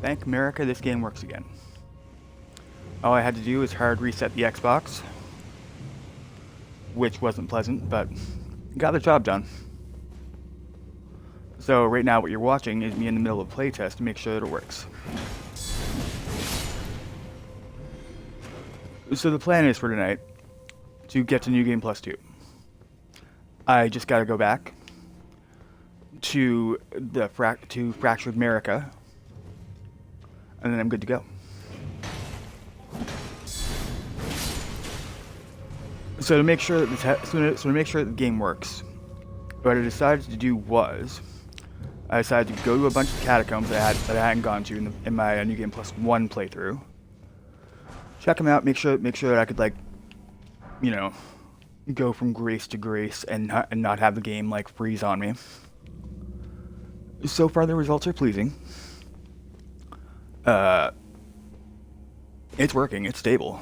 Thank America, this game works again. All I had to do was hard reset the Xbox, which wasn't pleasant, but got the job done. So right now what you're watching is me in the middle of a playtest to make sure that it works. So the plan is for tonight to get to New Game Plus 2. I just gotta go back to the Fractured America, and then I'm good to go. So to make sure that the game works, what I decided to do was I decided to go to a bunch of catacombs that I hadn't gone to in my New Game Plus 1 playthrough. Check them out, make sure that I could, like, you know, go from grace to grace and not have the game like freeze on me. So far the results are pleasing. It's working, it's stable.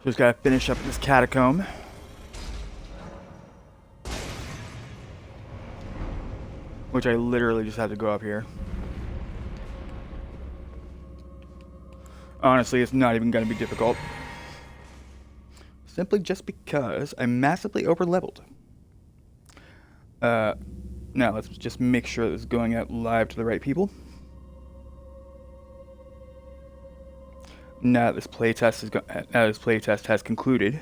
Just gotta finish up this catacomb. Which I literally just had to go up here. Honestly, it's not even gonna be difficult. Simply just because I'm massively over-leveled. Now let's just make sure this is going out live to the right people. Now this playtest has concluded.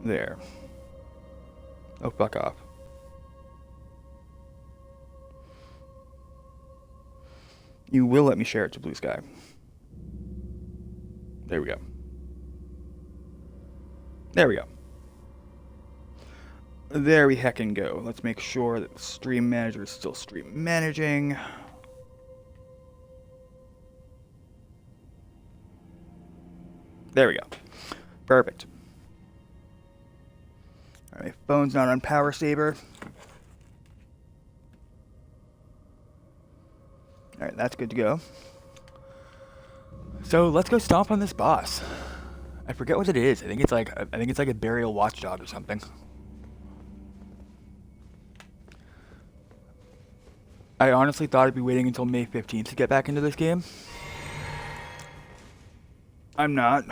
There. Oh, fuck off. You will let me share it to Blue Sky. There we go. There we go. There we heckin' go. Let's make sure that the stream manager is still stream managing. There we go. Perfect. Alright, phone's not on power saver. Alright, that's good to go. So let's go stomp on this boss. I forget what it is. I think it's like a burial watchdog or something. I honestly thought I'd be waiting until May 15th to get back into this game. I'm not.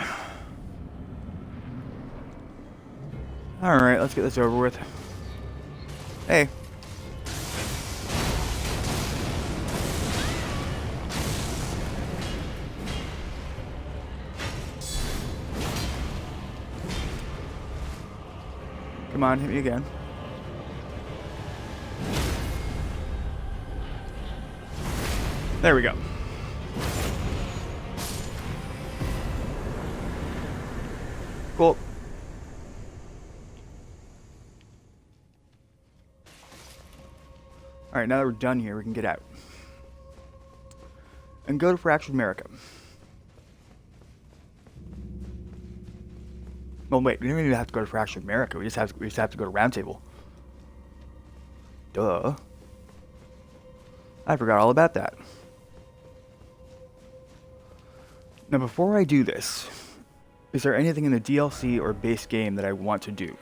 Alright, let's get this over with. Hey. Come on, hit me again. There we go. Cool. Alright, now that we're done here, we can get out. And go to Fractured America. Well, wait, we don't even have to go to Fractured America. We just have to go to Roundtable. Duh. I forgot all about that. Now, before I do this, is there anything in the DLC or base game that I want to do?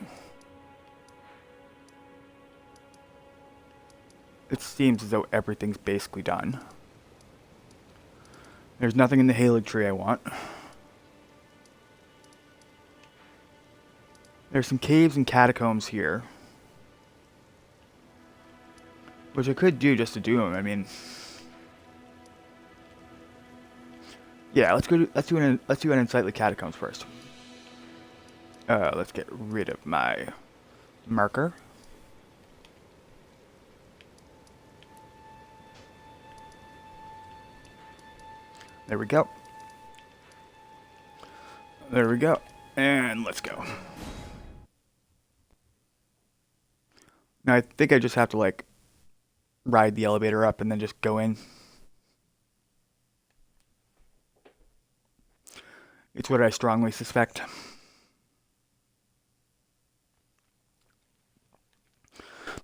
It seems as though everything's basically done. There's nothing in the Halig tree I want. There's some caves and catacombs here, which I could do just to do them. I mean, yeah, let's do an insight the catacombs first. Let's get rid of my marker. There we go. There we go. And let's go. Now I think I just have to, like, ride the elevator up and then just go in. It's what I strongly suspect.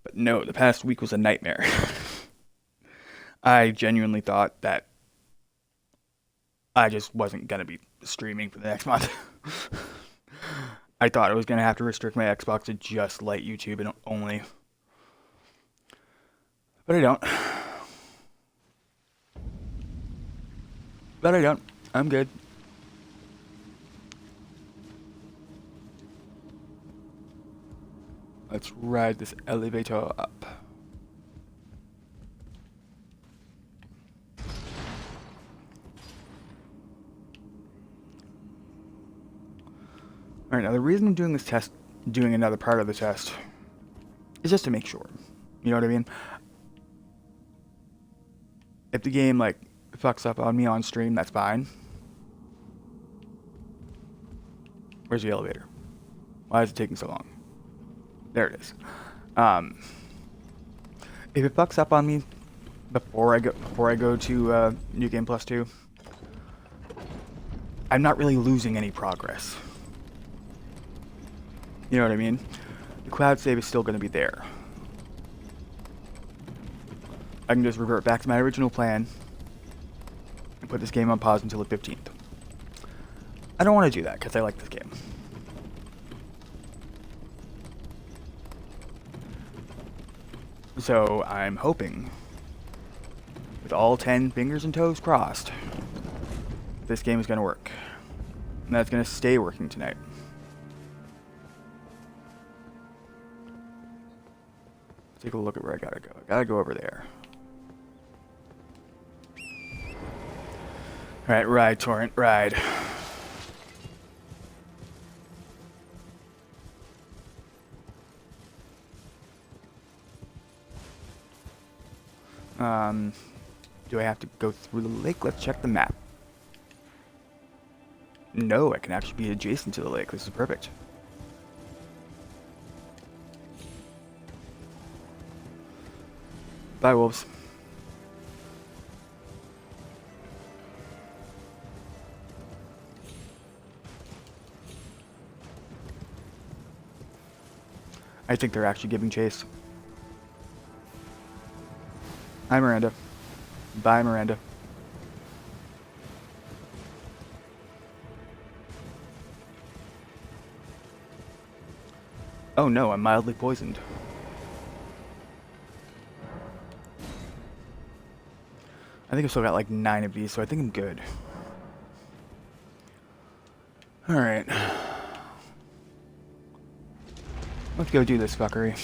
But no, the past week was a nightmare. I genuinely thought that I just wasn't going to be streaming for the next month. I thought I was going to have to restrict my Xbox to just light YouTube and only But I don't. But I don't. I'm good. Let's ride this elevator up. Alright, now the reason I'm doing this test, doing another part of the test, is just to make sure. You know what I mean? If the game, like, fucks up on me on stream, that's fine. Where's the elevator? Why is it taking so long? There it is. If it fucks up on me before I go to New Game Plus 2, I'm not really losing any progress. You know what I mean? The cloud save is still going to be there. I can just revert back to my original plan and put this game on pause until the 15th. I don't want to do that because I like this game. So I'm hoping, with all 10 fingers and toes crossed, this game is going to work. And that's going to stay working tonight. Take a look at where I gotta go. I gotta go over there. Alright, ride, Torrent, ride. Do I have to go through the lake? Let's check the map. No, I can actually be adjacent to the lake. This is perfect. Bye, wolves. I think they're actually giving chase. Hi, Miranda. Bye, Miranda. Oh no, I'm mildly poisoned. I think I've still got like 9 of these, so I think I'm good. Alright. Let's go do this fuckery.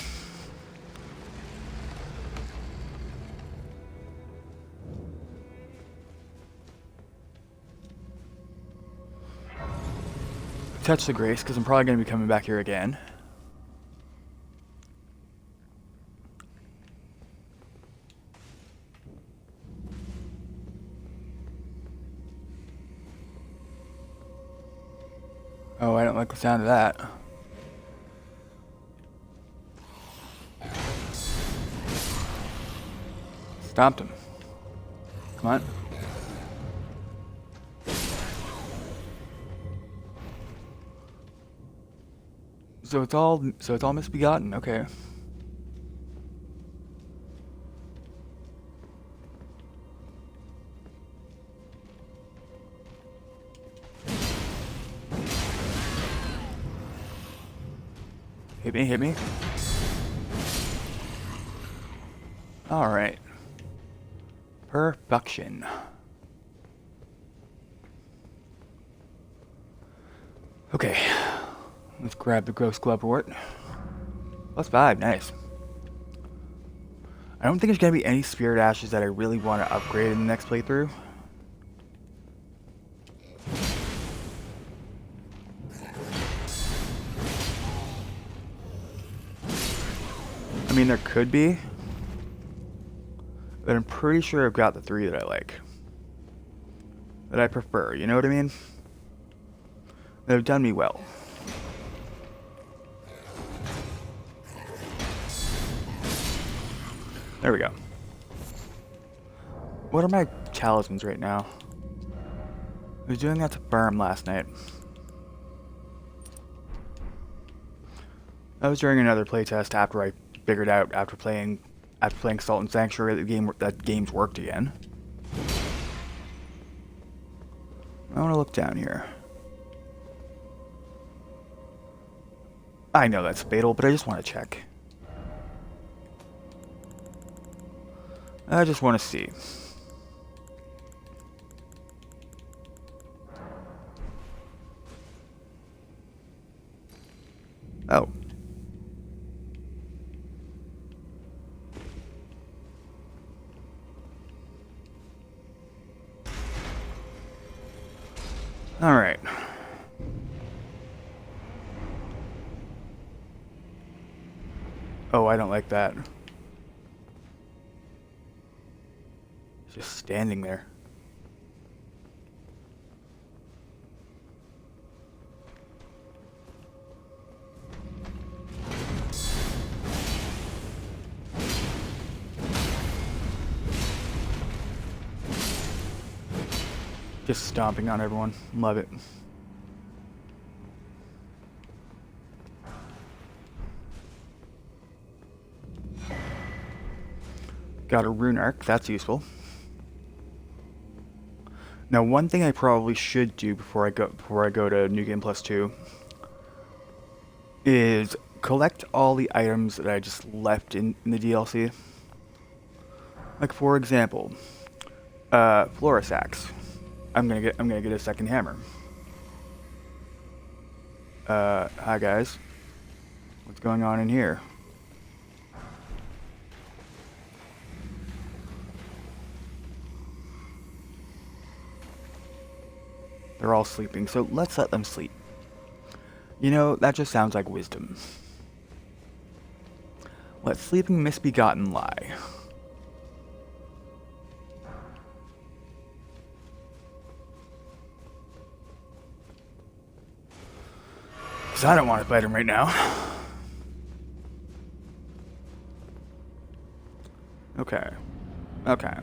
Touch the grace, because I'm probably going to be coming back here again. Oh, I don't like the sound of that. Stomped him. Come on. So it's all misbegotten. Okay. Hit me. All right. Perfection. Okay. Let's grab the Gross Gloverwort. +5, nice. I don't think there's going to be any Spirit Ashes that I really want to upgrade in the next playthrough. I mean, there could be. But I'm pretty sure I've got the 3 that I like. That I prefer, you know what I mean? That have done me well. There we go. What are my talismans right now? I was doing that to Firm last night. That was during another playtest after I figured out after playing Salt and Sanctuary that games worked again. I want to look down here. I know that's fatal, but I just want to check. I just want to see. Oh. Alright. Oh, I don't like that. Just standing there. Just stomping on everyone. Love it. Got a rune arc. That's useful. Now, one thing I probably should do before I go to New Game Plus 2 is collect all the items that I just left in the DLC. Like, for example, Flora Sacks. I'm gonna get a second hammer. Hi guys. What's going on in here? They're all sleeping, so let's let them sleep. You know, that just sounds like wisdom. Let sleeping misbegotten lie. Because I don't want to fight him right now. Okay. Okay.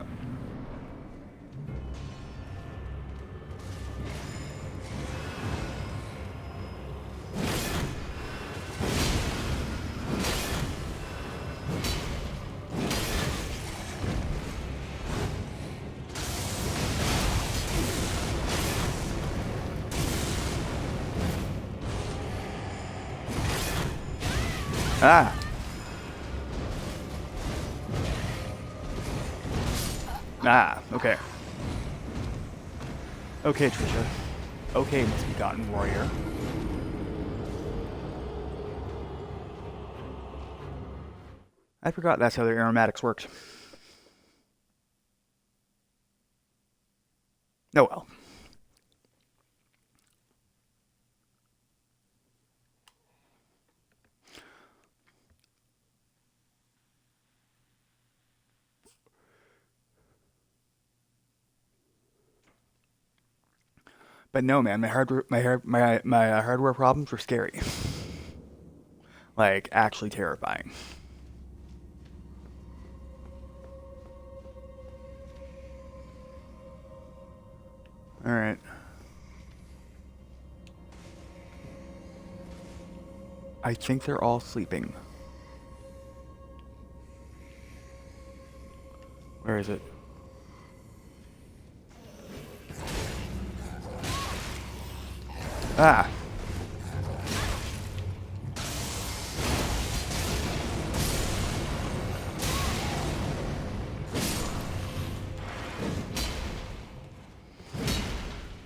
Ah! Ah, okay. Okay, Trisha. Okay, misbegotten warrior. I forgot that's how their aromatics worked. Oh well. But no, man, my hardware problems were scary. Like, actually terrifying. Alright. I think they're all sleeping. Where is it? Ah!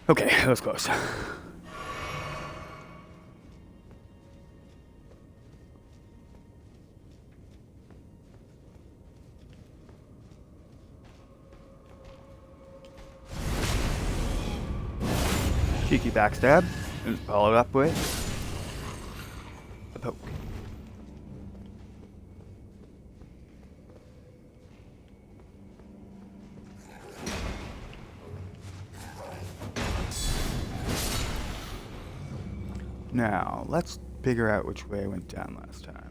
Okay, that was close. Cheeky backstab, and followed up with a poke. Now, let's figure out which way I went down last time.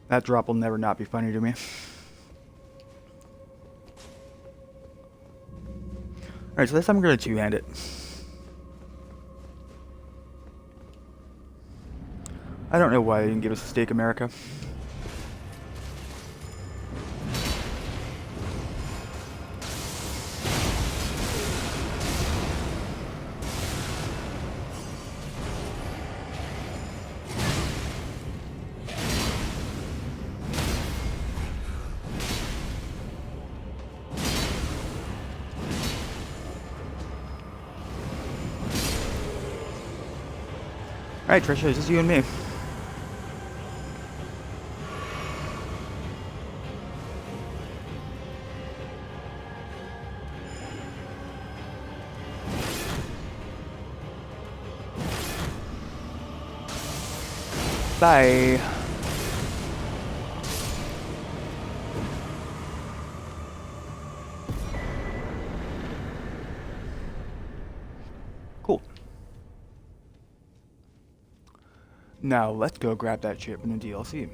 That drop will never not be funny to me. Alright, so this time I'm going to two-hand it. I don't know why they didn't give us a Steak America. Alright, Trisha, it's just you and me. Bye. Cool. Now let's go grab that chip in the DLC.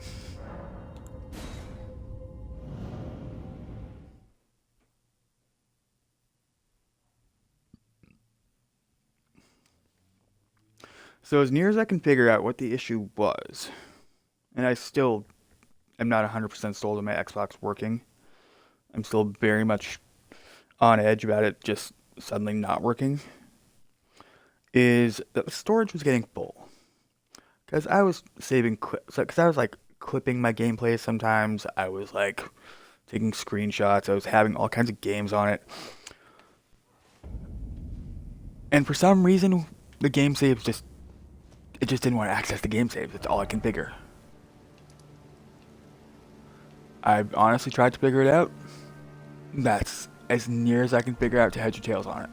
So as near as I can figure out what the issue was, and I still am not 100% sold on my Xbox working. I'm still very much on edge about it just suddenly not working, is that the storage was getting full. Because I was saving clips, because I was like clipping my gameplay sometimes. I was like taking screenshots. I was having all kinds of games on it. And for some reason, the game saves it just didn't want to access the game saves. That's all I can figure. I've honestly tried to figure it out. That's as near as I can figure out to heads or tails on it.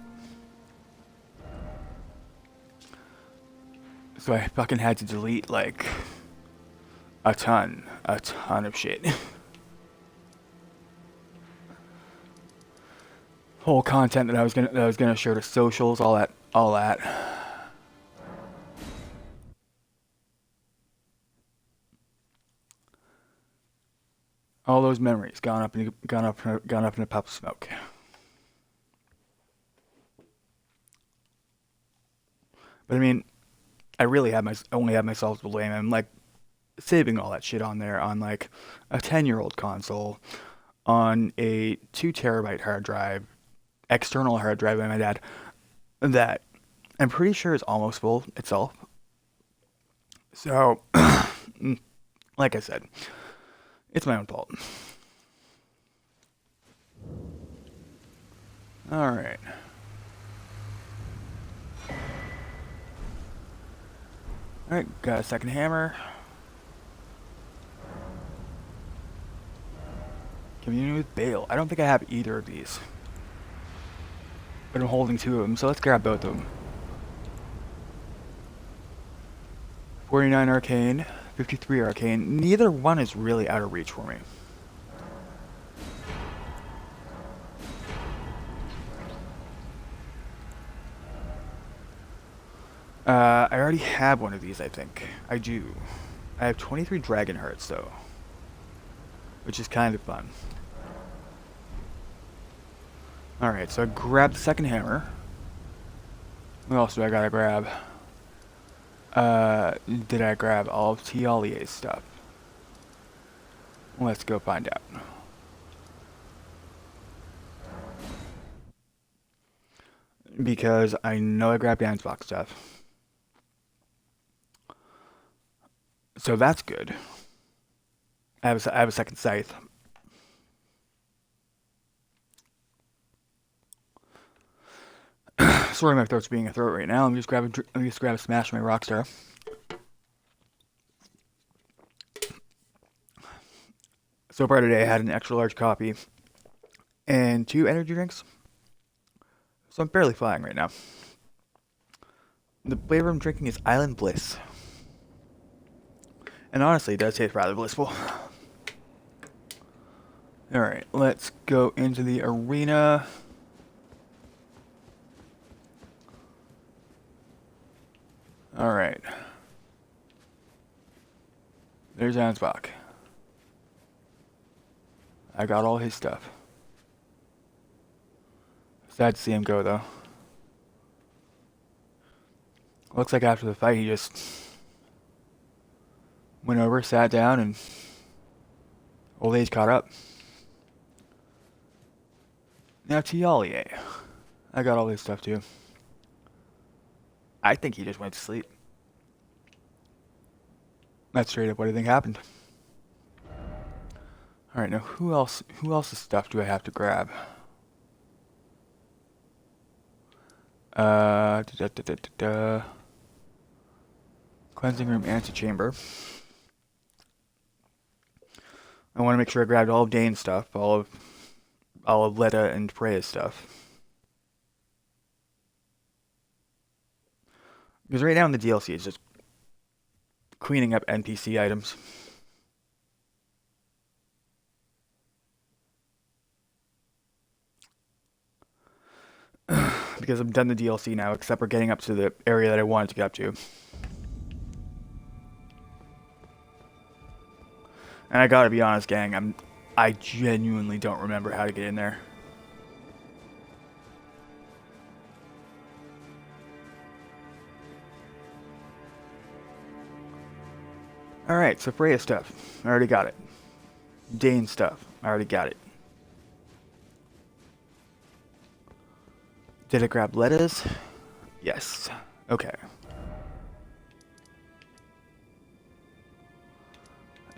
So I fucking had to delete like a ton of shit. Whole content that I was gonna show to socials, all that. All those memories gone up in a puff of smoke. But I mean, I really only have myself to blame. I'm like saving all that shit on there on like a 10-year-old console on a 2 terabyte hard drive, external hard drive by my dad, that I'm pretty sure is almost full itself. So, like I said, it's my own fault. Alright. Alright, got a second hammer. Community with Bale. I don't think I have either of these. But I'm holding 2 of them, so let's grab both of them. 49 arcane, 53 arcane. Neither one is really out of reach for me. I already have one of these, I think. I do. I have 23 dragon hearts, though. Which is kind of fun. Alright, so I grabbed the second hammer. What else do I gotta grab? Did I grab all of Tialie's stuff? Let's go find out. Because I know I grabbed Dan's box stuff. So that's good. I have a second scythe. Sorry, my throat's being a throat right now. Let me just grab a smash from my Rockstar. So far today, I had an extra large coffee and 2 energy drinks. So I'm barely flying right now. The flavor I'm drinking is Island Bliss. And honestly, it does taste rather blissful. Alright, let's go into the arena. Alright. There's Ansbach. I got all his stuff. Sad to see him go, though. Looks like after the fight, he just went over, sat down, and old age caught up. Now Tialie. I got all his stuff, too. I think he just went to sleep. That's straight up what I think happened. Alright, now who else's stuff do I have to grab? Cleansing room, antechamber. I want to make sure I grabbed all of Dane's stuff, all of Letta and Freya's stuff. Because right now in the DLC, it's just cleaning up NPC items. Because I'm done the DLC now, except for getting up to the area that I wanted to get up to. And I gotta be honest, gang, I genuinely don't remember how to get in there. Alright, so Freya stuff. I already got it. Dane stuff. I already got it. Did I grab Letta's? Yes. Okay.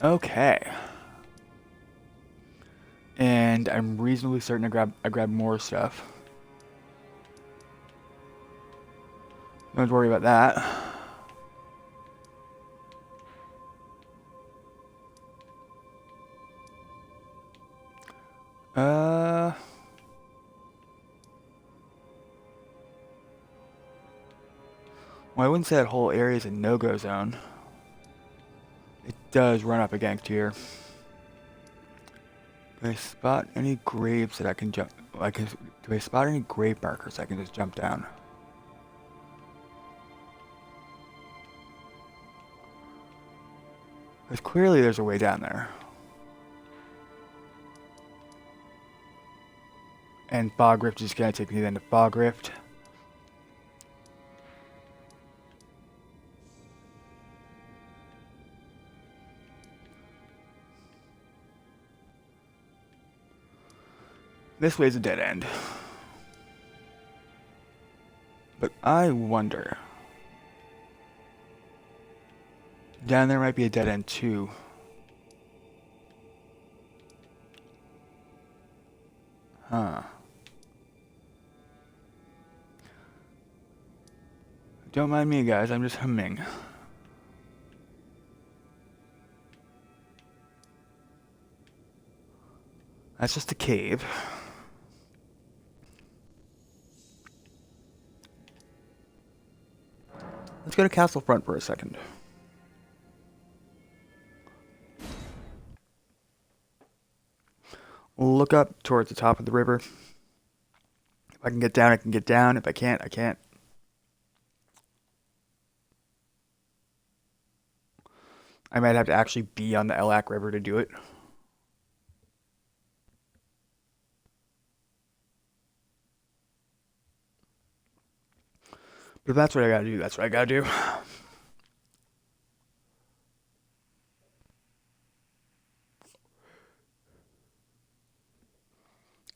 Okay. And I'm reasonably certain I grabbed more stuff. Don't worry about that. Well, I wouldn't say that whole area is a no-go zone. It does run up against here. Do I spot any graves that I can jump? Do I spot any grave markers I can just jump down? Because clearly there's a way down there. And Fog Rift is going to take me then to Fog Rift. This way's a dead end. But I wonder. Down there might be a dead end too. Huh. Don't mind me, guys. I'm just humming. That's just a cave. Let's go to Castle Front for a second. Look up towards the top of the river. If I can get down, I can get down. If I can't, I can't. I might have to actually be on the Elac River to do it. But if that's what I gotta do, that's what I gotta do.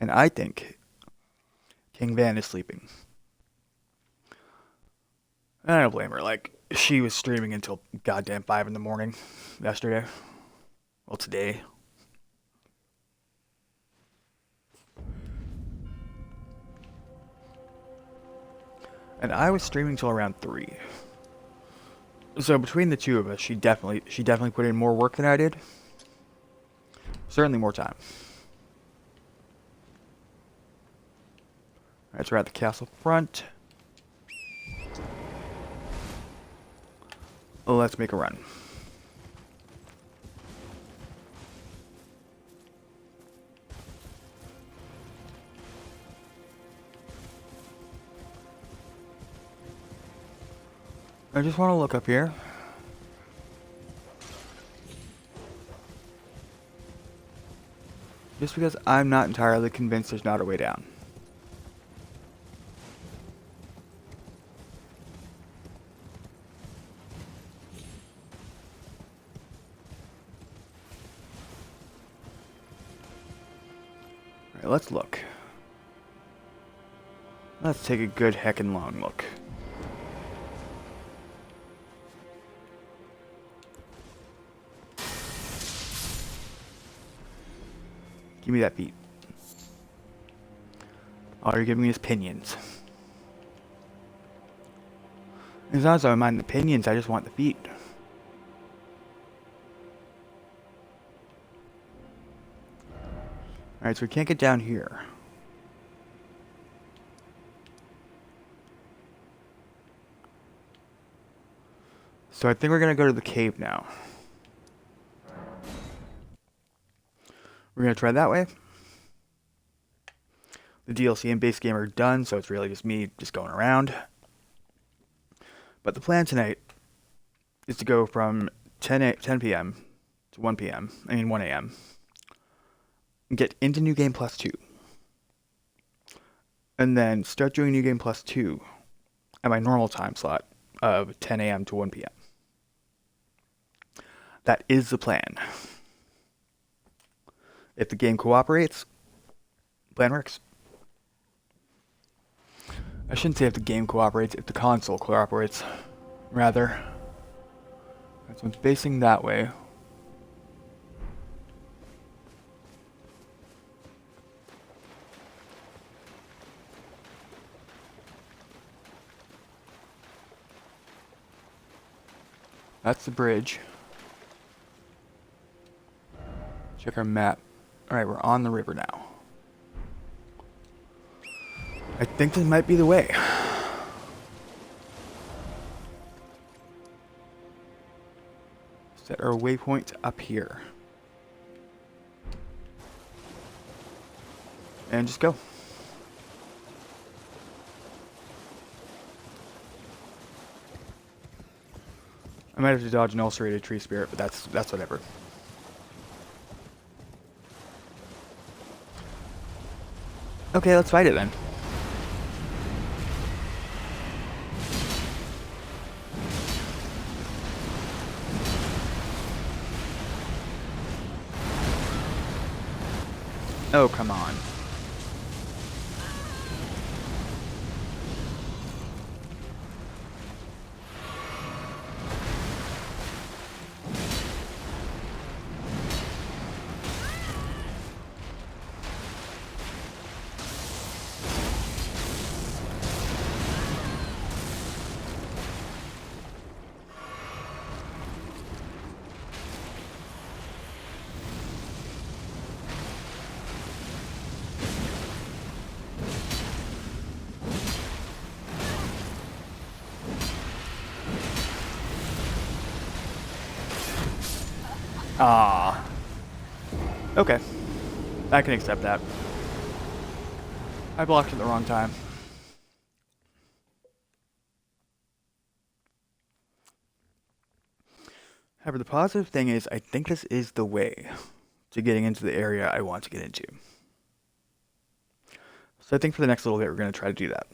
And I think King Van is sleeping. I don't blame her. Like, she was streaming until goddamn 5 in the morning yesterday. Well, today. And I was streaming till around 3. So between the two of us, she definitely put in more work than I did. Certainly more time. Alright, so we're at the castle front. Let's make a run. I just want to look up here. Just because I'm not entirely convinced there's not a way down. Alright, let's look. Let's take a good heckin' long look. Give me that feet. All you're giving me is pinions. As long as I don't mind the pinions, I just want the feet. Alright, so we can't get down here. So I think we're gonna go to the cave now. We're gonna try that way. The DLC and base game are done, so it's really just me just going around. But the plan tonight is to go from 10 p.m. to 1 p.m. I mean 1 a.m. and get into New Game Plus 2. And then start doing New Game Plus 2 at my normal time slot of 10 a.m. to 1 p.m. That is the plan. If the game cooperates, the plan works. I shouldn't say if the game cooperates, if the console cooperates, rather. So it's facing that way. That's the bridge. Check our map. Alright, we're on the river now. I think this might be the way. Set our waypoint up here. And just go. I might have to dodge an ulcerated tree spirit, but that's whatever. Okay, let's fight it then. Oh, come on. Ah. Okay. I can accept that. I blocked at the wrong time. However, the positive thing is I think this is the way to getting into the area I want to get into. So I think for the next little bit we're going to try to do that.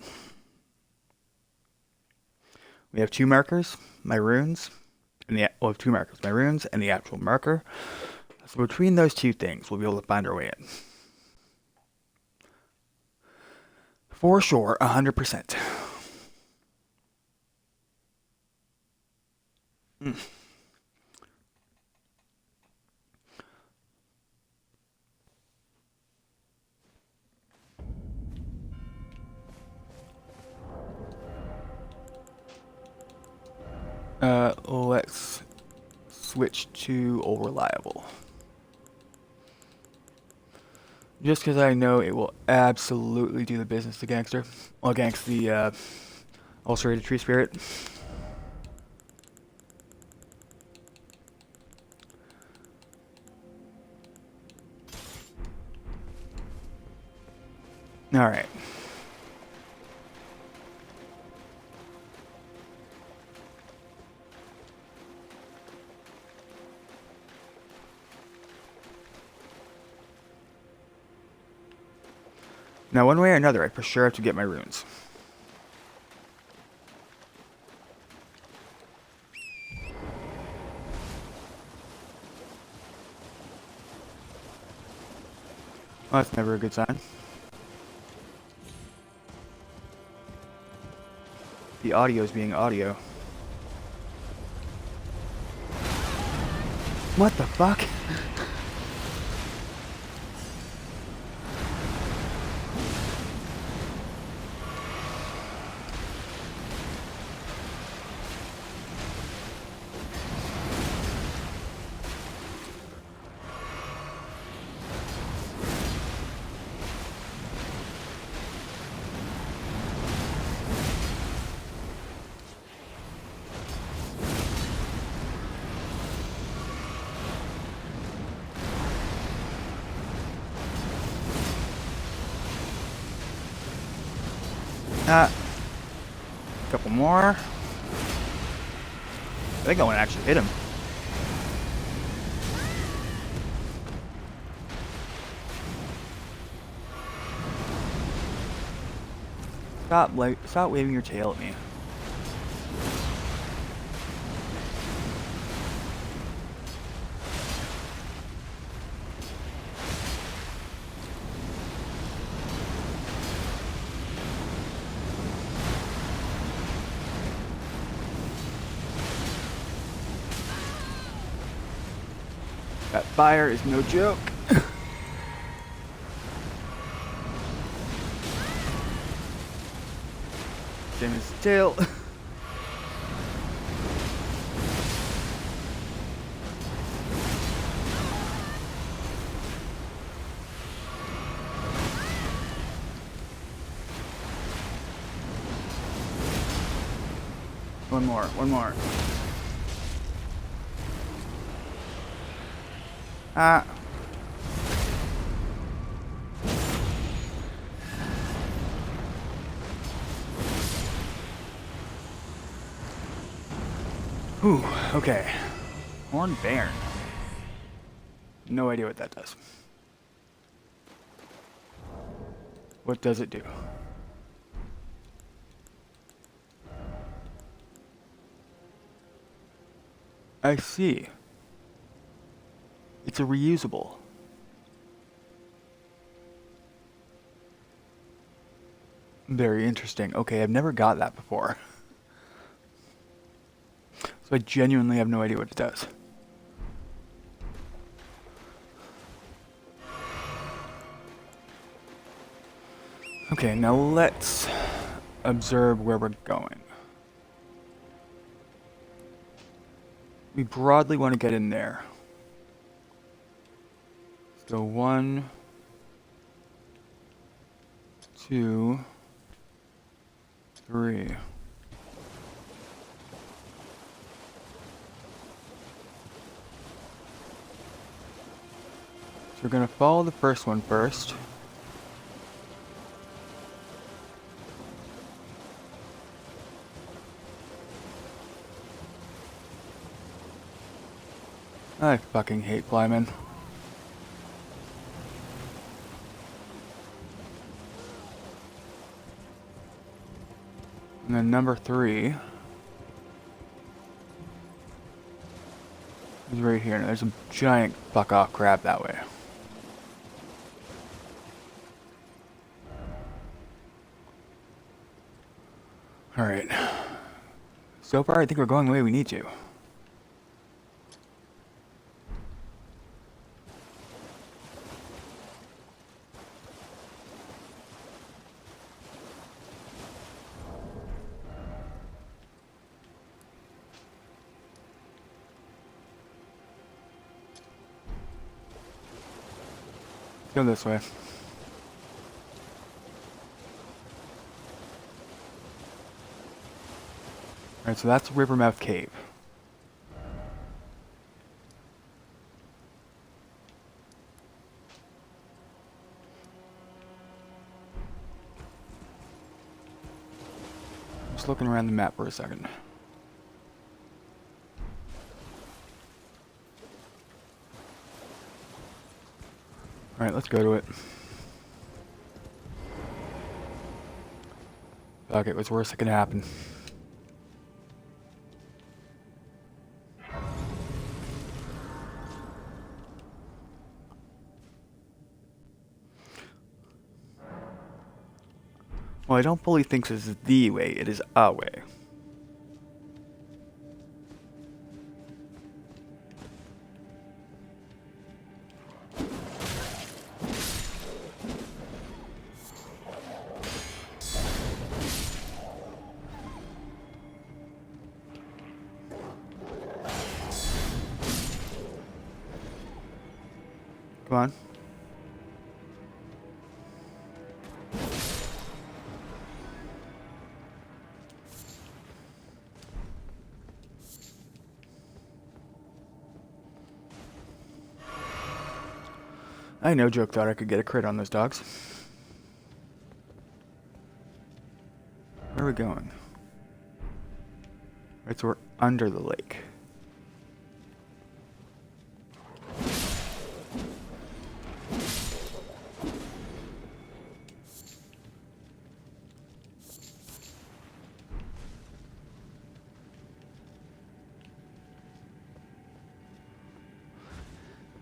We have 2 markers, my runes, and we'll have 2 markers, my runes and the actual marker. So between those 2 things, we'll be able to find our way in. For sure, 100%. Let's switch to all reliable. Just because I know it will absolutely do the business against the ulcerated tree spirit. Alright. Now, one way or another, I for sure have to get my runes. Well, that's never a good sign. The audio is being audio. What the fuck? A couple more. I think I want to actually hit him. Stop waving your tail at me. That fire is no joke. Same as his tail. One more. Ah. Whew, okay. Horn Bairn. No idea what that does. What does it do? I see. It's a reusable. Very interesting. Okay, I've never got that before. So I genuinely have no idea what it does. Okay, now let's observe where we're going. We broadly want to get in there. So 1, 2, 3. So we're going to follow the first one first. I fucking hate Flymen. And then number 3 is right here. Now there's a giant fuck off crab that way. Alright. So far I think we're going the way we need to. Go this way. Alright, so that's Rivermouth Cave. Just looking around the map for a second. Alright, let's go to it. Okay, what's worse that can happen? Well, I don't fully think this is the way, it is a way. Come on. I no joke thought I could get a crit on those dogs. we going? Right, so we're under the lake.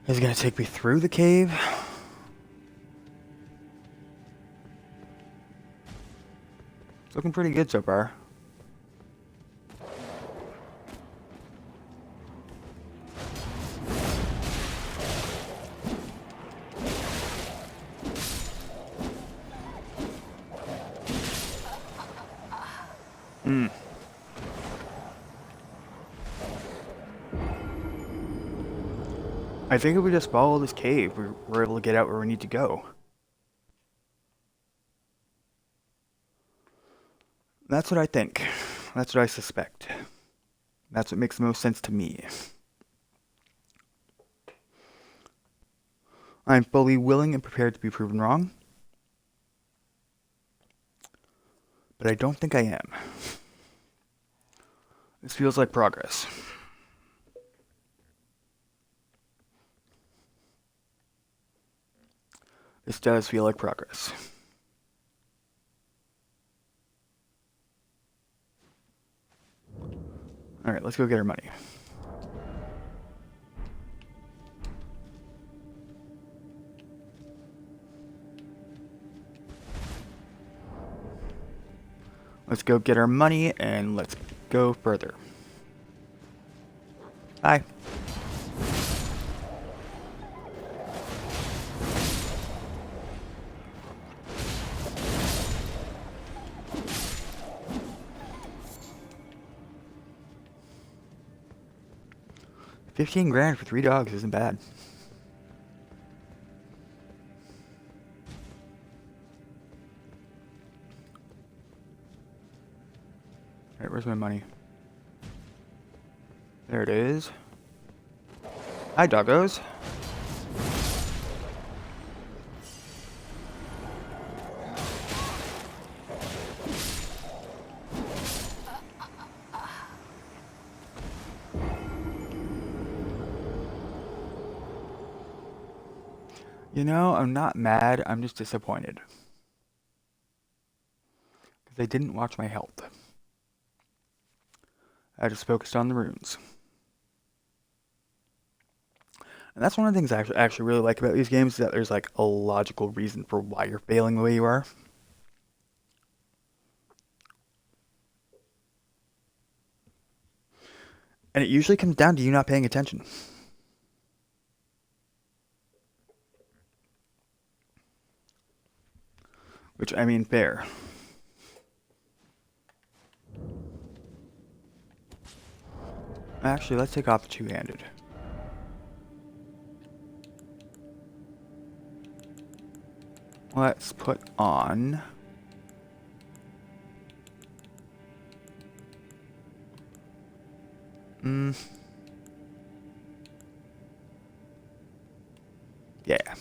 Is it gonna take me through the cave? It's looking pretty good so far. I think if we just follow this cave, we're able to get out where we need to go. That's what I think. That's what I suspect. That's what makes the most sense to me. I'm fully willing and prepared to be proven wrong. But I don't think I am. This feels like progress. This does feel like progress. Alright, let's go get our money. Let's go get our money and let's go further. Hi. $15,000 for 3 dogs isn't bad. Alright, where's my money? There it is. Hi, doggos. You know, I'm not mad, I'm just disappointed. Because I didn't watch my health. I just focused on the runes. And that's one of the things I actually really like about these games, is that there's like a logical reason for why you're failing the way you are. And it usually comes down to you not paying attention. Which, I mean, fair. Actually, let's take off the two-handed. Let's put on... Yeah.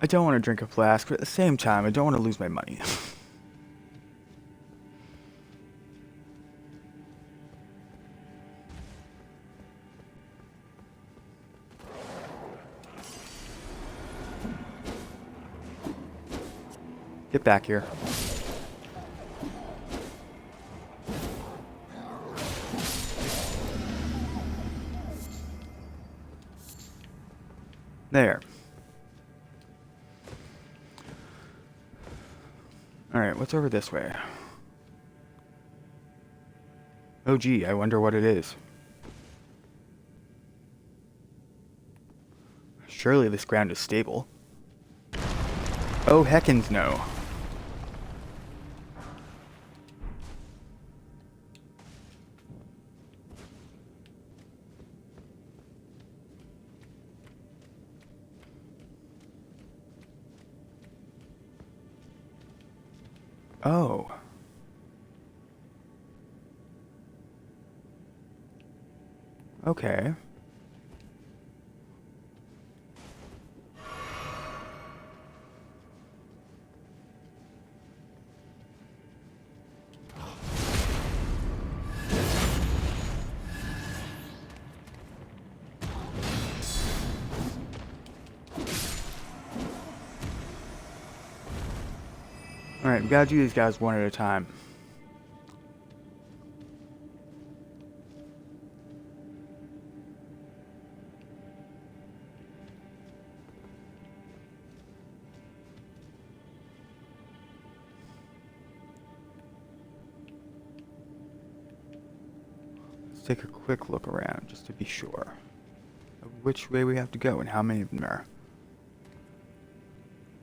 I don't want to drink a flask, but at the same time, I don't want to lose my money. Get back here. There. Alright, what's over this way? Oh gee, I wonder what it is. Surely this ground is stable. Oh heckins no. Oh. Okay. Alright, we gotta do these guys one at a time. Let's take a quick look around just to be sure of which way we have to go and how many of them there are.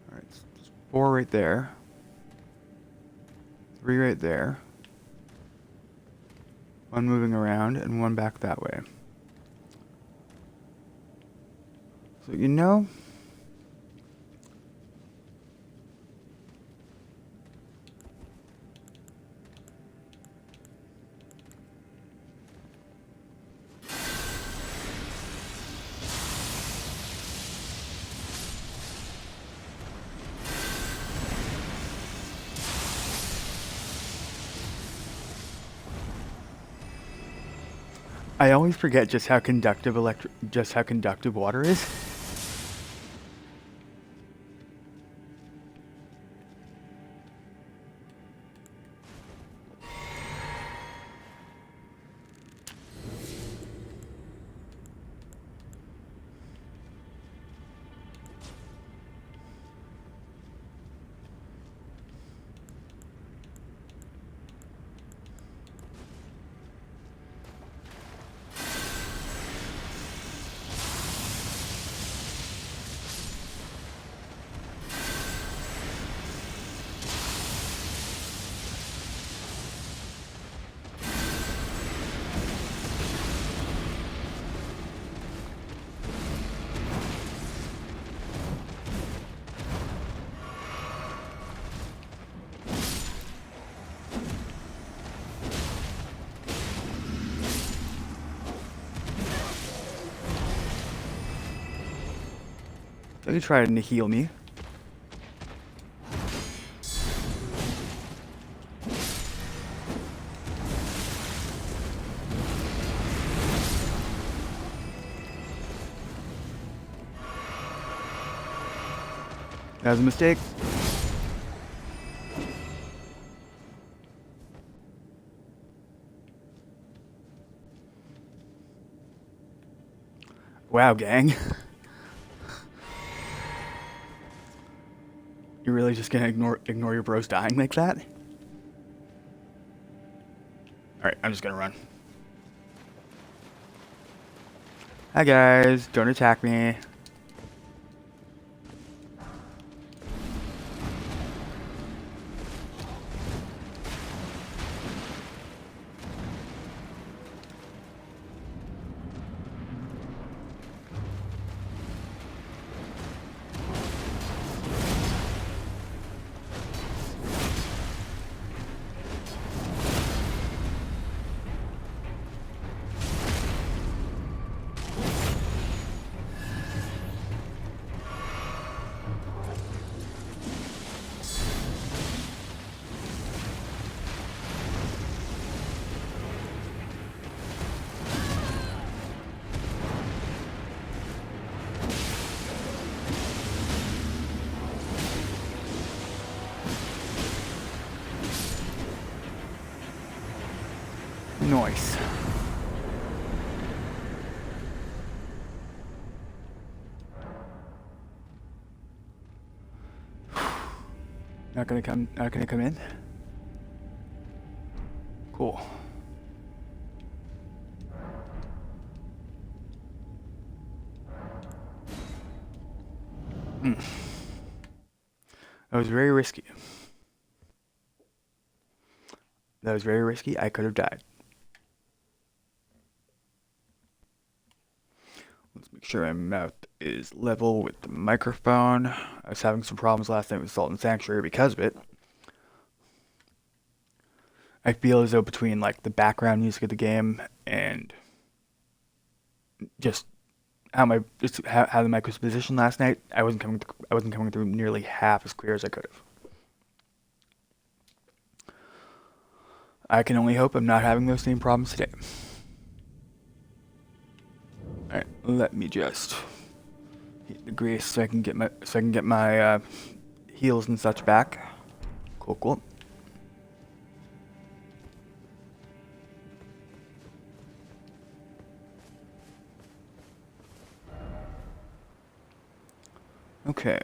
Alright, so there's 4 right there. 3 right there. 1 moving around and 1 back that way. So you know, I always forget just how conductive water is. So you tried to heal me. That was a mistake. Wow, gang. You're really just gonna ignore your bros dying like that? Alright, I'm just gonna run. Hi guys, don't attack me. Nice. Not gonna come in? Cool. That was very risky. That was very risky. I could have died. Let's make sure my mouth is level with the microphone. I was having some problems last night with Salt and Sanctuary because of it. I feel as though between like the background music of the game and just how the mic was positioned last night, I wasn't coming through nearly half as clear as I could have. I can only hope I'm not having those same problems today. All right, let me just hit the grace so I can get my heals and such back. Cool, cool. Okay.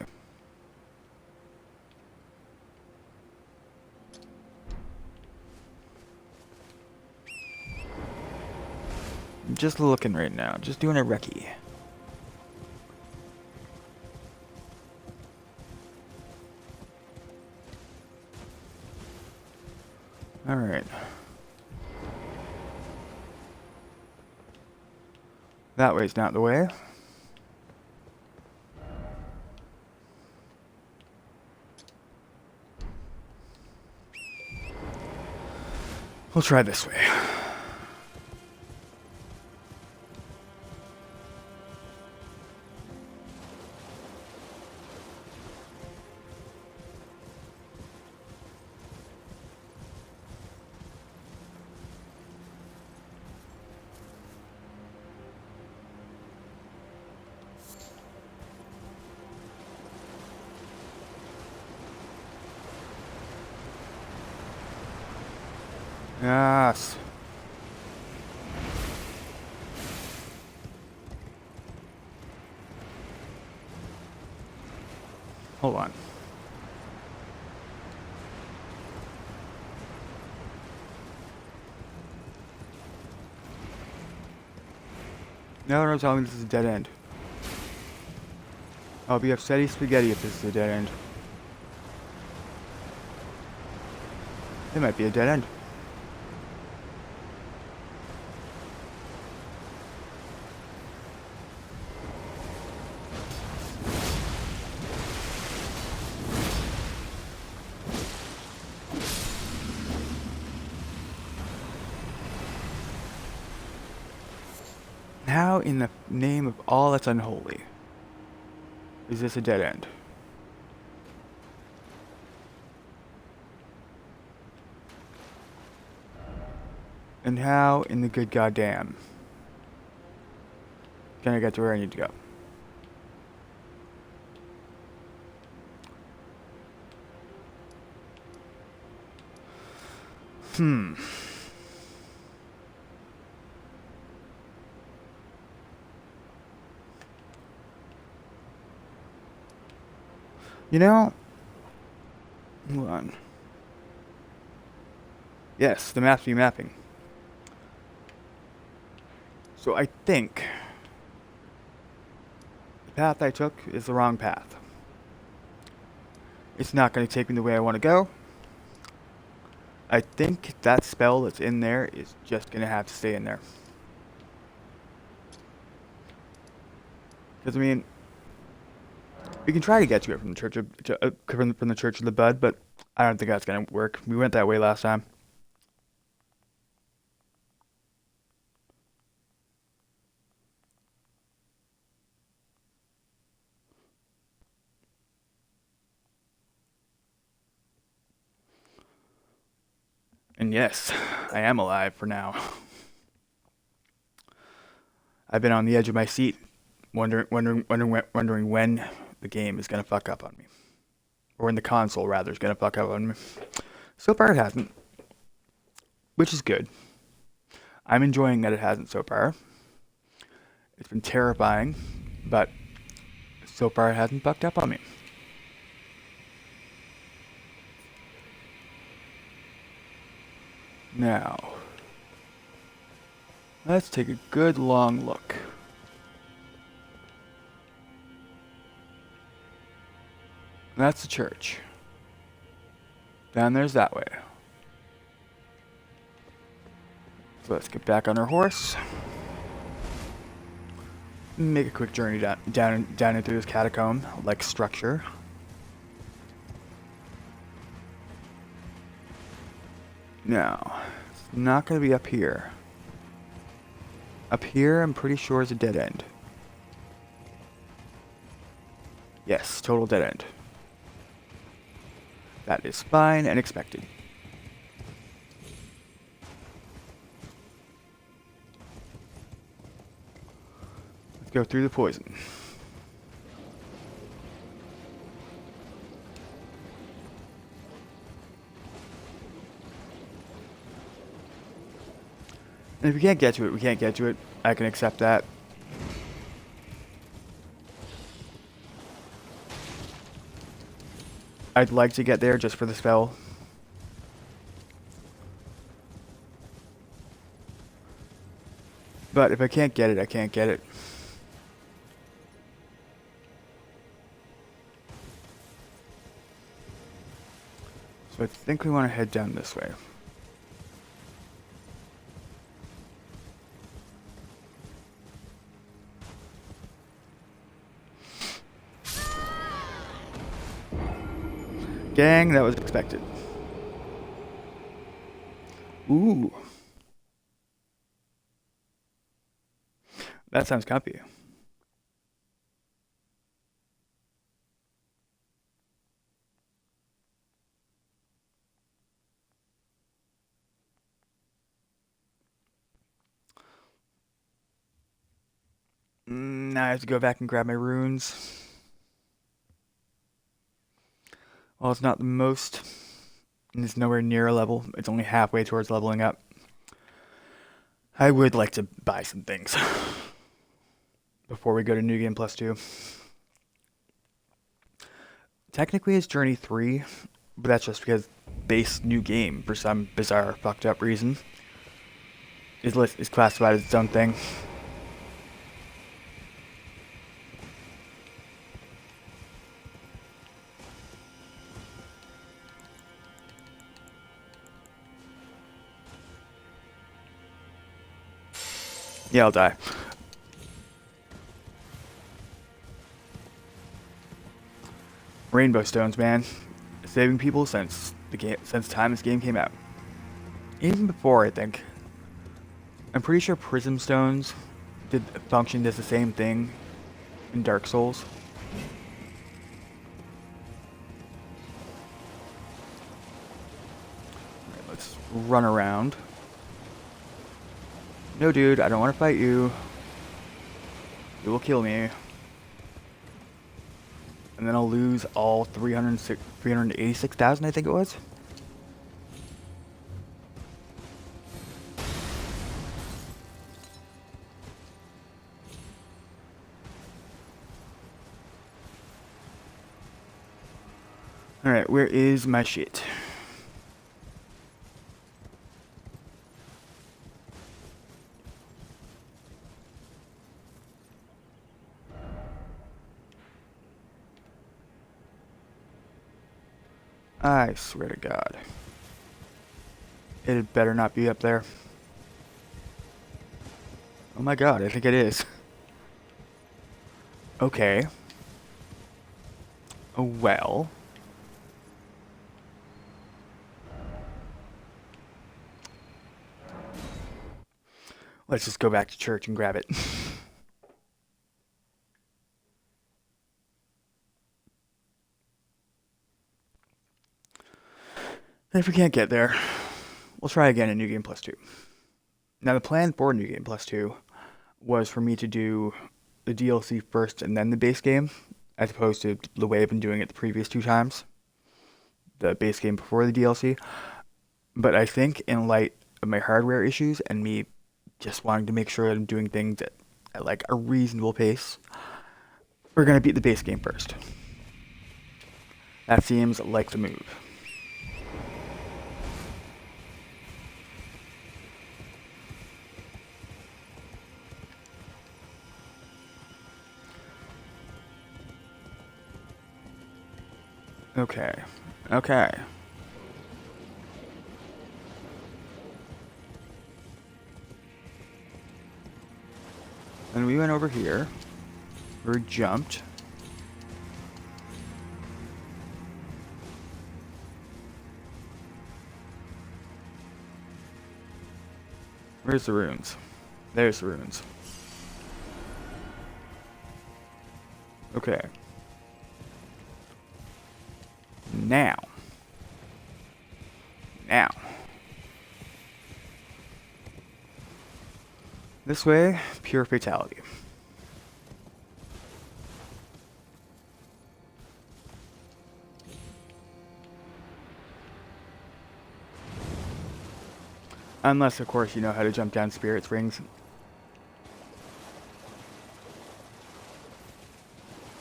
I'm just looking right now, just doing a recce. Alright. That way's not the way. We'll try this way. Yes. Hold on. Now they're telling me this is a dead end. I'll be upsetty spaghetti if this is a dead end. It might be a dead end. How in the name of all that's unholy is this a dead end? And how in the good goddamn can I get to where I need to go? You know, hold on. Yes, the maps be mapping. So I think the path I took is the wrong path. It's not going to take me the way I want to go. I think that spell that's in there is just going to have to stay in there. Because, I mean, we can try to get to it from the Church of the Bud, but I don't think that's going to work. We went that way last time. And yes, I am alive for now. I've been on the edge of my seat, wondering when the game is gonna fuck up on me, or when the console rather is gonna fuck up on me. So far, it hasn't, which is good. I'm enjoying that it hasn't so far. It's been terrifying, but so far it hasn't fucked up on me. Now, let's take a good long look. That's the church. Down there's that way. So let's get back on our horse. Make a quick journey down into this catacomb-like structure. No, it's not going to be up here. Up here, I'm pretty sure is a dead end. Yes, total dead end. That is fine and expected. Let's go through the poison. And if we can't get to it, we can't get to it. I can accept that. I'd like to get there just for the spell. But if I can't get it, I can't get it. So I think we want to head down this way. Gang, that was expected. Ooh. That sounds comfy. Now I have to go back and grab my runes. Well, it's not the most, and it's nowhere near a level. It's only halfway towards leveling up. I would like to buy some things before we go to New Game Plus 2. Technically it's Journey 3, but that's just because base New Game, for some bizarre fucked up reason, is classified as its own thing. Yeah, I'll die. Rainbow stones, man. Saving people since time this game came out. Even before, I think. I'm pretty sure prism stones functioned as the same thing in Dark Souls. Alright, let's run around. No, dude, I don't want to fight you. You will kill me. And then I'll lose all 386,000, I think it was. Alright, where is my shit? I swear to God. It had better not be up there. Oh my God, I think it is. Okay. Oh, well. Let's just go back to church and grab it. If we can't get there, we'll try again in New Game Plus 2. Now, the plan for New Game Plus 2 was for me to do the DLC first and then the base game, as opposed to the way I've been doing it the previous 2 times. The base game before the DLC. But I think in light of my hardware issues and me just wanting to make sure that I'm doing things at like a reasonable pace, we're going to beat the base game first. That seems like the move. Okay. Okay. And we went over here. We jumped. Where's the runes? There's the runes. Okay. Now. This way, pure fatality. Unless, of course, you know how to jump down spirit rings.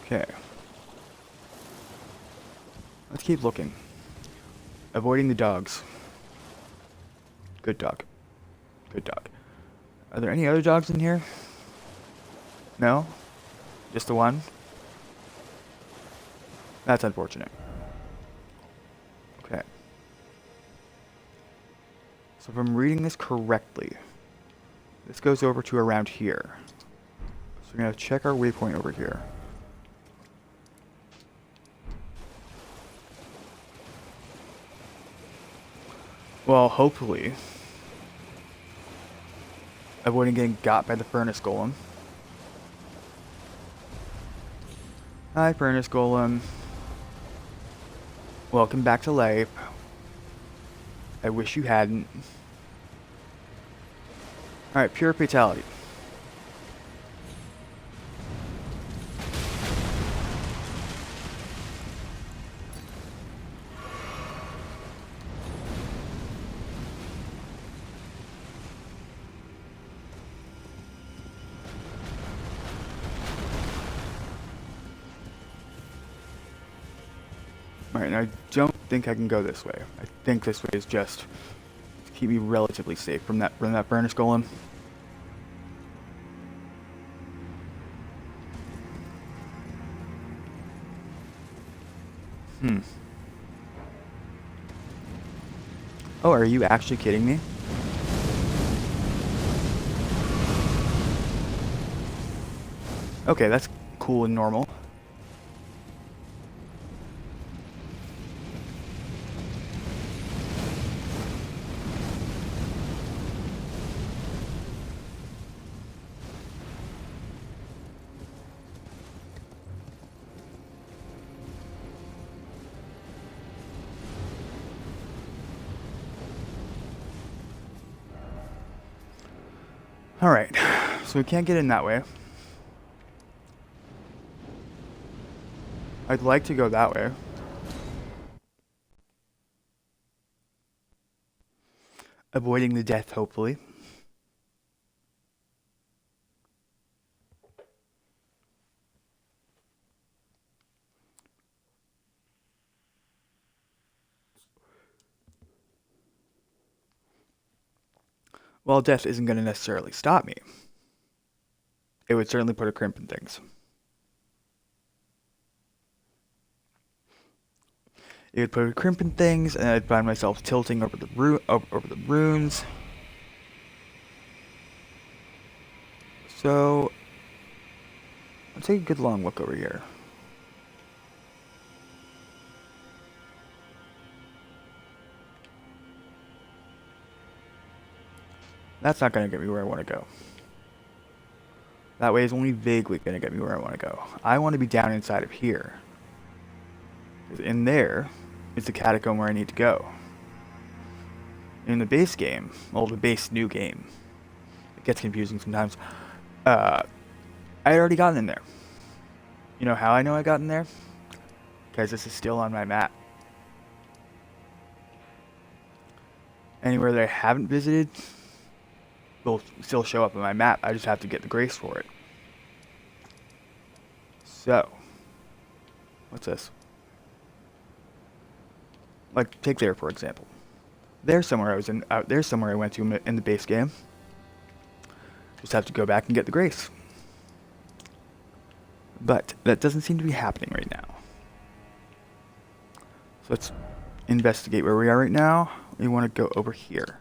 Okay. Let's keep looking. Avoiding the dogs. Good dog. Good dog. Are there any other dogs in here? No? Just the one? That's unfortunate. Okay. So if I'm reading this correctly, this goes over to around here. So we're going to check our waypoint over here. Well, hopefully, avoiding getting got by the furnace golem. Hi, furnace golem. Welcome back to life. I wish you hadn't. Alright, pure fatality. Alright, and I don't think I can go this way. I think this way is just to keep me relatively safe from that furnace golem. Oh, are you actually kidding me? Okay, that's cool and normal. Alright, so we can't get in that way. I'd like to go that way. Avoiding the death, hopefully. Well, death isn't going to necessarily stop me. It would certainly put a crimp in things. It would put a crimp in things, and I'd find myself tilting over the over the runes. So, let's take a good long look over here. That's not going to get me where I want to go. That way is only vaguely going to get me where I want to go. I want to be down inside of here. Because in there is the catacomb where I need to go. In the base game, well, the base new game, it gets confusing sometimes. I had already gotten in there. You know how I know I got in there? Because this is still on my map. Anywhere that I haven't visited will still show up on my map. I just have to get the grace for it. So, what's this? Like, take there for example. There's somewhere I was in. There's somewhere I went to in the base game. Just have to go back and get the grace. But that doesn't seem to be happening right now. So let's investigate where we are right now. We want to go over here.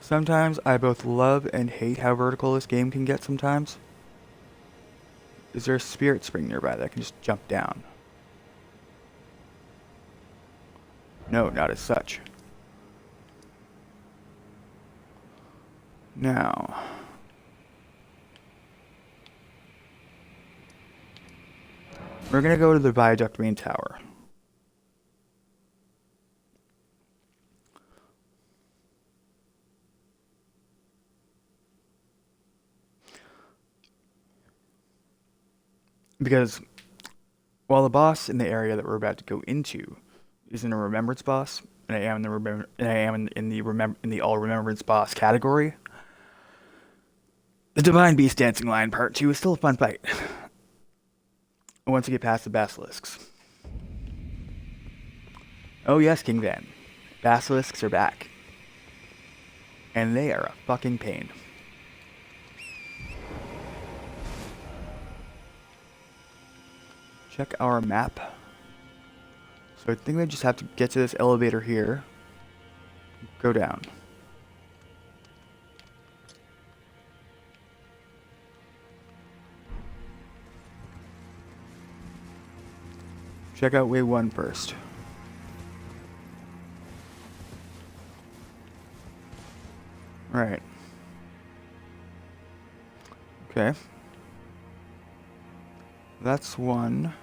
Sometimes I both love and hate how vertical this game can get sometimes. Is there a spirit spring nearby that I can just jump down? No, not as such. Now, we're gonna go to the viaduct main tower. Because while the boss in the area that we're about to go into isn't a remembrance boss, and I am in the in the all remembrance boss category, the Divine Beast Dancing Line Part 2 is still a fun fight. Once you get past the basilisks. Oh yes, King Van. Basilisks are back. And they are a fucking pain. Check our map. So I think we just have to get to this elevator here. Go down. Check out way 1 first. Right. Okay. That's 1.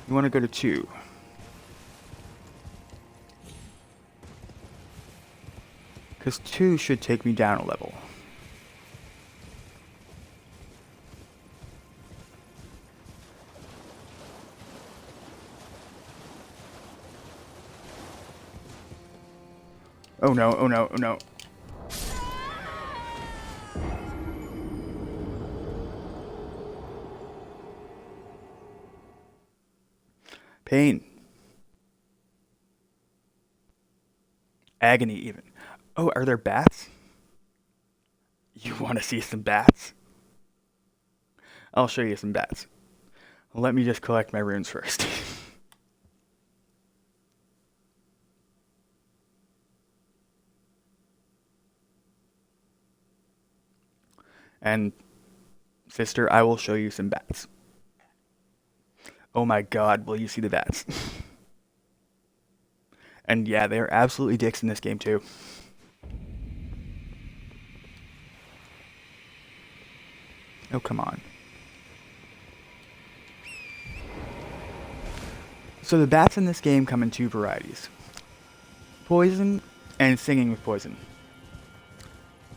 You want to go to 2. Because 2 should take me down a level. Oh no, oh no, oh no. Pain. Agony even. Oh, are there bats? You want to see some bats? I'll show you some bats. Let me just collect my runes first. And, sister, I will show you some bats. Oh my god, will you see the bats? And yeah, they are absolutely dicks in this game too. Oh, come on. So the bats in this game come in 2 varieties. Poison and singing with poison.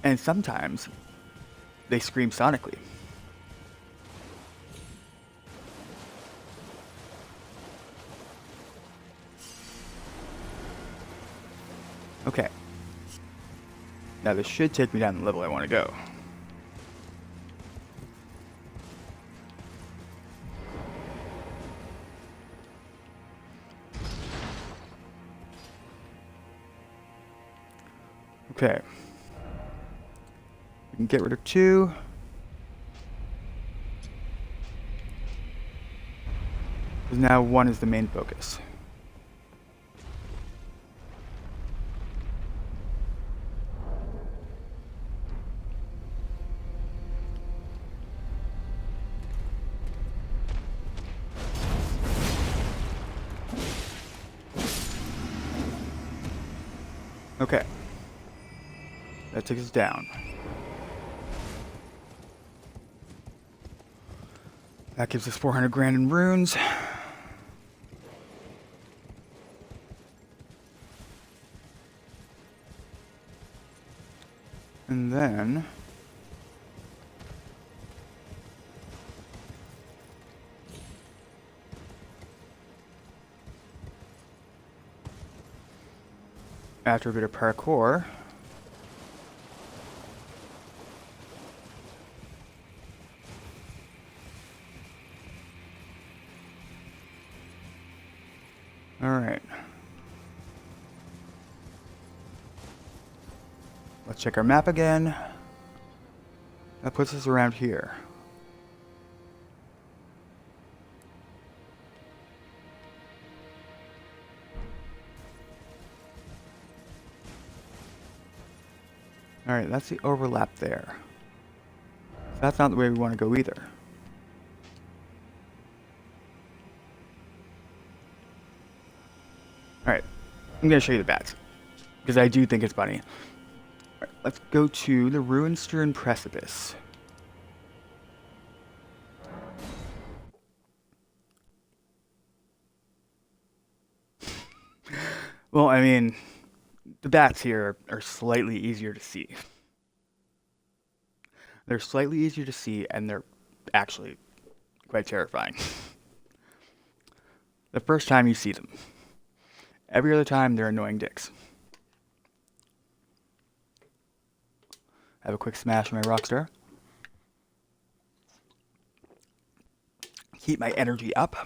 And sometimes they scream sonically. Okay. Now this should take me down the level I want to go. Okay. We can get rid of 2. Because now 1 is the main focus. Okay. That takes us down. That gives us 400 grand in runes. And then after a bit of parkour, alright. Let's check our map again. That puts us around here. Alright, that's the overlap there. So that's not the way we want to go either. I'm gonna show you the bats because I do think it's funny. Alright, let's go to the Ruinstern Precipice. Well, I mean, the bats here are slightly easier to see. They're slightly easier to see, and they're actually quite terrifying. The first time you see them. Every other time, they're annoying dicks. Have a quick smash of my Rockstar. Keep my energy up.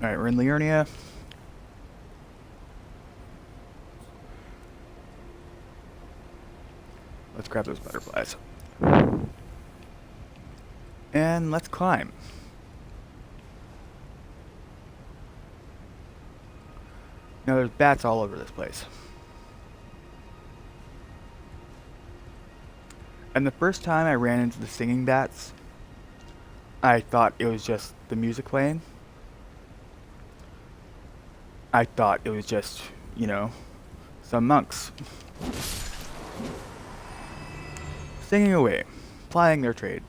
Alright, we're in Liurnia. Let's grab those butterflies. And let's climb. Now there's bats all over this place. And the first time I ran into the singing bats, I thought it was just the music playing. I thought it was just, you know, some monks singing away, plying their trade.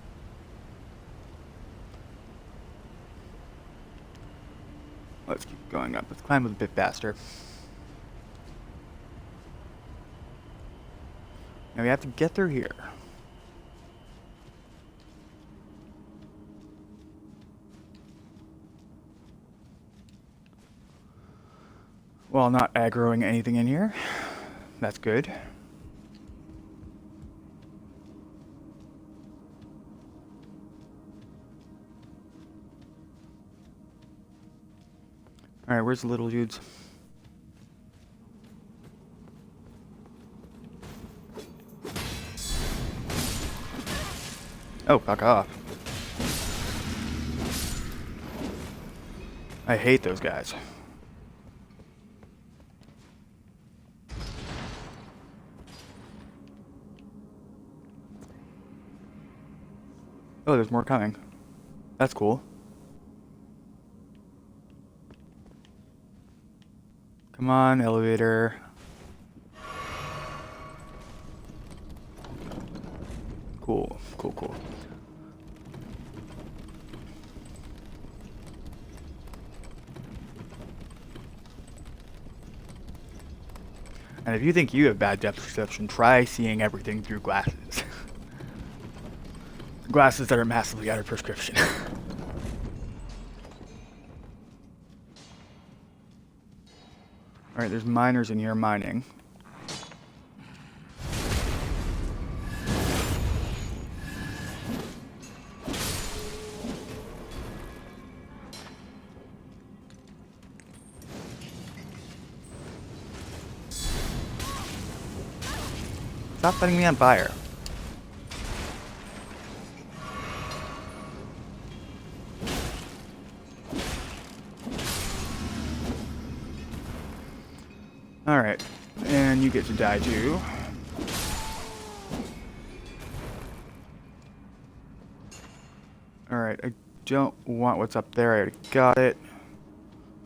Let's keep going up. Let's climb a bit faster. Now we have to get through here. While not aggroing anything in here. That's good. Alright, where's the little dudes? Oh, fuck off. I hate those guys. Oh, there's more coming. That's cool. Come on, elevator. Cool, cool, cool. And if you think you have bad depth perception, try seeing everything through glasses. Glasses that are massively out of prescription. Alright, there's miners in here mining. Stop setting me on fire. Alright, and you get to die too. Alright, I don't want what's up there, I already got it.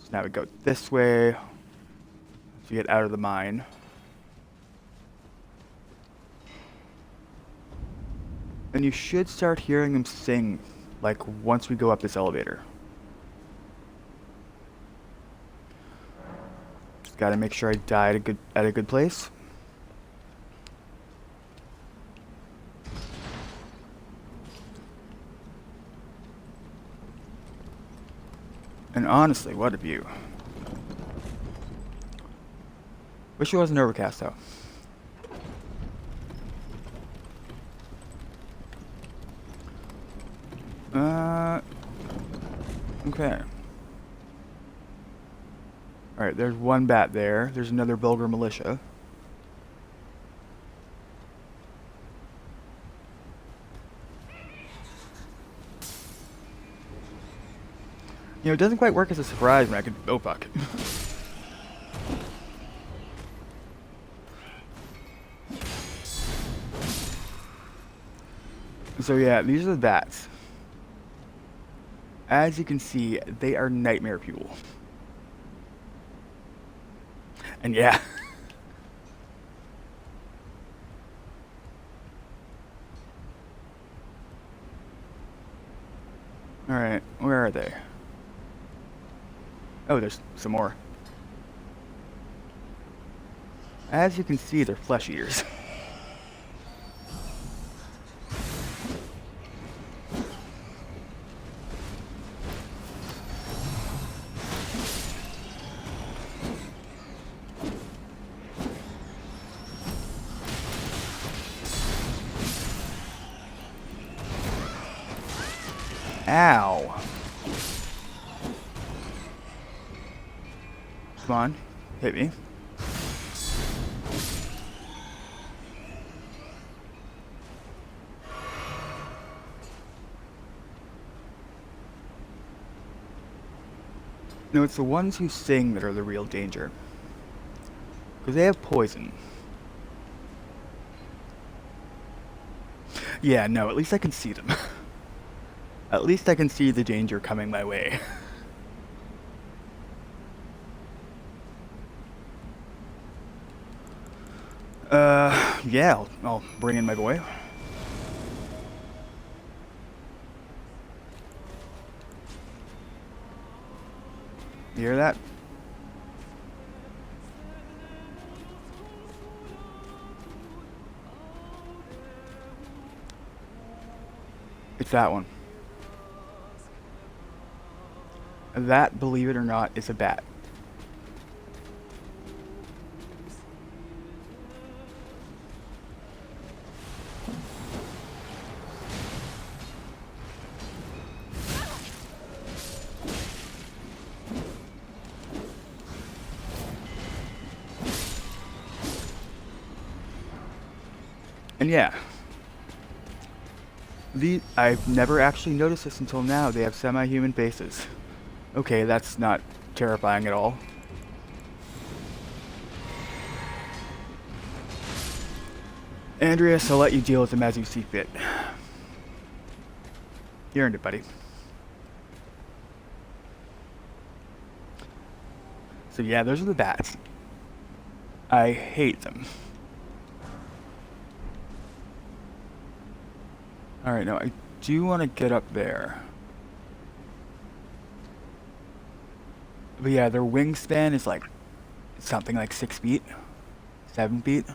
So now we go this way to get out of the mine. And you should start hearing them sing, like, once we go up this elevator. Just gotta make sure I die at a good place. And honestly, what a view. Wish it wasn't overcast though. Okay. Alright, there's one bat there. There's another vulgar militia. You know, it doesn't quite work as a surprise when I could... Oh, fuck. So yeah, these are the bats. As you can see, they are nightmare fuel. And yeah. Alright, where are they? Oh, there's some more. As you can see, they're flesh eaters. Ow. Come on, hit me. No, it's the ones who sing that are the real danger. Because they have poison. Yeah, no, at least I can see them. At least I can see the danger coming my way. Yeah, I'll bring in my boy. You hear that? It's that one. That, believe it or not, is a bat. And yeah, I've never actually noticed this until now. They have semi-human faces. Okay, that's not terrifying at all. Andreas, I'll let you deal with them as you see fit. You earned it, buddy. So yeah, those are the bats. I hate them. Alright, now I do want to get up there. But yeah, their wingspan is like something like 6 feet, 7 feet.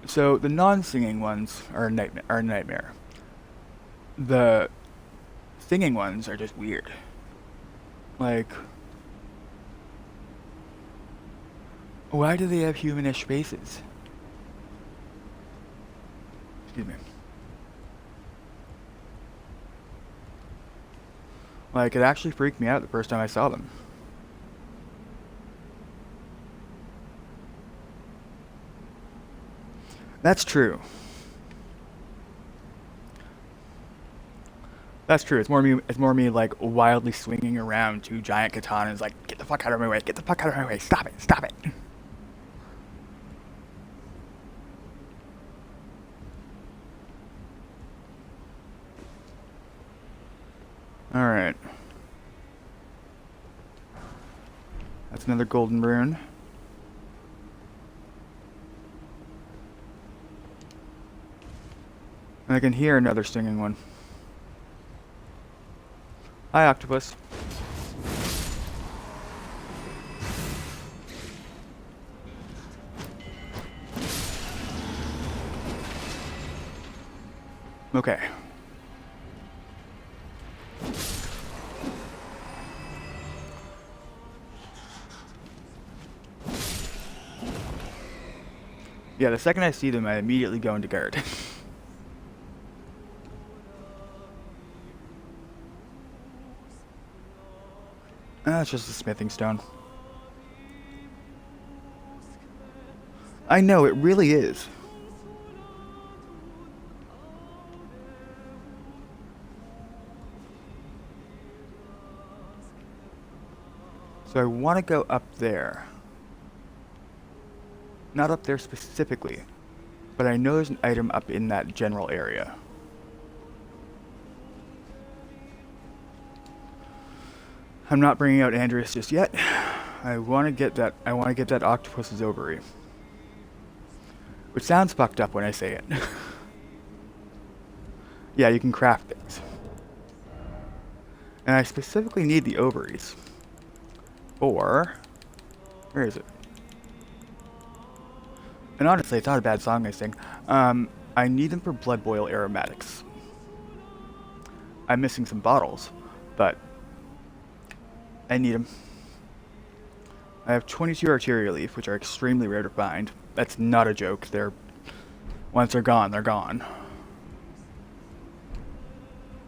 So the non-singing ones are a nightmare. The singing ones are just weird. Like, why do they have humanish faces? Excuse me. Like, it actually freaked me out the first time I saw them. That's true. That's true. It's more me like wildly swinging around two giant katanas like, get the fuck out of my way, get the fuck out of my way, stop it, stop it. Alright. That's another golden rune. And I can hear another stinging one. Hi, octopus. Okay. Yeah, the second I see them, I immediately go into guard. It's just a smithing stone. I know, it really is. So I want to go up there. Not up there specifically. but I know there's an item up in that general area. I'm not bringing out Andreas just yet. I want to get that. I want to get that octopus's ovary, which sounds fucked up when I say it. Yeah, you can craft things, and I specifically need the ovaries. Or where is it? And honestly, it's not a bad song I sing. I need them for blood boil aromatics. I'm missing some bottles, but I need them. I have 22 arteria leaf, which are extremely rare to find. That's not a joke. Once they're gone, they're gone.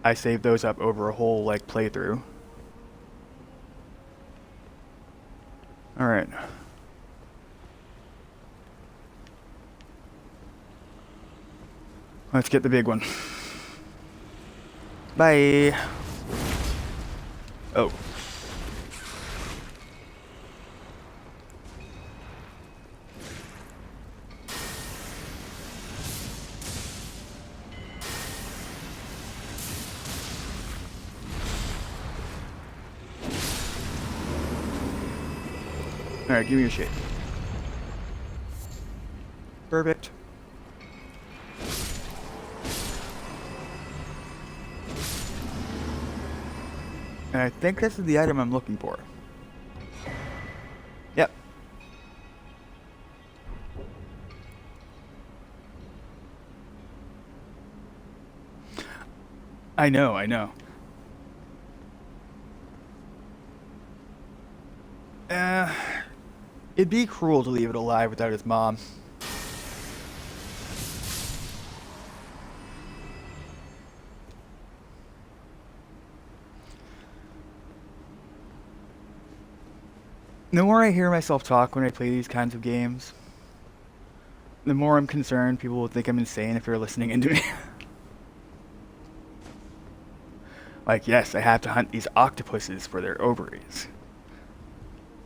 I saved those up over a whole like playthrough. All right. Let's get the big one. Bye. Oh. Alright, give me your shit. Perfect. And I think this is the item I'm looking for. Yep. I know, I know. It'd be cruel to leave it alive without its mom. The more I hear myself talk when I play these kinds of games, the more I'm concerned people will think I'm insane if they're listening into me. Like, yes, I have to hunt these octopuses for their ovaries,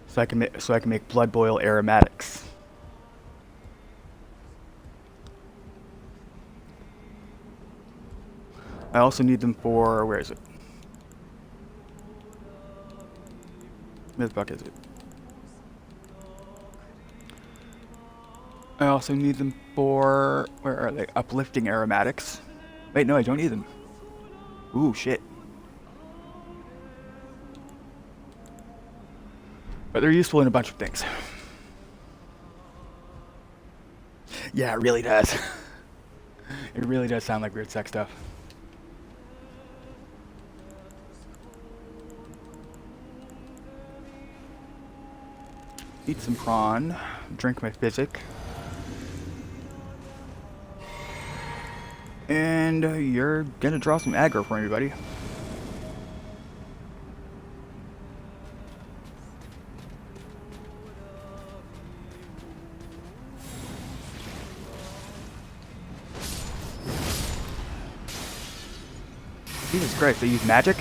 so I can make blood boil aromatics. I also need them for, where is it? Where the fuck is it? I also need them for, where are they? Uplifting aromatics. Wait, no, I don't need them. Ooh, shit. But they're useful in a bunch of things. Yeah, it really does. It really does sound like weird sex stuff. Eat some prawn. Drink my physic. And you're gonna draw some aggro for me, buddy. Jesus Christ, they use magic?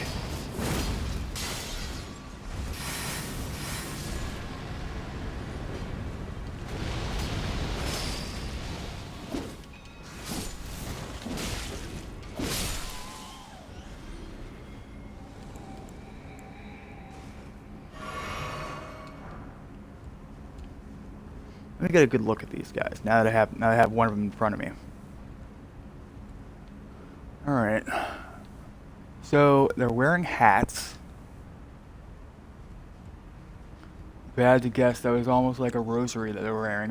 Let me get a good look at these guys now that I have one of them in front of me. All right. So they're wearing hats. If I had to guess, that was almost like a rosary that they're wearing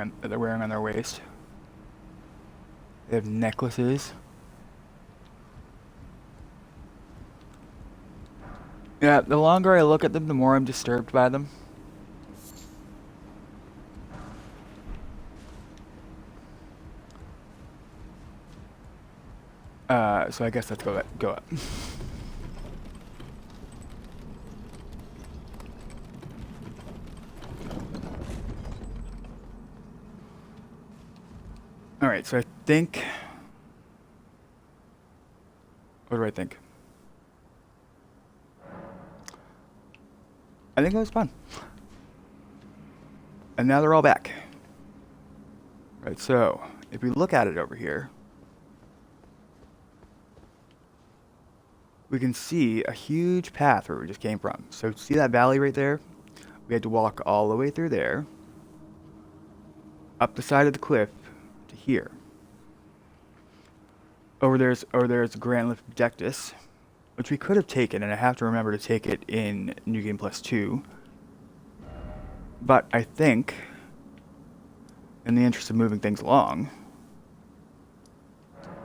on their waist. They have necklaces. Yeah, the longer I look at them, the more I'm disturbed by them. So I guess let's go up. All right, so I think. What do I think? I think it was fun. And now they're all back. Right, so if we look at it over here, we can see a huge path where we just came from. So see that valley right there? We had to walk all the way through there, up the side of the cliff to here. Over there's Grand Lift Objectus, which we could have taken, and I have to remember to take it in New Game Plus 2. But I think, in the interest of moving things along,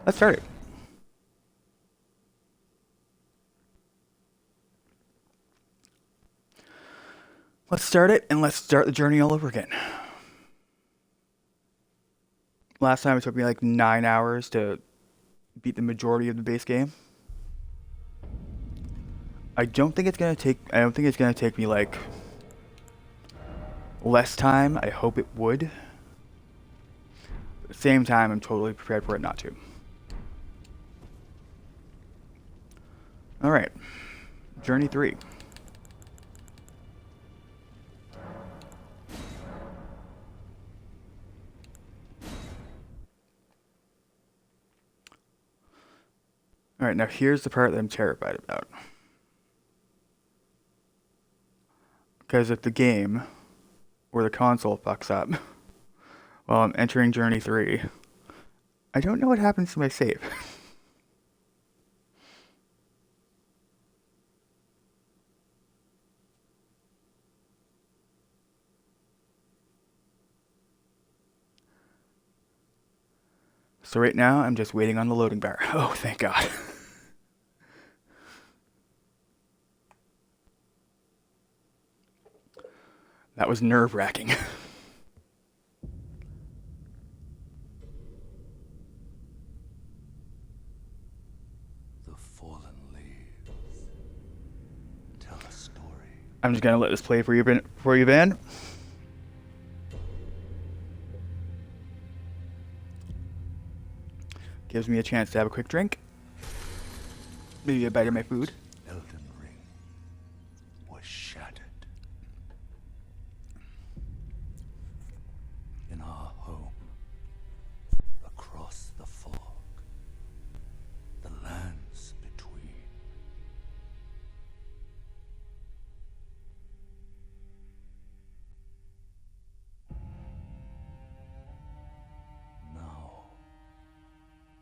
let's start it. Let's start it, and let's start the journey all over again. Last time it took me like 9 hours to beat the majority of the base game. I don't think it's gonna take me like less time. I hope it would. At the same time, I'm totally prepared for it not to. Alright. Journey 3. Alright, now here's the part that I'm terrified about. Because if the game or the console fucks up while I'm entering Journey 3, I don't know what happens to my save. So right now, I'm just waiting on the loading bar. Oh, thank God. That was nerve-wracking. The fallen leaves tell a story. I'm just gonna let this play for you, Van. Gives me a chance to have a quick drink. Maybe a bite of my food. Elden ring was shattered. In our home, across the fog, the lands between. Now,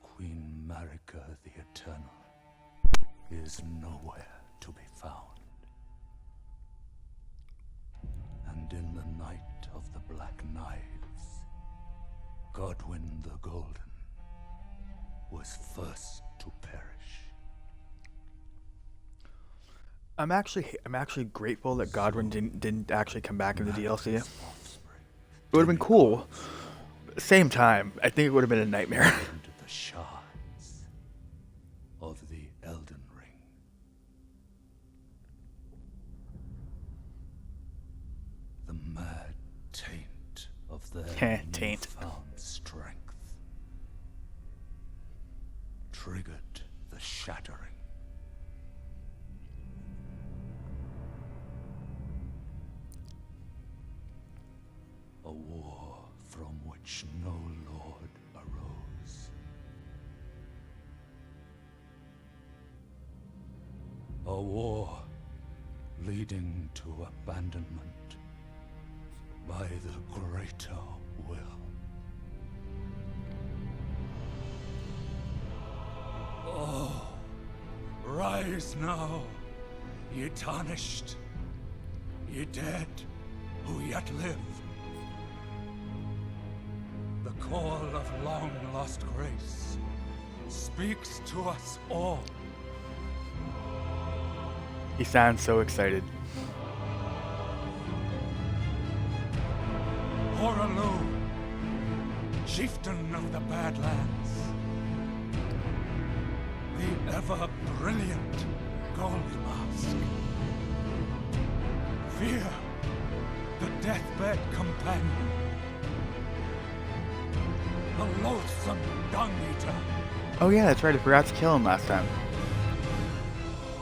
Queen Marika the Eternal is nowhere to be found. And in the night of the Black Knives, Godwyn the Golden was first to perish. I'm actually grateful that Godwyn didn't actually come back in the DLC. It would have been cool. At the same time, I think it would have been a nightmare. Into the shards of the Elden Ring. The mad taint of their Taint. newfound strength triggered the shattering. A war from which no lord arose. A war leading to abandonment by the greater will. Oh, rise now, ye tarnished, ye dead who yet live. The call of long-lost grace speaks to us all. He sounds so excited. Horalu, chieftain of the Badlands, the ever-brilliant Gold Mask. Fear, the deathbed companion, the loathsome dung-eater, Oh yeah, that's right. I forgot to kill him last time.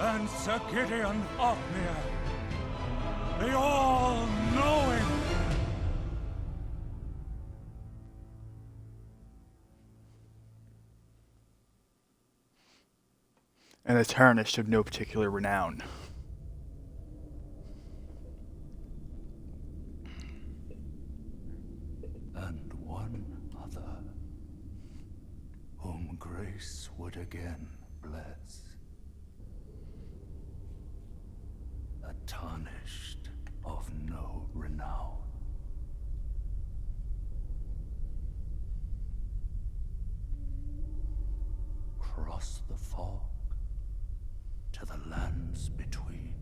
and Sir Gideon Ofnir, the all-knowing. and the tarnished of no particular renown. And one other, whom grace would again bless. A tarnished of no renown. Cross the fog to the lands between.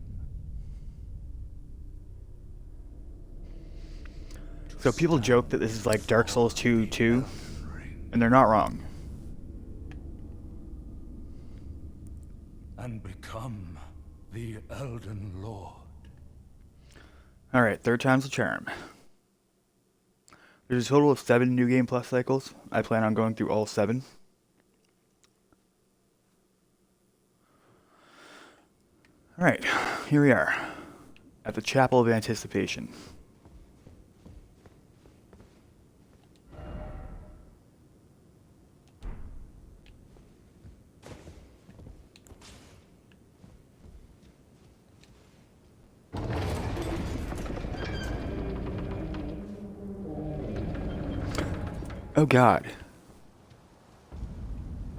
So people joke that this is like Dark Souls 2 2, and they're not wrong. And become the Elden Lord. Alright, third time's the charm. There's a total of 7 New Game Plus cycles. I plan on going through all 7. Alright, here we are. At the Chapel of Anticipation. Oh god.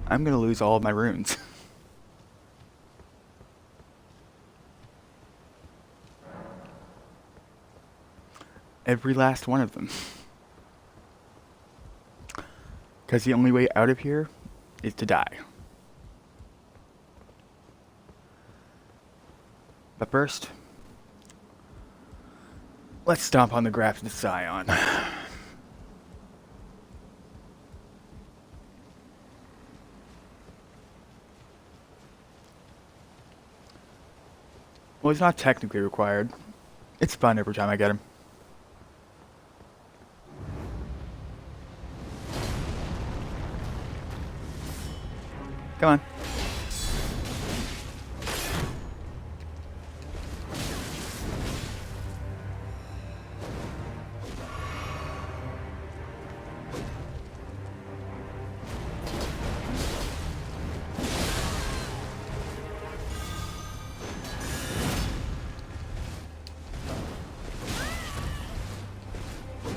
I'm gonna lose all of my runes. Every last one of them. Because the only way out of here is to die. But first, let's stomp on the grafts of Scion. Well, he's not technically required. It's fun every time I get him. Come on.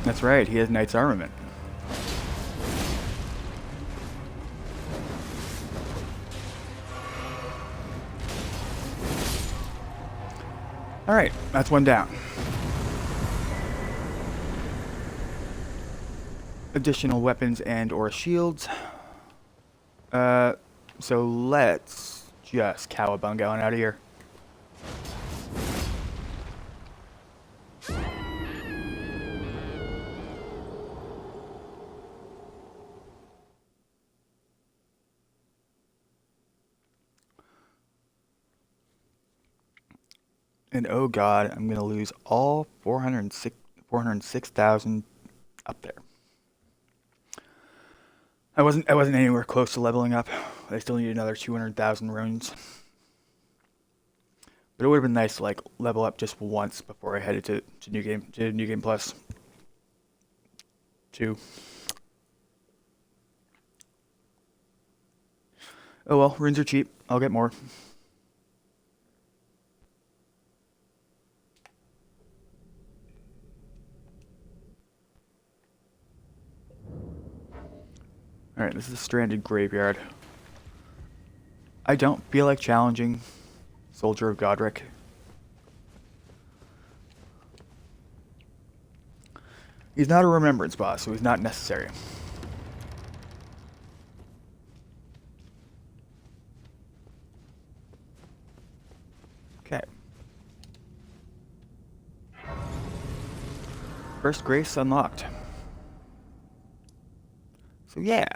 That's right, he has Knight's Armament. Alright, that's one down. Additional weapons and or shields. So let's just cowabunga on out of here. And oh god, I'm gonna lose all 406,000 up there. I wasn't anywhere close to leveling up. I still need another 200,000 runes. But it would have been nice to like level up just once before I headed to New Game Plus 2. Oh well, runes are cheap. I'll get more. Alright, this is a stranded graveyard. I don't feel like challenging Soldier of Godric. He's not a remembrance boss, so he's not necessary. Okay. First grace unlocked. So yeah.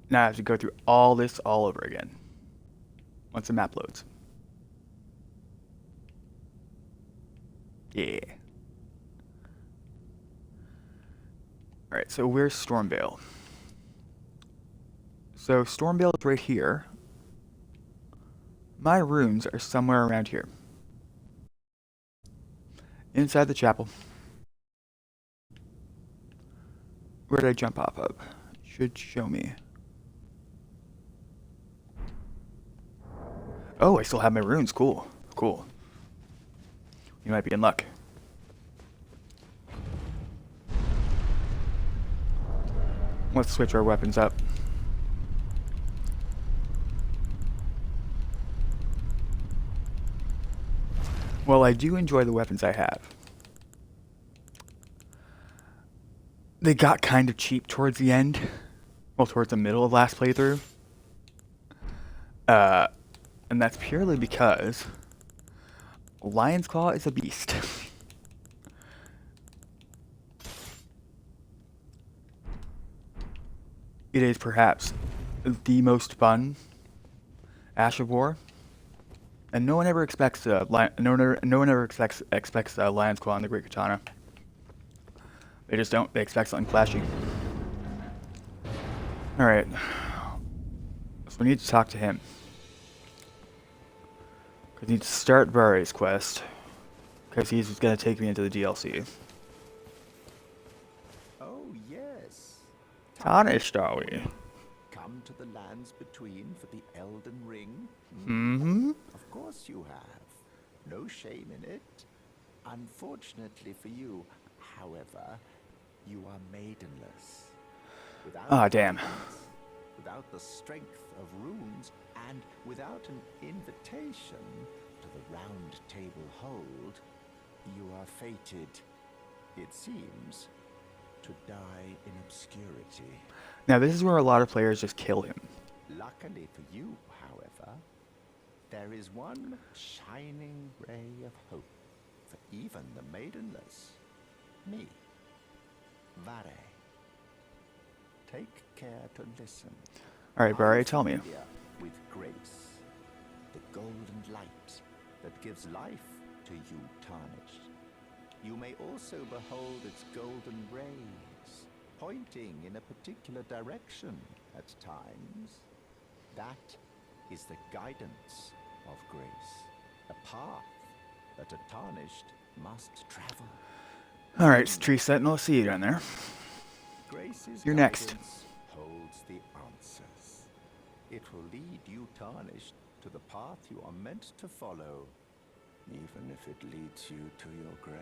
Now I have to go through all this all over again. Once the map loads. Yeah. Alright, so where's Stormvale? So Stormvale is right here. My runes are somewhere around here. Inside the chapel. Where did I jump off of? Should show me. Oh, I still have my runes. Cool. Cool. You might be in luck. Let's switch our weapons up. Well, I do enjoy the weapons I have. They got kind of cheap towards the end. Well, towards the middle of last playthrough. And that's purely because Lion's Claw is a beast. It is perhaps the most fun Ash of War, and no one ever expects no one ever expects Lion's Claw on the Great Katana. They just don't. They expect something flashy. All right, so we need to talk to him because we need to start Vari's quest because he's going to take me into the DLC. Oh, yes. Tarnished, are we? Come to the lands between for the Elden Ring? Mm-hmm. Of course you have. No shame in it. Unfortunately for you, however, you are maidenless. Without Ah, damn. guidance, without the strength of runes, and without an invitation to the Round Table Hold, you are fated, it seems, to die in obscurity. Now this is where a lot of players just kill him. Luckily for you, however, there is one shining ray of hope for even the maidenless. Me. Vare. Take care to listen. Alright, Vari, tell me. Familiar with grace, the golden light that gives life to you tarnished. You may also behold its golden rays, pointing in a particular direction at times. That is the guidance of grace, a path that a tarnished must travel. Alright, Tree Sentinel, see you down there. Grace's You're next. guidance holds the answers. It will lead you tarnished to the path you are meant to follow, even if it leads you to your grave.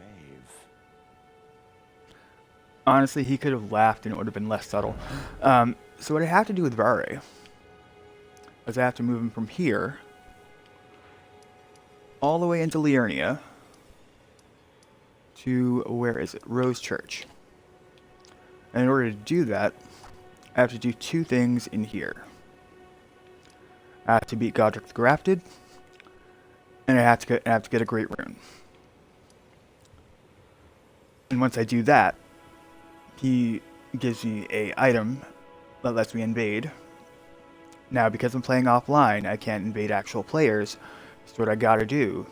Honestly, he could have laughed and it would have been less subtle. So what I have to do with Vari is I have to move him from here all the way into Liurnia to, where is it? Rose Church. And in order to do that, I have to do two things in here. I have to beat Godric the Grafted, and I have to get a Great Rune. And once I do that, he gives me a item that lets me invade. Now, because I'm playing offline, I can't invade actual players, so what I gotta do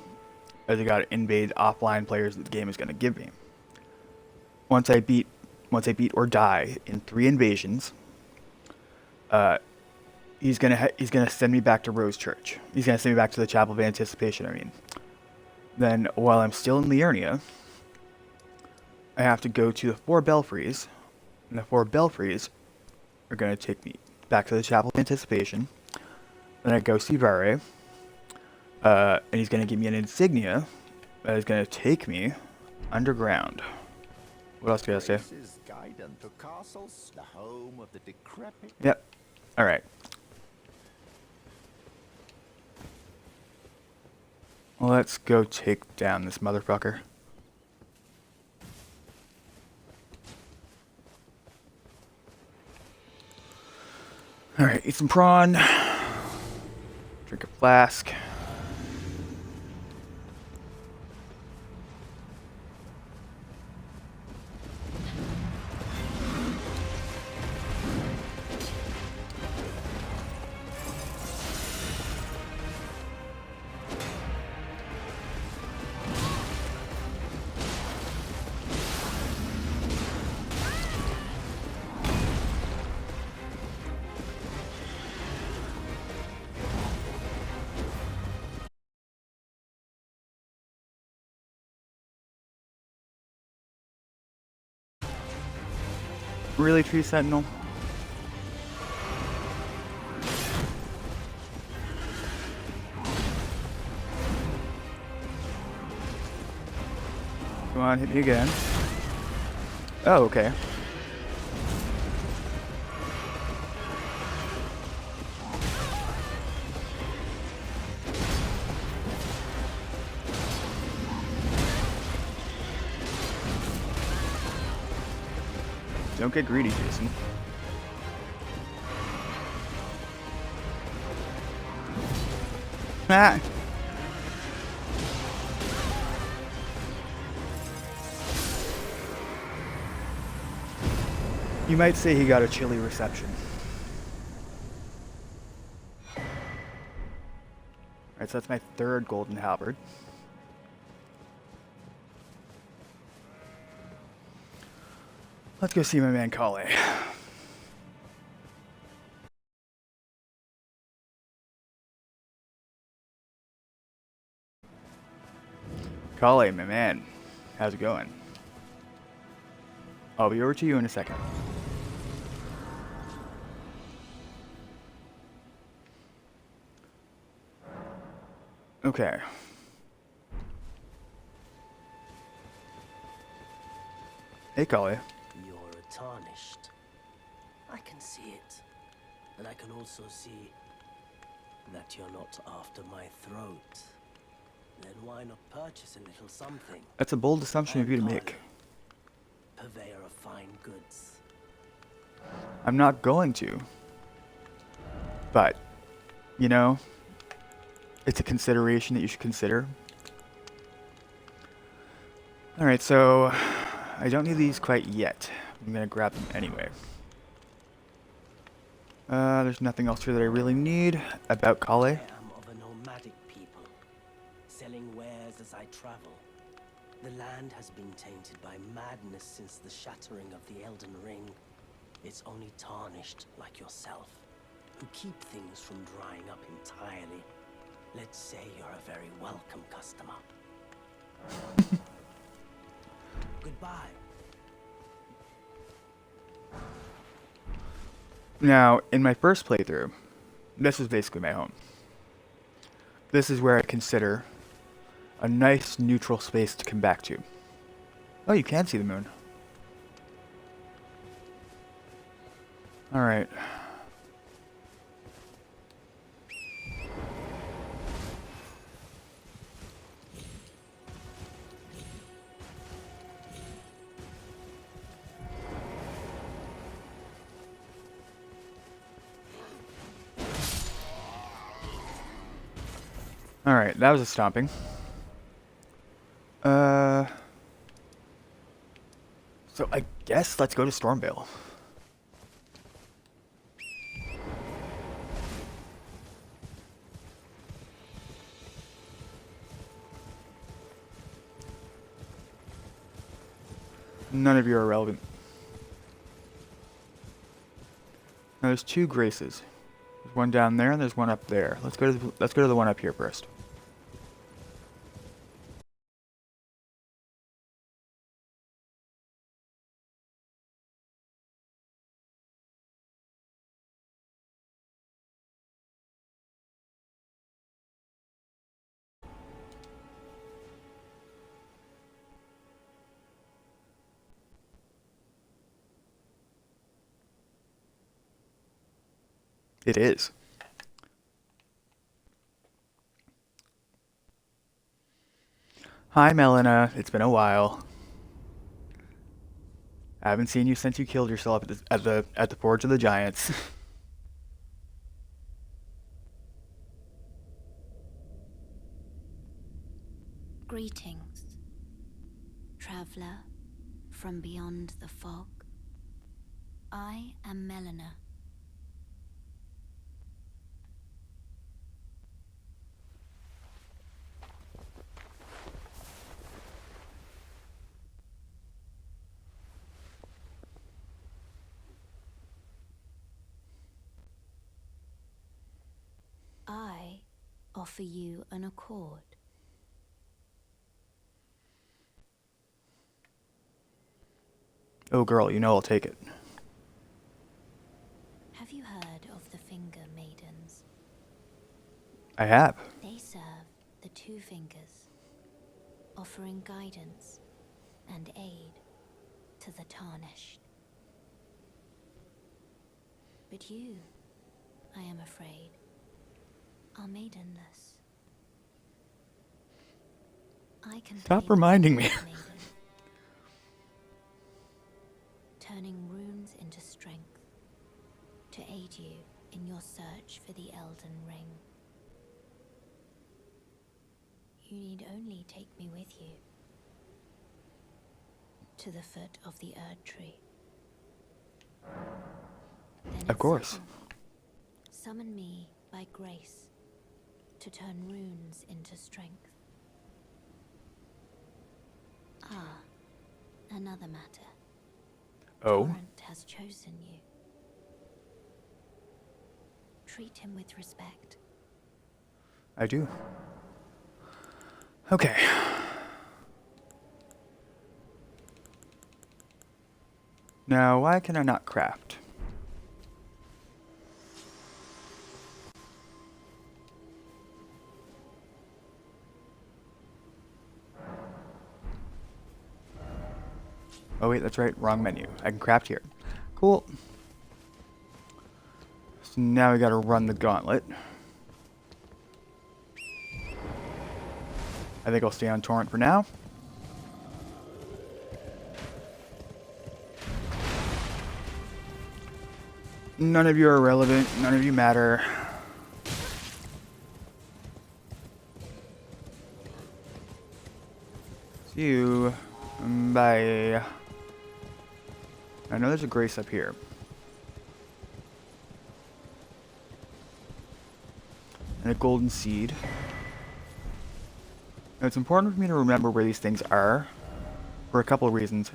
is I gotta invade offline players that the game is gonna give me. Once I beat or die in 3 invasions, he's gonna send me back to Rose Church. He's gonna send me back to the Chapel of Anticipation. I mean, then while I'm still in Liurnia, I have to go to the 4 belfries, and the 4 belfries are gonna take me back to the Chapel of Anticipation. Then I go see Vari, and he's gonna give me an insignia that is gonna take me underground. What else do I say? Grace's guidance to castles, the home of the decrepit. Yep. Alright. Let's go take down this motherfucker. Alright, eat some prawn. Drink a flask. Really, Tree Sentinel? Come on, hit me again. Oh, okay. Don't get greedy, Jason. Ah! You might say he got a chilly reception. Alright, so that's my third golden halberd. Let's go see my man Kale. Kale, my man. How's it going? I'll be over to you in a second. Okay. Hey, Kale. You're tarnished. I can see it. And I can also see that you're not after my throat. Then why not purchase a little something? That's a bold assumption of you to make. Purveyor of fine goods. I'm not going to. But, you know, it's a consideration that you should consider. Alright, so I don't need these quite yet. I'm gonna grab them anyway. There's nothing else here that I really need about Kale. I am of a nomadic people, selling wares as I travel. The land has been tainted by madness since the shattering of the Elden Ring. It's only tarnished like yourself, who keep things from drying up entirely. Let's say you're a very welcome customer. Goodbye. Now, in my first playthrough, this was basically my home. This is where I consider a nice neutral space to come back to. Oh, you can see the moon. Alright. Alright, that was a stomping. So I guess let's go to Stormvale. None of you are relevant. Now there's two Graces. There's one down there and there's one up there. Let's go to the one up here first. It is. Hi, Melina. It's been a while. I haven't seen you since you killed yourself at the Forge of the Giants. Greetings, traveler from beyond the fog. I am Melina. I offer you an accord. Oh, girl, you know I'll take it. Have you heard of the Finger Maidens? I have. They serve the Two Fingers, offering guidance and aid to the tarnished. But you, I am afraid, are maidenless. I can Stop play the reminding role me. of maiden, turning runes into strength to aid you in your search for the Elden Ring. You need only take me with you to the foot of the Erd Tree. Then Of it's course. simple. Summon me by grace to turn runes into strength. Ah, another matter. Oh, Torrent has chosen you. Treat him with respect. I do. Okay. Now, why can I not craft? Oh wait, that's right, wrong menu. I can craft here. Cool. So now we gotta run the gauntlet. I think I'll stay on Torrent for now. None of you are relevant, none of you matter. See you. Bye. I know there's a grace up here. And a golden seed. Now, it's important for me to remember where these things are for a couple of reasons.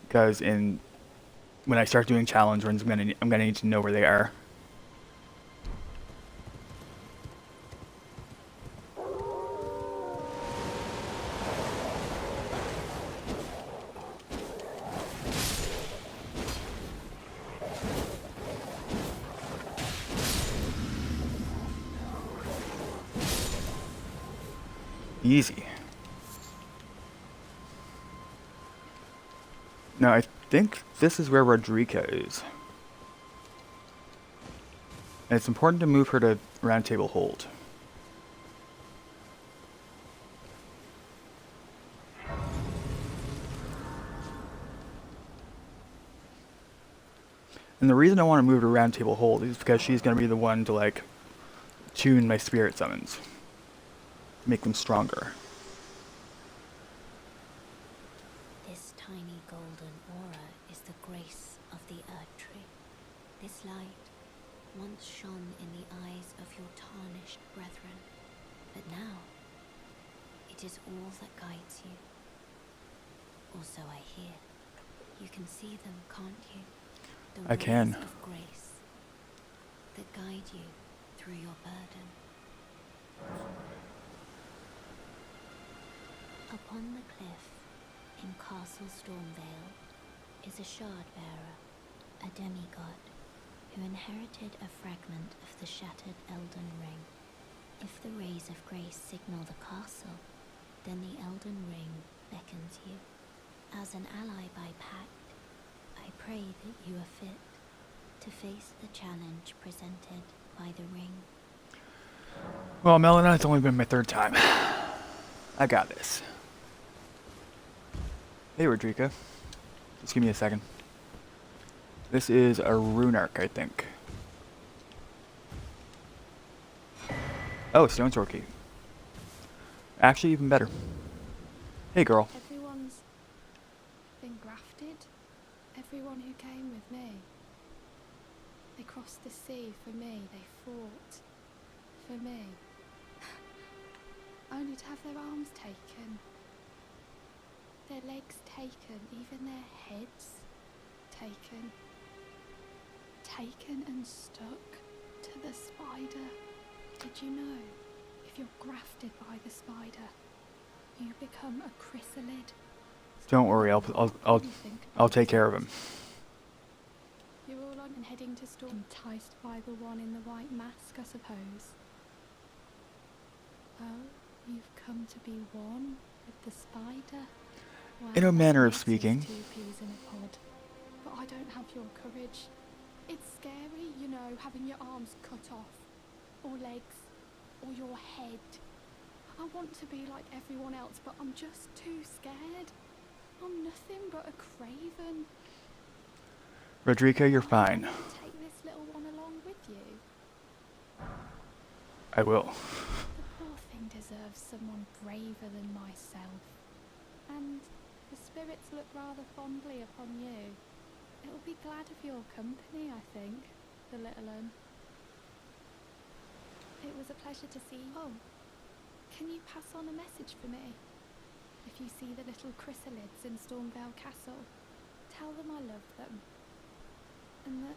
Because when I start doing challenge runs, I'm gonna need to know where they are. Easy. Now, I think this is where Rodrika is. And it's important to move her to Round Table Hold. And the reason I want to move to Round Table Hold is because she's going to be the one to, like, tune my spirit summons. Make them stronger. This tiny golden aura is the grace of the Erd Tree. This light once shone in the eyes of your tarnished brethren, but now it is all that guides you. Or so I hear. You can see them, can't you? The I can. rays of grace that guide you through your burden. Upon the cliff in Castle Stormvale is a shard bearer, a demigod, who inherited a fragment of the shattered Elden Ring. If the rays of grace signal the castle, then the Elden Ring beckons you. As an ally by pact, I pray that you are fit to face the challenge presented by the ring. Well, Melina, it's only been my third time. I got this. Hey, Rodrika. Just give me a second. This is a rune arc, I think. Oh, stone sword key. Actually, even better. Hey, girl. Everyone's been grafted. Everyone who came with me. They crossed the sea for me. They fought for me. Only to have their arms taken. Their legs taken. Even their heads taken. Taken and stuck to the spider. Did you know? If you're grafted by the spider, you become a chrysalid. Don't worry, I'll take care of him. You're all on and heading to Storm, enticed by the one in the white mask, I suppose. Oh, you've come to be one with the spider. Well, In a manner of that speaking. makes us two peas in a pod. But I don't have your courage. It's scary, you know, having your arms cut off, or legs, or your head. I want to be like everyone else, but I'm just too scared. I'm nothing but a craven. Rodrika, you're Why fine. don't you take this little one along with you? I will. The poor thing deserves someone braver than myself. And the spirits look rather fondly upon you. It'll be glad of your company, I think, the little un. It was a pleasure to see you. Oh, can you pass on a message for me? If you see the little chrysalids in Stormvale Castle, tell them I love them. And that,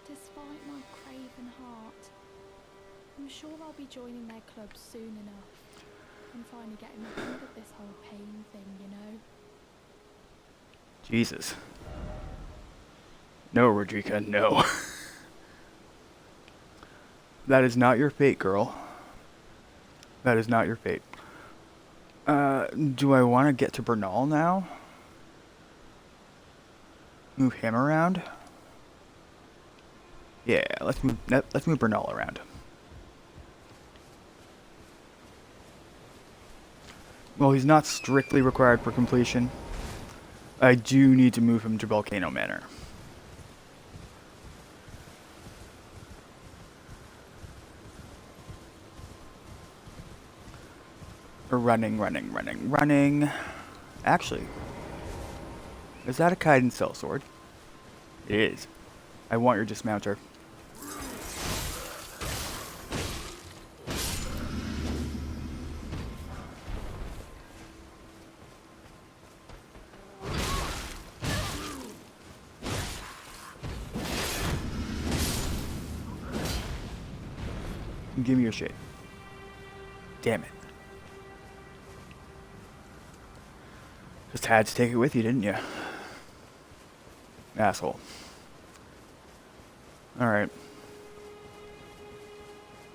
despite my craven heart, I'm sure I'll be joining their club soon enough. And finally getting the hang of this whole pain thing, you know? Jesus. No, Rodrika, no. That is not your fate, girl. That is not your fate. Do I want to get to Bernal now? Move him around? Yeah, let's move Bernal around. Well, he's not strictly required for completion. I do need to move him to Volcano Manor. Running. Actually, is that a Kaiden sellsword? It is. I want your dismounter. Give me your shade. Damn it. Just had to take it with you, didn't you? Asshole. Alright.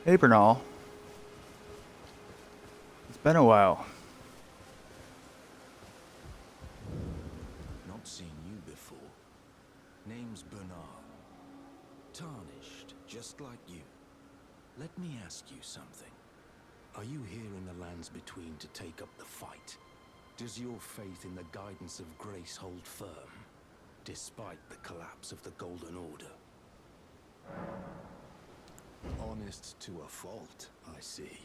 Hey, Bernal. It's been a while. Not seen you before. Name's Bernal. Tarnished, just like you. Let me ask you something. Are you here in the lands between to take up the fight? Does your faith in the guidance of grace hold firm, despite the collapse of the Golden Order? Honest to a fault, I see.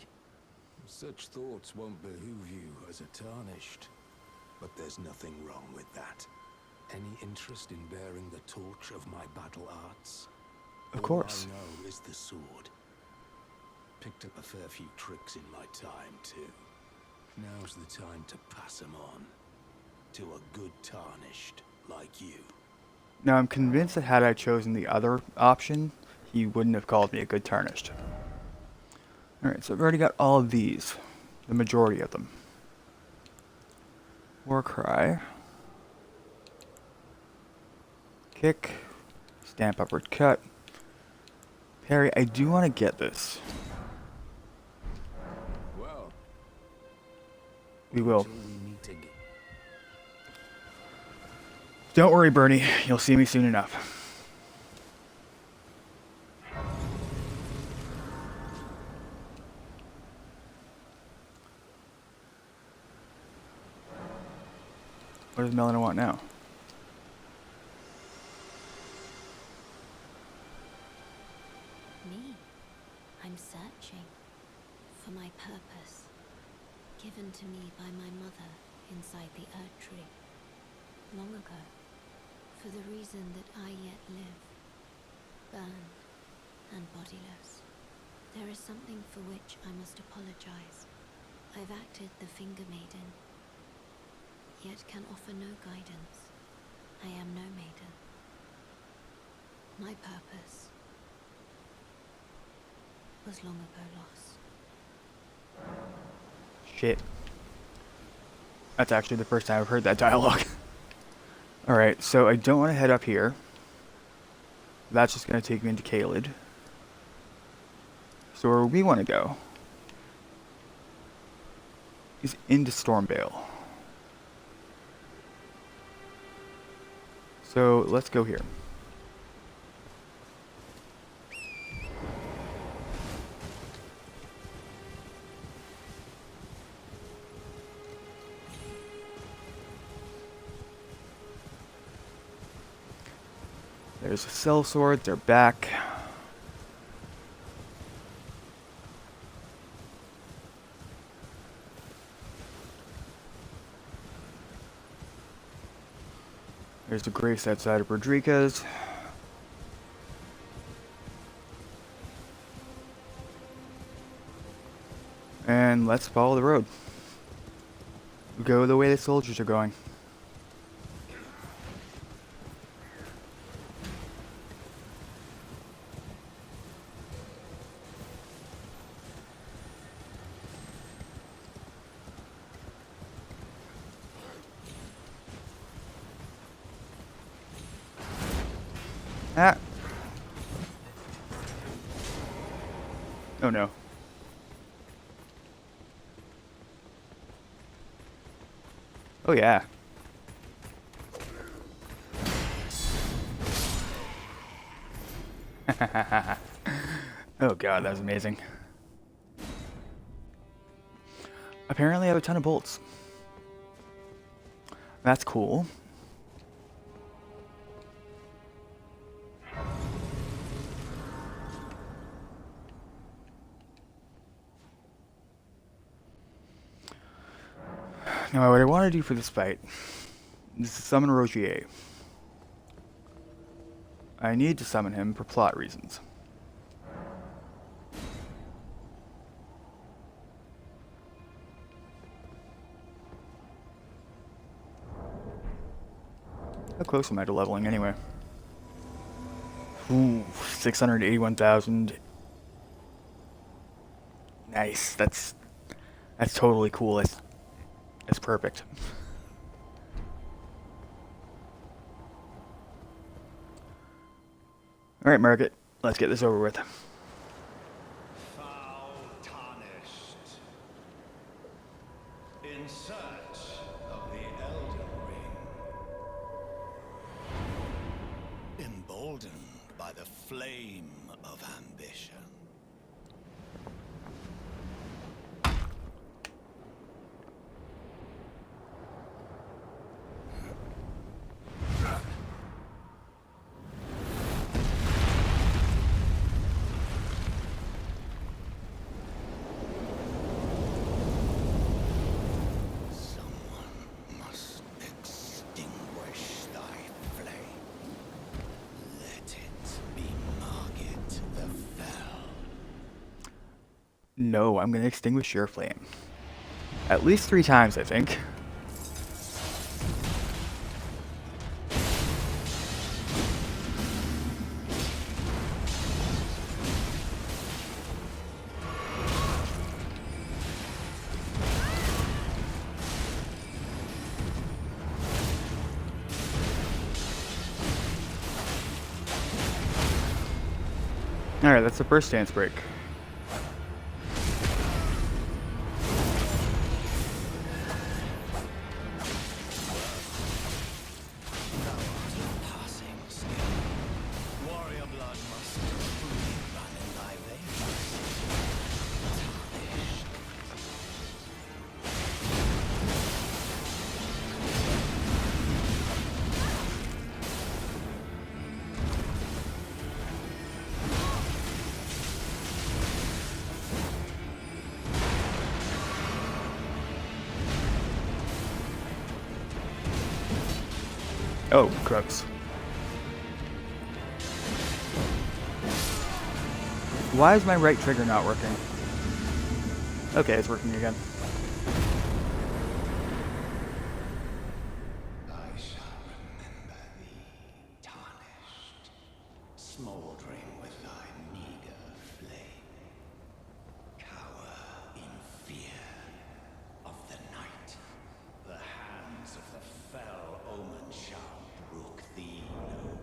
Such thoughts won't behoove you as a Tarnished. But there's nothing wrong with that. Any interest in bearing the torch of my battle arts? Of course. All I know is the sword. Picked up a fair few tricks in my time, too. Now's the time to pass them on. To a good Tarnished like you. Now, I'm convinced that had I chosen the other option, he wouldn't have called me a good Tarnished. Alright, so I've already got all of these. The majority of them. Warcry. Kick. Stamp upward cut. Parry, I do want to get this. Well, We will. till we meet again. Don't worry, Bernie. You'll see me soon enough. What does Melina want now? Me? I'm searching for my purpose, given to me by my mother inside the Earth Tree, long ago, for the reason that I yet live, burned and bodiless. There is something for which I must apologize. I've acted the Finger Maiden, yet can offer no guidance. I am no maiden. My purpose was long ago lost. Shit. That's actually the first time I've heard that dialogue. Alright, so I don't want to head up here. That's just going to take me into Caelid. So where we want to go is into Stormvale. So let's go here. There's the cell sword, they're back. There's the grace outside of Rodriguez. And let's follow the road. Go the way the soldiers are going. Ah. Oh no. Oh yeah. Oh god, that was amazing. Apparently I have a ton of bolts. That's cool. Now what I want to do for this fight is to summon Rogier. I need to summon him for plot reasons. How close am I to leveling anyway? Ooh, 681,000. Nice. That's totally cool. That's perfect. All right, Margaret. Let's get this over with. Foul tarnished. In search of the elden ring. Emboldened by the flame of ambition. No, I'm gonna extinguish your flame. At least 3 times, I think. Alright, that's the first stance break. Oh, gross. Why is my right trigger not working? Okay, it's working again. I shall remember thee, tarnished, smouldering with thy meager flame. Cower in fear of the night. The hands of the fell omen shall brook thee no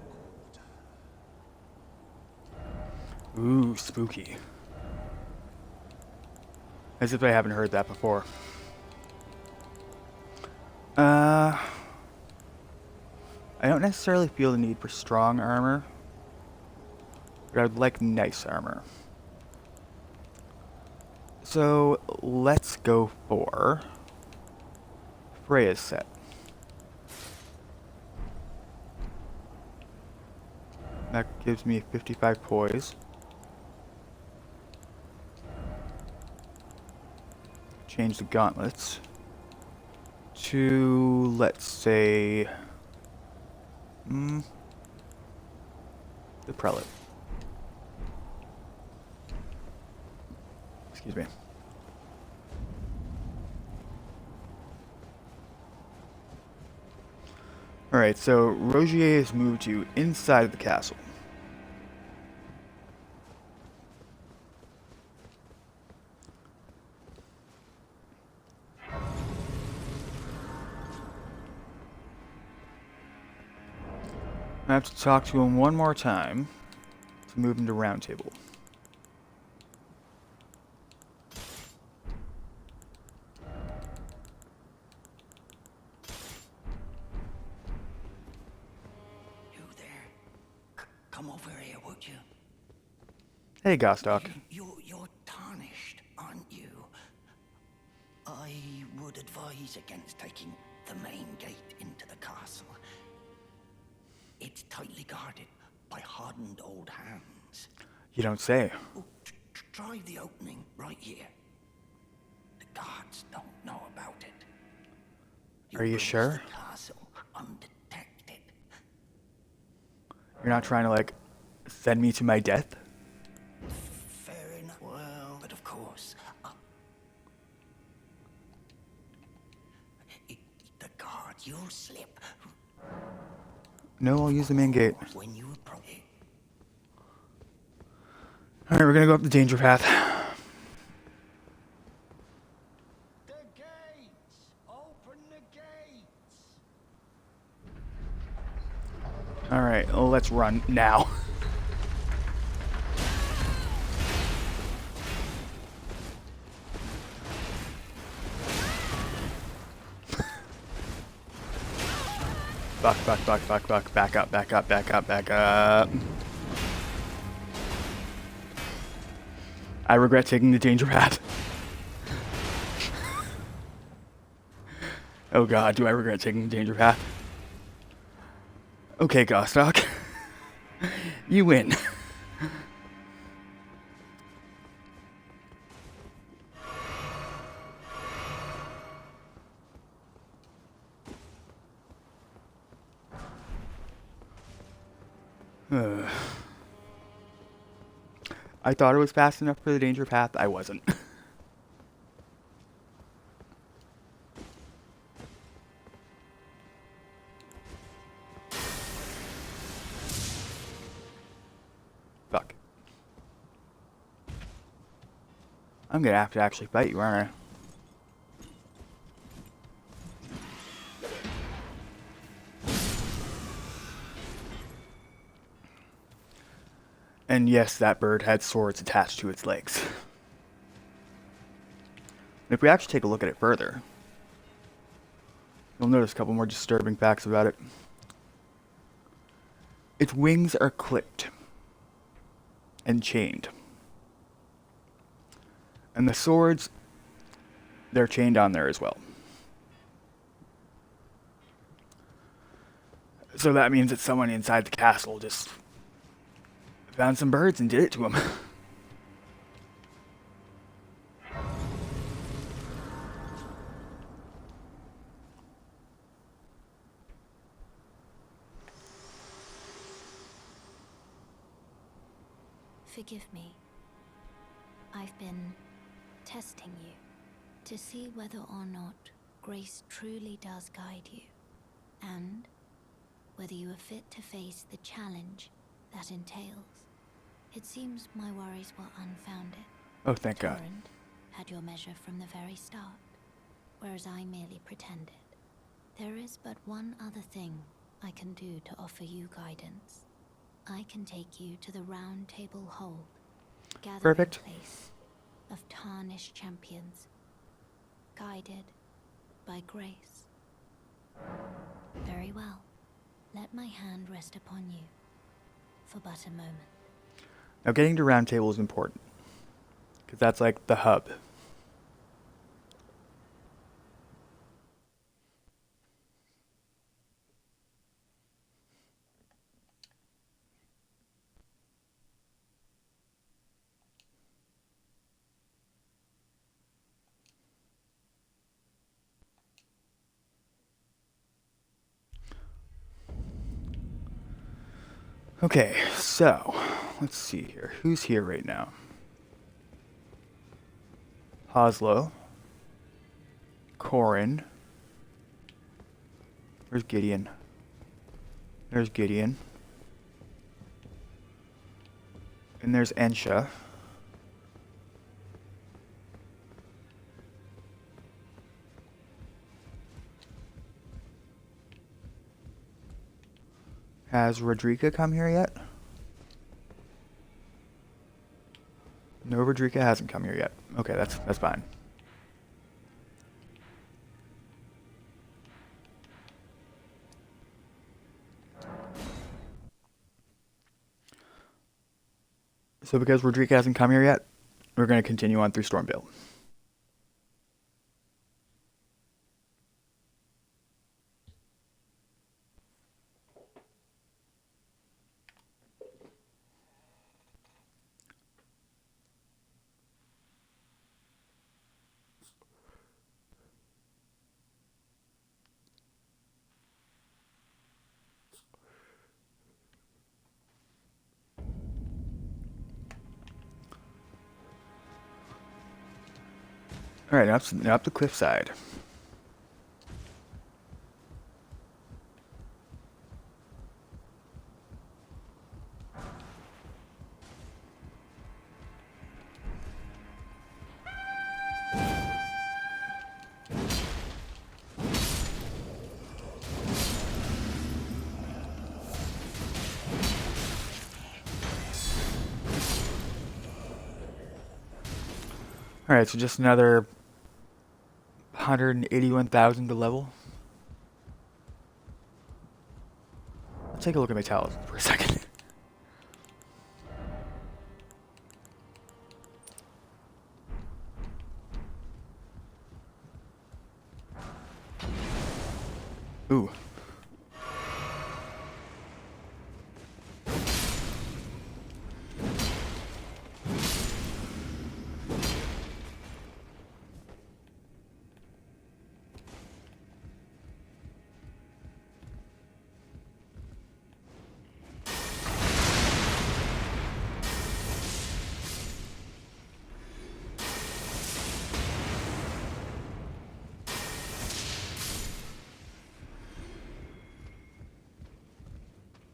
quarter. Ooh, spooky. As if I haven't heard that before. I don't necessarily feel the need for strong armor, but I'd like nice armor. So let's go for Freya's set. That gives me 55 poise. Change the gauntlets to, let's say, the prelate. Excuse me. Alright, so Rogier has moved to inside of the castle. I have to talk to him one more time to move him to round table. You there? Come over here, would you? Hey, Gostock. You're tarnished, aren't you? I would advise against taking the main gate into the castle. It's tightly guarded by hardened old hands. You don't say. Oh, try the opening right here. The guards don't know about it. Are you brings sure? The castle undetected. You're not trying to, like, send me to my death? Fair enough. Well, but of course, the guard, you'll slip. No, I'll use the main gate. When you approach it. Alright, we're gonna go up the danger path. The gates! Open the gates! Alright, let's run now. Fuck. Back up. I regret taking the danger path. Oh god, do I regret taking the danger path? Okay, Gostock. You win. I thought it was fast enough for the danger path. I wasn't. Fuck. I'm gonna have to actually fight you, aren't I? And yes, that bird had swords attached to its legs. And if we actually take a look at it further, you'll notice a couple more disturbing facts about it. Its wings are clipped and chained. And the swords, they're chained on there as well. So that means that someone inside the castle just found some birds and did it to him. Forgive me. I've been testing you to see whether or not grace truly does guide you, and whether you are fit to face the challenge that entails. It seems my worries were unfounded. Oh, thank God. Torrent had your measure from the very start, whereas I merely pretended. There is but one other thing I can do to offer you guidance. I can take you to the Round Table Hold, gathering Perfect. place of tarnished champions, guided by grace. Very well. Let my hand rest upon you for but a moment. Now getting to round table is important, because that's like the hub. Okay, so let's see here. Who's here right now? Hoslo. Corin. Where's Gideon? There's Gideon. And there's Ensha. Has Rodrika come here yet? No, Rodrika hasn't come here yet. Okay, that's fine. So because Rodrika hasn't come here yet, we're going to continue on through Stormvale. Alright, now up the cliffside. Alright, so just another 181,000 to level. Let's take a look at my talisman for a second. Ooh.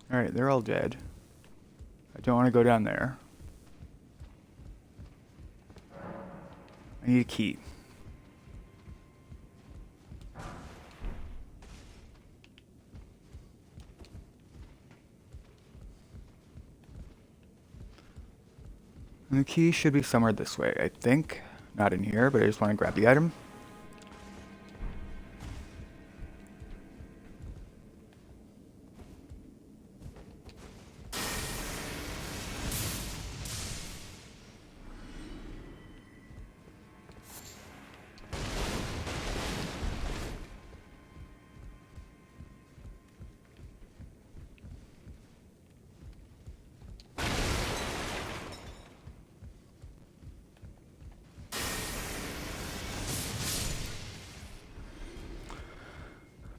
Alright, they're all dead. I don't want to go down there. I need a key. And the key should be somewhere this way, I think. Not in here, but I just want to grab the item.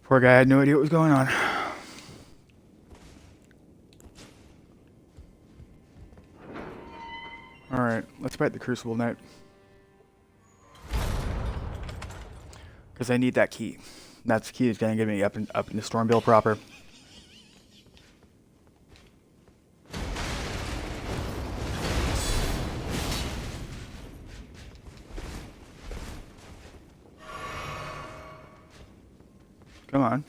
Poor guy had no idea what was going on. Alright, let's fight the Crucible Knight. Because I need that key. That's the key that's going to get me up into Stormvale proper. Come on.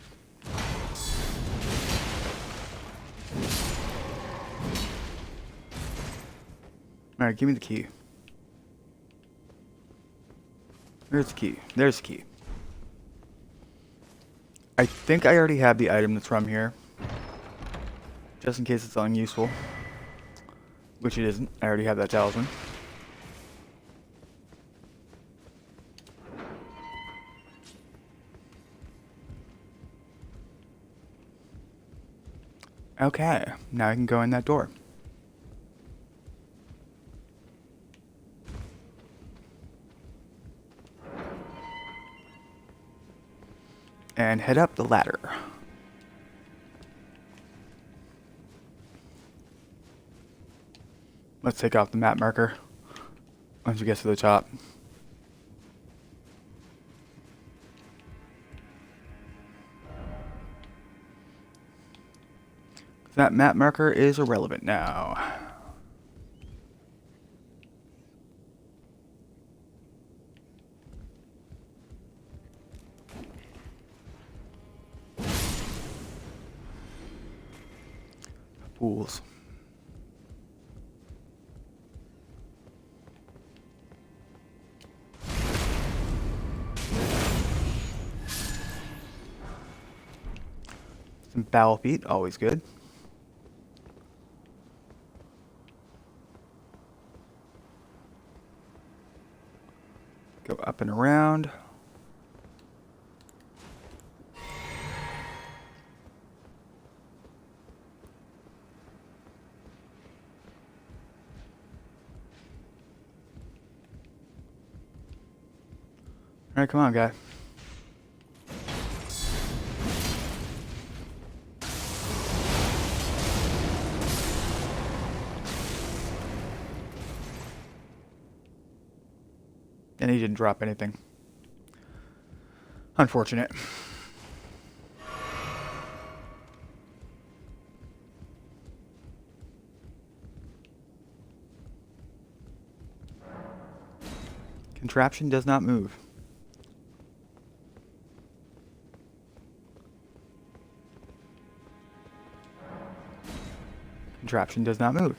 Alright, give me the key. There's the key. There's the key. I think I already have the item that's from here. just in case it's something useful. Which it isn't. I already have that talisman. Okay, now I can go in that door. And head up the ladder. Let's take off the map marker once we get to the top. That map marker is irrelevant now. Pools. Some foul feet, always good. Go up and around. Alright, come on, guy. And he didn't drop anything. Unfortunate. Contraption does not move. Contraption does not move.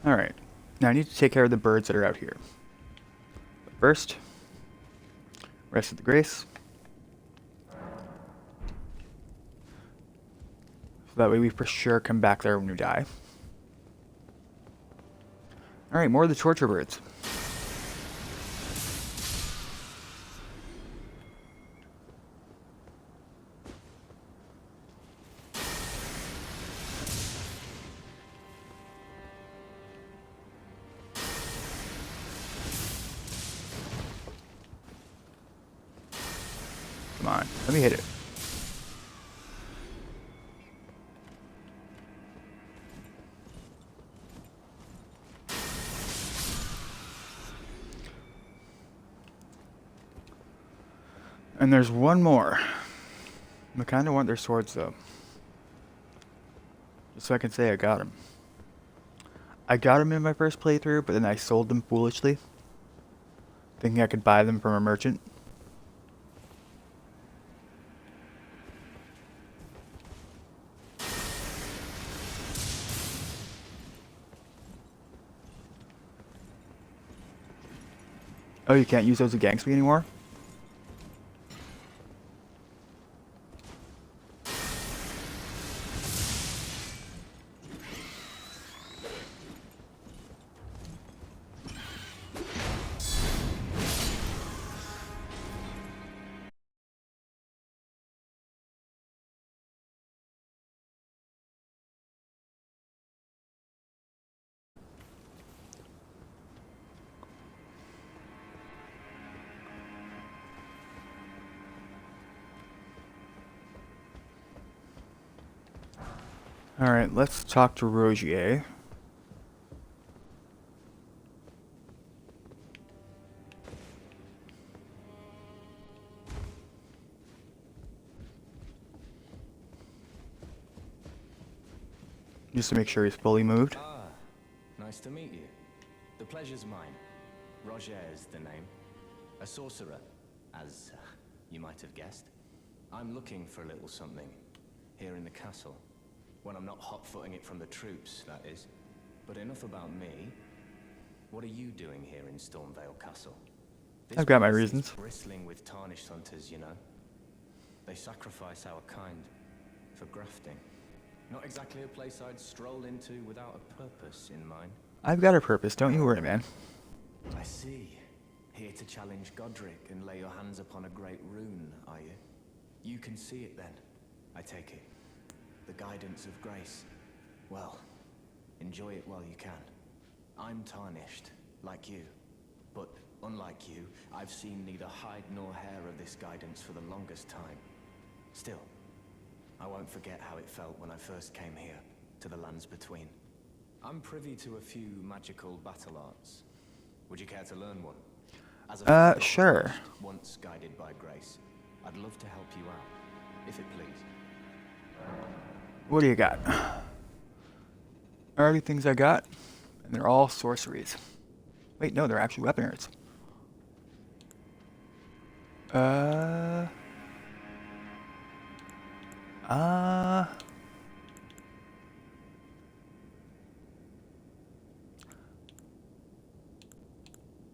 Alright. Now I need to take care of the birds that are out here. But first, rest of the grace. So that way we for sure come back there when we die. Alright, more of the torture birds. Come on, let me hit it. And there's one more. I kind of want their swords though. Just so I can say I got them. I got them in my first playthrough, but then I sold them foolishly. Thinking I could buy them from a merchant. Oh, you can't use those against me anymore? Alright, let's talk to Rogier. Just to make sure he's fully moved. Ah, nice to meet you. The pleasure's mine. Roger is the name. A sorcerer, as you might have guessed. I'm looking for a little something here in the castle. When I'm not hot-footing it from the troops, that is. But enough about me. What are you doing here in Stormvale Castle? This I've got my place is reasons. bristling with tarnished hunters, you know. They sacrifice our kind for grafting. Not exactly a place I'd stroll into without a purpose in mind. I've got a purpose, don't you worry, man. I see. Here to challenge Godric and lay your hands upon a great rune, are you? You can see it then, I take it. The guidance of grace. Well, enjoy it while you can. I'm tarnished, like you. But unlike you, I've seen neither hide nor hair of this guidance for the longest time. Still, I won't forget how it felt when I first came here, to the lands between. I'm privy to a few magical battle arts. Would you care to learn one? As a sure. Once guided by grace, I'd love to help you out, if it please. What do you got? Are the things I got? And they're all sorceries. Wait, no, they're actually weaponers.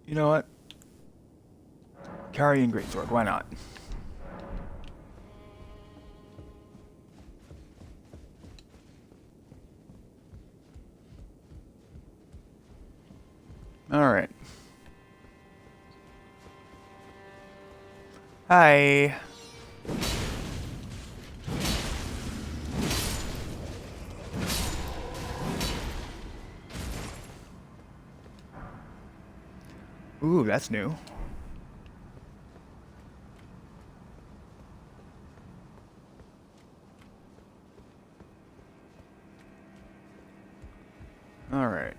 You know what? Carrying greatsword, why not? Alright. Hi. Ooh, that's new. Alright.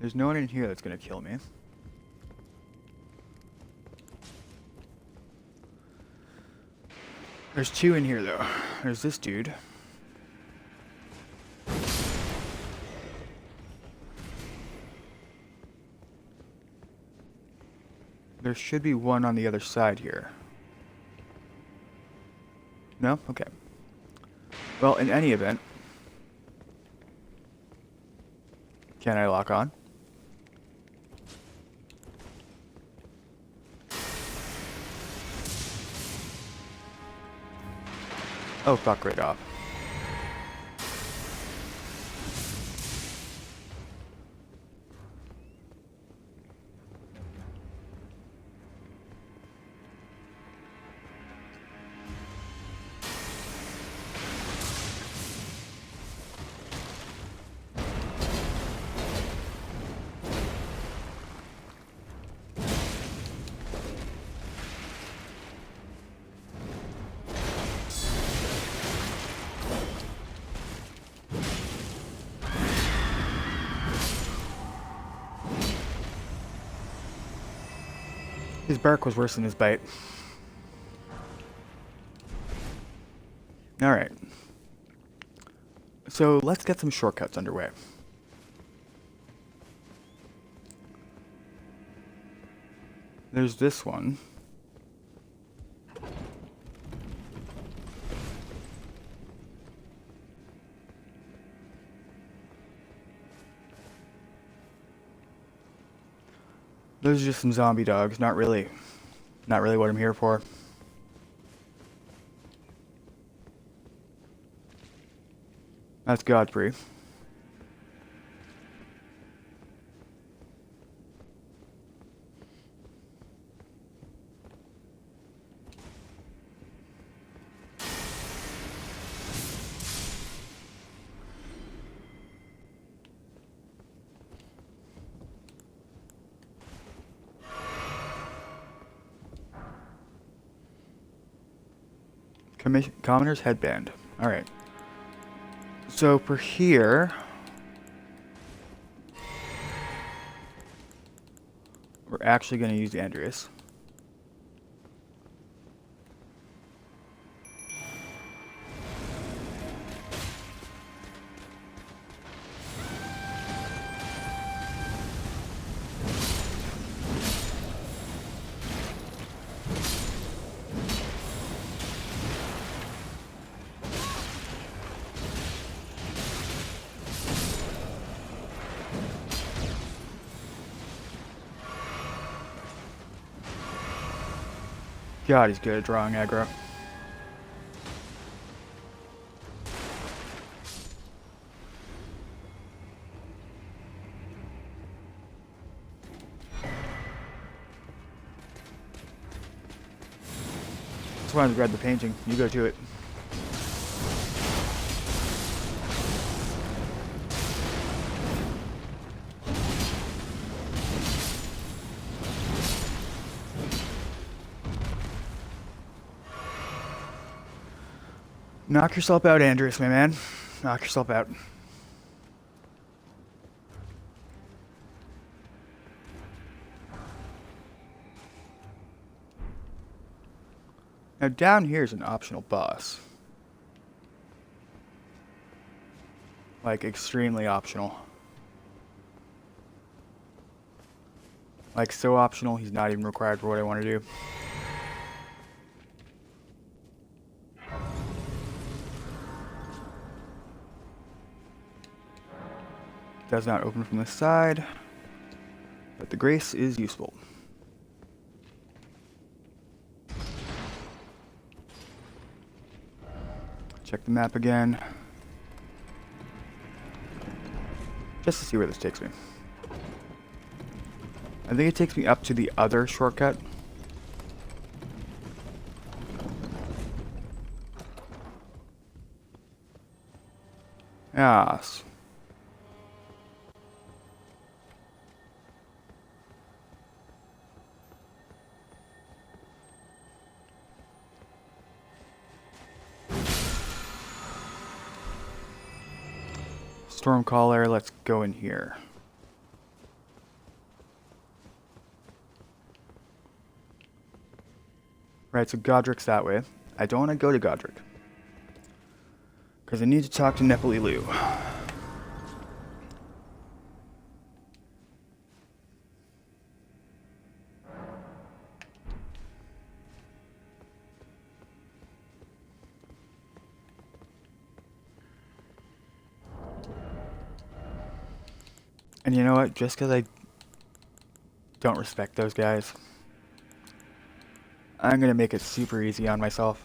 There's no one in here that's gonna kill me. There's two in here though. There's this dude. There should be one on the other side here. No? Okay. Well, in any event, can I lock on? Oh, fuck right off. His bark was worse than his bite. Alright. So let's get some shortcuts underway. There's this one. Those are just some zombie dogs, not really what I'm here for. That's Godfrey. Commoner's headband. Alright. So for here, we're actually going to use Andreas. God, he's good at drawing aggro. Just wanted to grab the painting. You go to it. Knock yourself out, Andreas, my man. Knock yourself out. Now down here is an optional boss. Like, extremely optional. Like, so optional, he's not even required for what I want to do. Does not open from the side, but the grace is useful. Check the map again, just to see where this takes me. I think it takes me up to the other shortcut. Yes. Stormcaller, let's go in here. Right, so Godric's that way. I don't want to go to Godric, because I need to talk to Nepali Lu. And you know what? Just because I don't respect those guys, I'm going to make it super easy on myself.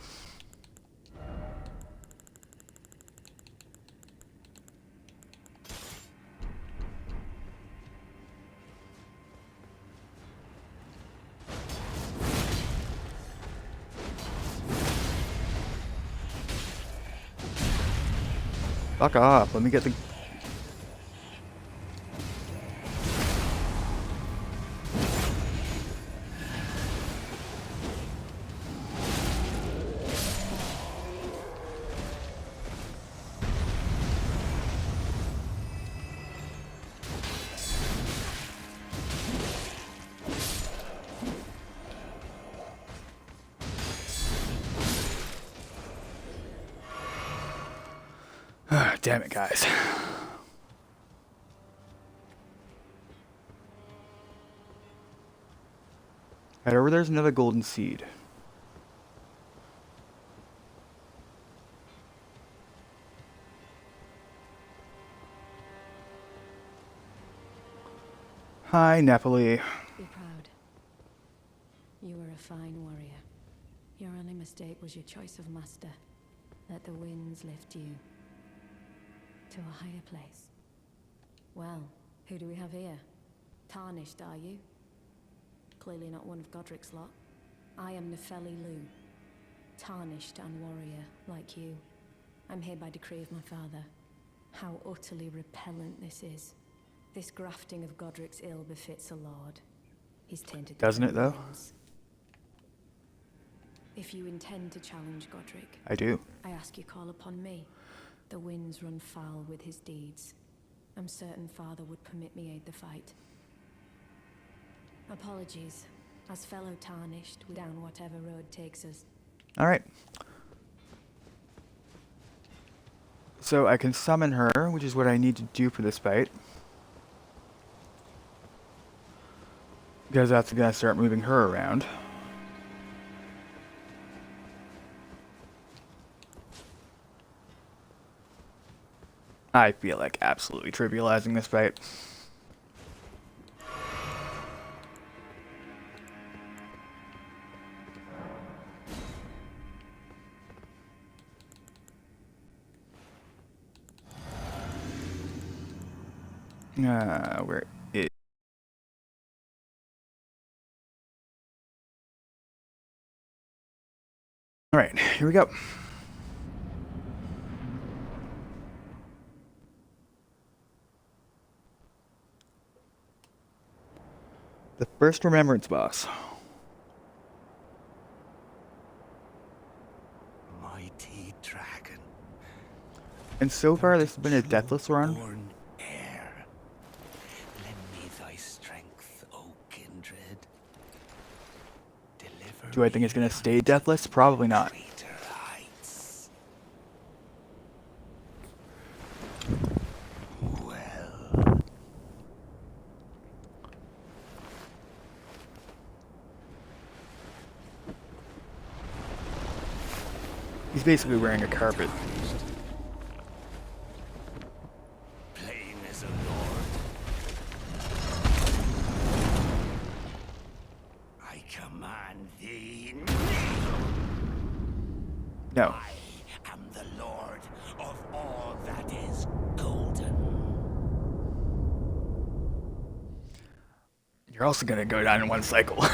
Fuck off. Let me get the... Damn it, guys. Right over there's another golden seed. Hi, Nepali. Be proud. You were a fine warrior. Your only mistake was your choice of master. Let the winds lift you to a higher place. Well, who do we have here? Tarnished, are you? Clearly not one of Godric's lot. I am Nefeli Lu. Tarnished and warrior, like you. I'm here by decree of my father. How utterly repellent this is. This grafting of Godric's ill befits a lord. He's tainted the Doesn't it, though? winds. If you intend to challenge Godric, I do. I ask you call upon me. The winds run foul with his deeds. I'm certain father would permit me aid the fight. Apologies. As fellow tarnished, we're down whatever road takes us. Alright. So I can summon her, which is what I need to do for this fight. Because that's going to start moving her around. I feel like absolutely trivializing this fight. Where is... Alright, here we go. The first remembrance boss. Mighty dragon. And so far, this has been a deathless run. Born heir. Lend me thy strength, O kindred. Deliver Do I think it's gonna stay deathless? Probably not. greater heights. Well, He's basically wearing a carpet. plain as a lord. I command thee. No. I am the lord of all that is golden. You're also gonna go down in one cycle.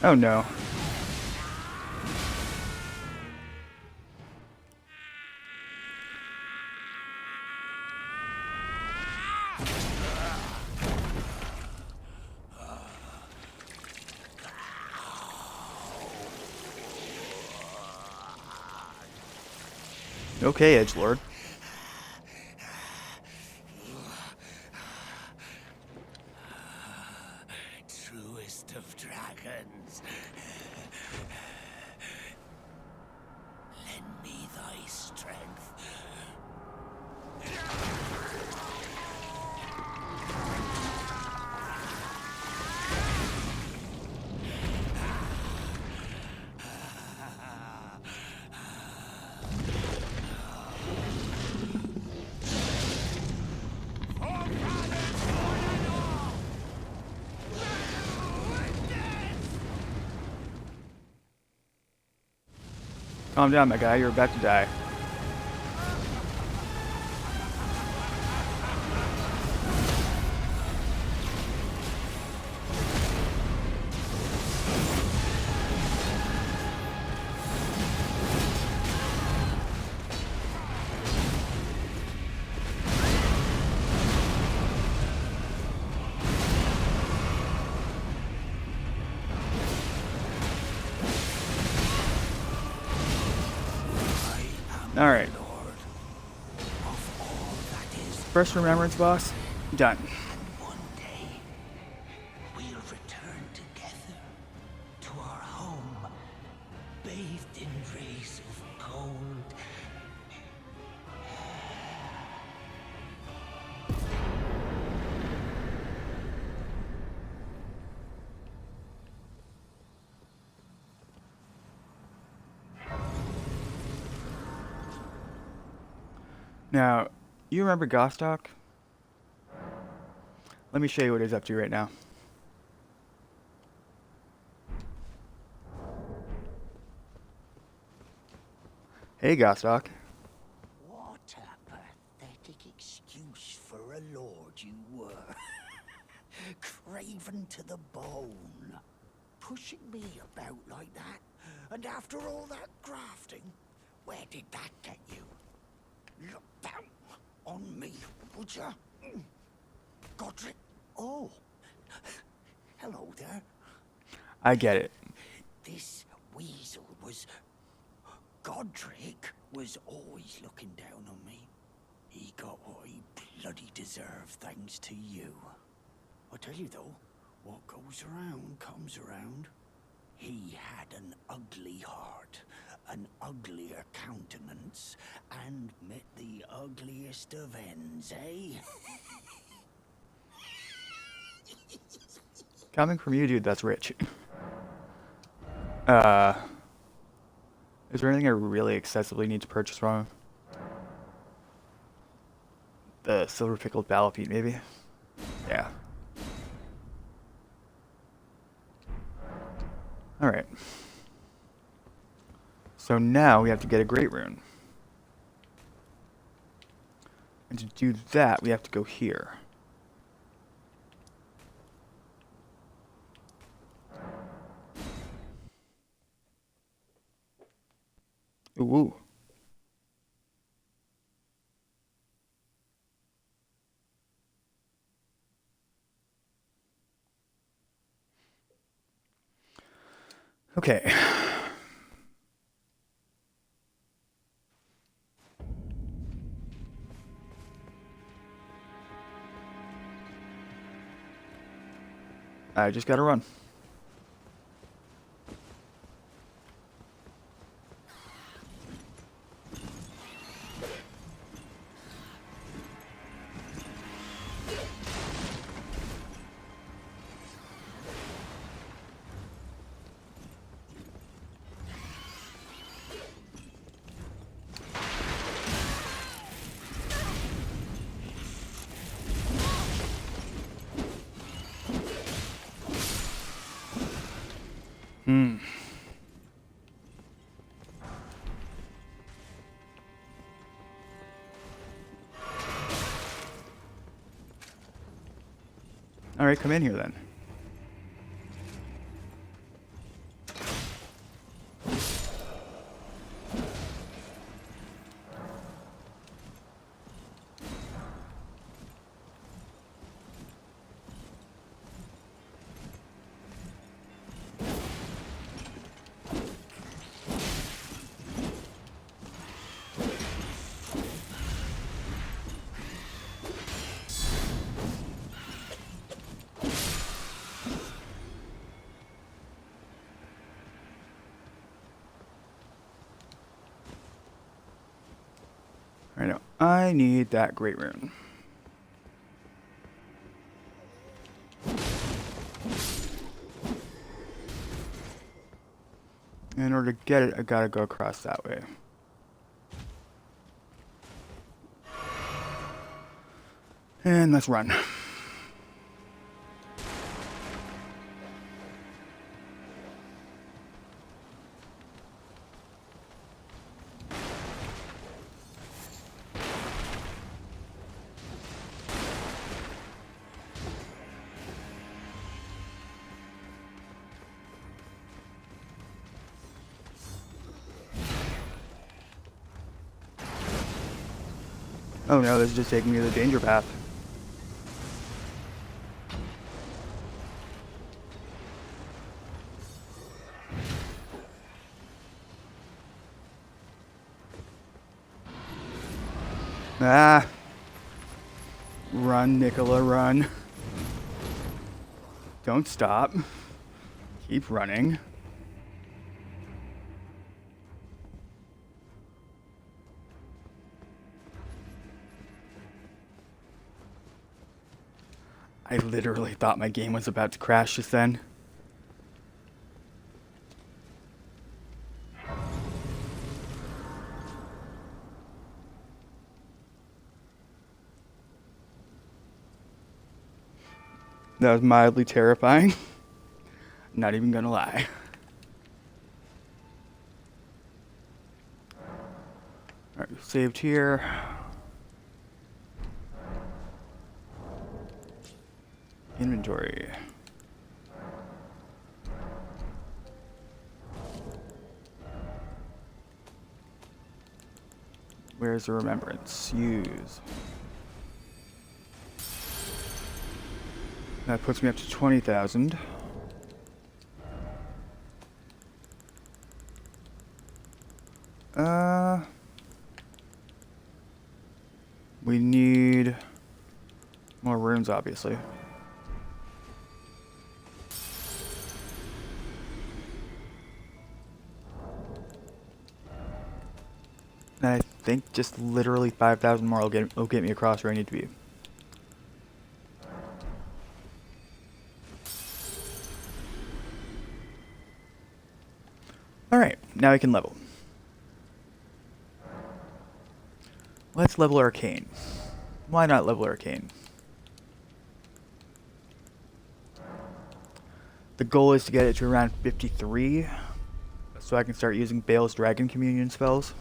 Oh no. Okay, Edgelord. Truest of dragons. Lend me thy strength. Calm down, my guy. You're about to die. Alright. First remembrance boss, done. And one day, we'll return together to our home, bathed in rays of gold. Now, you remember Gostock? Let me show you what he's up to right now. Hey, Gostock. What a pathetic excuse for a lord you were. Craven to the bone. Pushing me about like that. And after all that grafting, where did that get you? Look down on me, would ya? Godric. Oh. Hello there. I get it. This weasel was... Godric was always looking down on me. He got what he bloody deserved thanks to you. I tell you though, what goes around comes around. He had an ugly heart, an uglier countenance and met the ugliest of ends, eh? Coming from you, dude, that's rich. Is there anything I really excessively need to purchase wrong? The silver pickled ballopete, maybe? Yeah. Alright. So now we have to get a great rune. And to do that, we have to go here. Ooh. Okay. I just gotta run. Alright, come in here then. Right now, I need that great rune. In order to get it, I gotta go across that way. And let's run. Oh no, this is just taking me to the danger path. Ah. Run, Nicola, run. Don't stop. Keep running. I literally thought my game was about to crash just then. That was mildly terrifying. Not even gonna lie. Alright, saved here. Inventory. Where's the remembrance? Use. That puts me up to 20,000. We need more runes, obviously. think just literally 5,000 more will get me across where I need to be. Alright, now we can level. Let's level Arcane. Why not level Arcane? The goal is to get it to around 53, so I can start using Bale's Dragon Communion spells.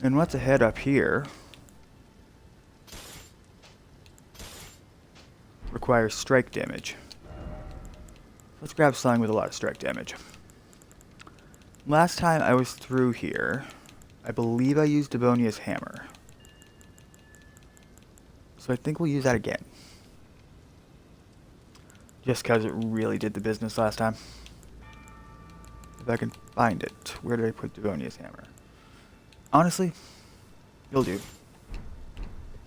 And what's ahead up here requires strike damage. Let's grab something with a lot of strike damage. Last time I was through here, I believe I used Devonia's hammer. So I think we'll use that again. Just because it really did the business last time. If I can find it. Where did I put Devonia's hammer? Honestly, it'll do.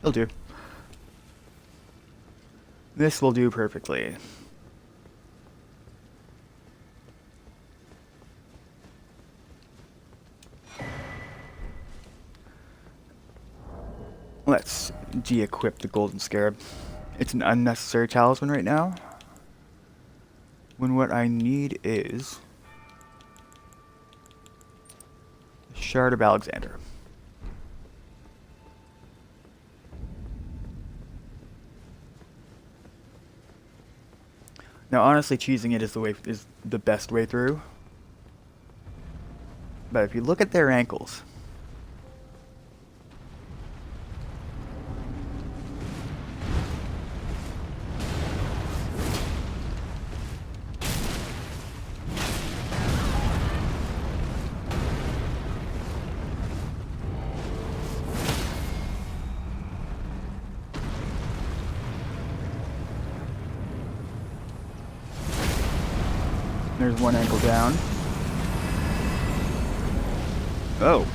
It'll do. This will do perfectly. Let's de-equip the Golden Scarab. It's an unnecessary talisman right now. When what I need is the Shard of Alexander. Now, honestly, cheesing it is the best way through. But if you look at their ankles, there's one ankle down. Oh.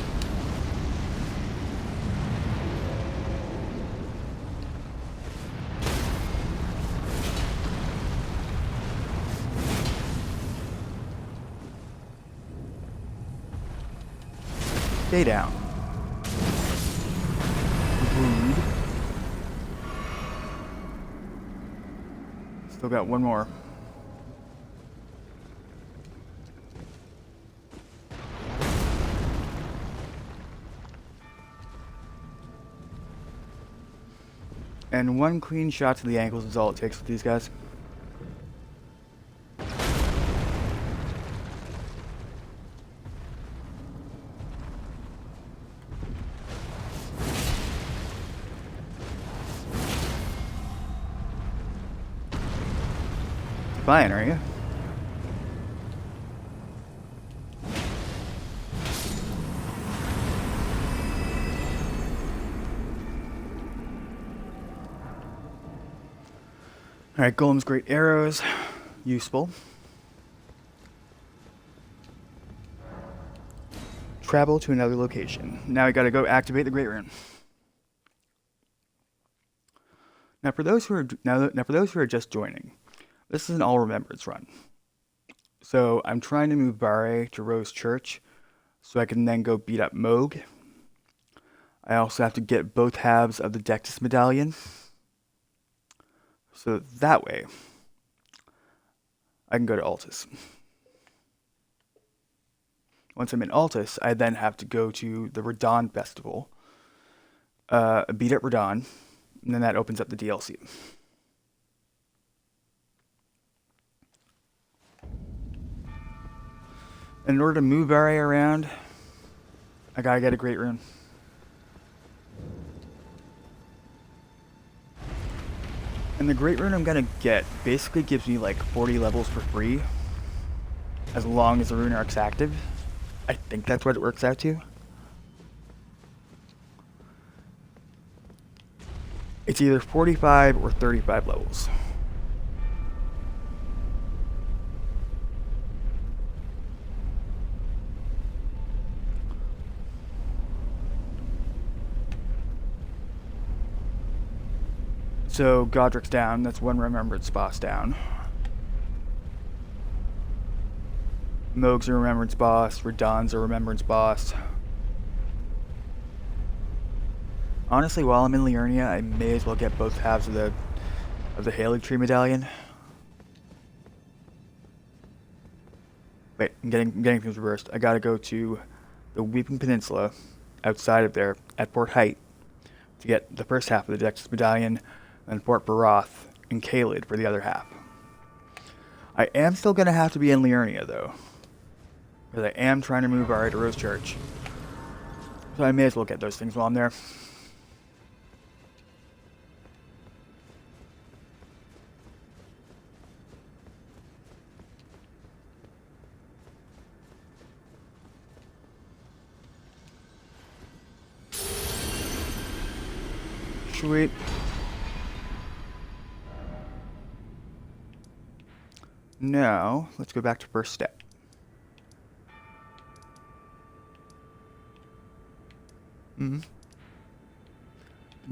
Stay down. Rude. Still got one more. And one clean shot to the ankles is all it takes with these guys. Fine, are you? Alright, Golem's great arrows. Useful. Travel to another location. Now we gotta go activate the Great Rune. Now for those who are just joining, this is an all remembrance run. So I'm trying to move Bare to Rose Church so I can then go beat up Moog. I also have to get both halves of the Dectus medallion. So that way, I can go to Altus. Once I'm in Altus, I then have to go to the Radon Festival, beat up Radon, and then that opens up the DLC. And in order to move Bare around, I gotta get a Great Rune. And the Great Rune I'm gonna get basically gives me like 40 levels for free, as long as the Rune Arc's active. I think that's what it works out to. It's either 45 or 35 levels. So Godric's down, that's one remembrance boss down. Moog's a remembrance boss. Radahn's a remembrance boss. Honestly, while I'm in Liurnia, I may as well get both halves of the Halig Tree medallion. Wait, I'm getting things reversed. I gotta go to the Weeping Peninsula, outside of there, at Port Height, to get the first half of the Dexys medallion, and Port Barath and Caelid for the other half. I am still gonna have to be in Liurnia though, because I am trying to move Ari to Rose Church. So I may as well get those things while I'm there. Sweet. Now, let's go back to first step.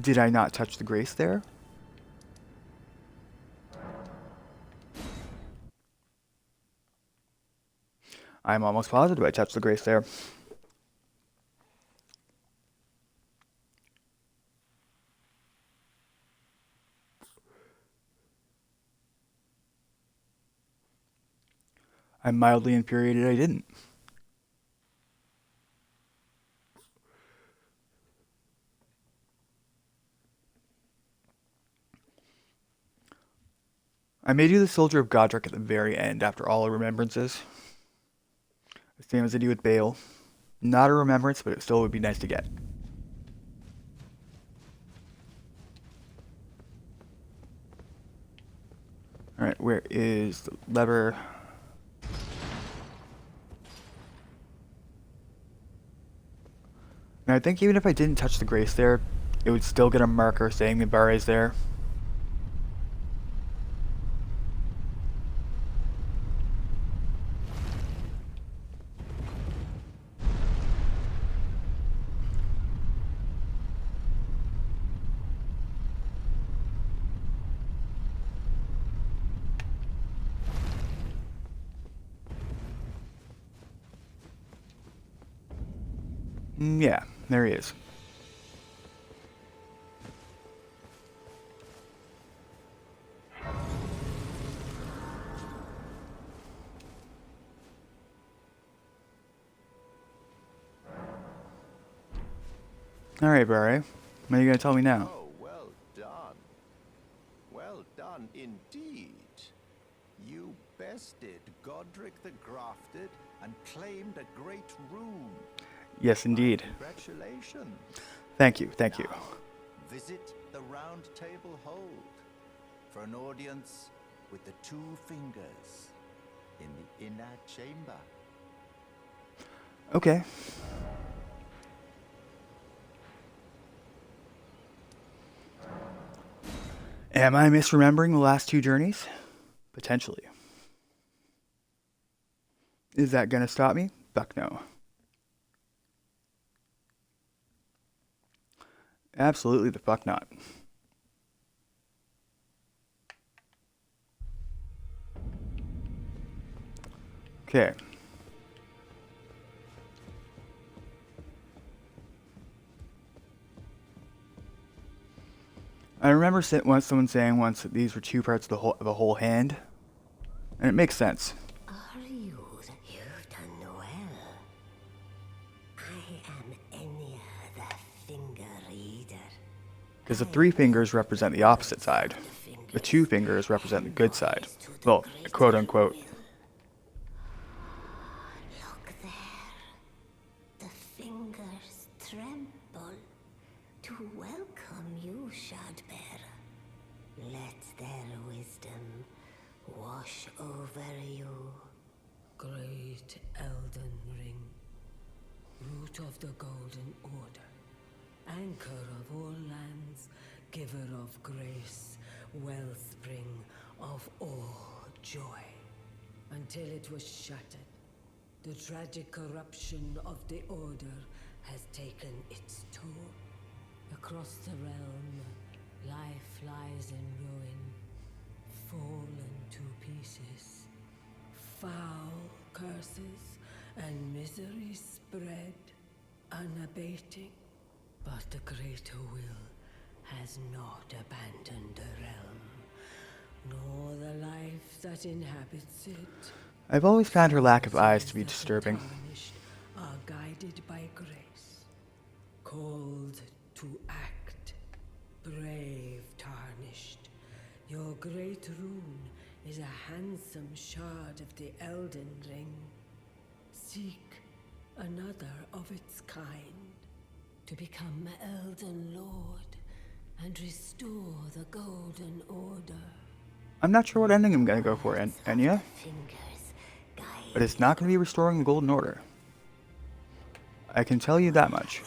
Did I not touch the grace there? I'm almost positive I touched the grace there. I'm mildly infuriated I didn't. I may do the Soldier of Godric at the very end after all the remembrances. The same as I do with Bale. Not a remembrance, but it still would be nice to get. Alright, where is the lever? And I think even if I didn't touch the grace there, it would still get a marker saying the bar is there. Yeah, there he is. Alright, Barry. What are you going to tell me now? Oh, well done. Well done indeed. You bested Godric the Grafted and claimed a great rune. Yes, indeed. Congratulations. Thank you, thank you. Now, visit the Round Table Hold for an audience with the two fingers in the inner chamber. Okay. Am I misremembering the last two journeys? Potentially. Is that gonna stop me? Fuck no. Absolutely the fuck not. Okay. I remember someone saying once that these were two parts of a whole hand, and it makes sense. You've done well. I am Enya, the Finger Reader. Because the three fingers represent the opposite side. The two fingers represent the good side. Well, quote unquote. Look there. The fingers tremble to welcome you, Shardbearer. Let their wisdom wash over you. Great elden ring, root of the golden order, anchor of all lands, giver of grace, wellspring of all joy. Until it was shattered, the tragic corruption of the order has taken its toll. Across the realm, life lies in ruin, fallen to pieces. Foul curses and misery spread, unabating. But the greater will has not abandoned the realm, nor the life that inhabits it. I've always found her lack of eyes Souls to be that the disturbing. tarnished are guided by grace, called to act. Brave tarnished, your great rune is a handsome shard of the Elden Ring. Seek another of its kind to become Elden Lord and restore the Golden Order. I'm not sure what ending I'm gonna go for, Enya, but it's not gonna be restoring the Golden Order. I can tell you that much.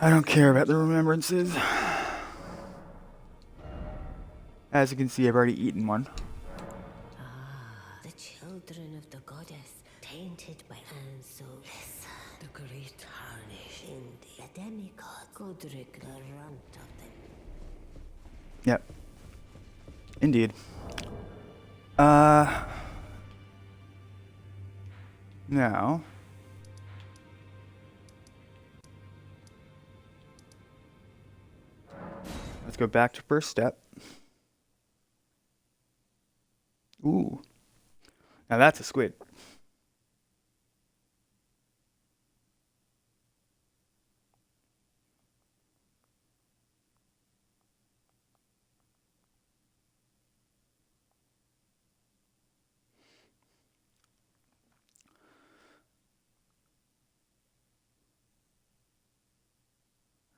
I don't care about the remembrances. As you can see, I've already eaten one. The children of the goddess, tainted by and so the great tarnish in the demigod Godric the runt of them. Yep. Indeed. Now. Let's go back to first step. Ooh. Now that's a squid.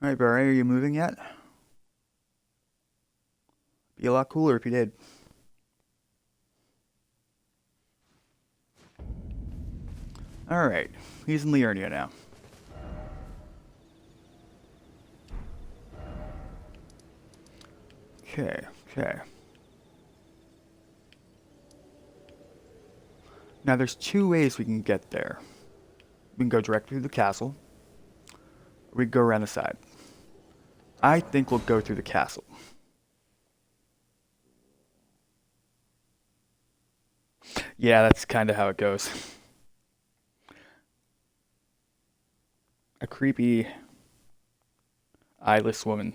Alright, Barry, are you moving yet? Be a lot cooler if you did. Alright, he's in Liurnia now. Okay. Now there's two ways we can get there. We can go directly through the castle, or we can go around the side. I think we'll go through the castle. Yeah, that's kind of how it goes. A creepy, eyeless woman.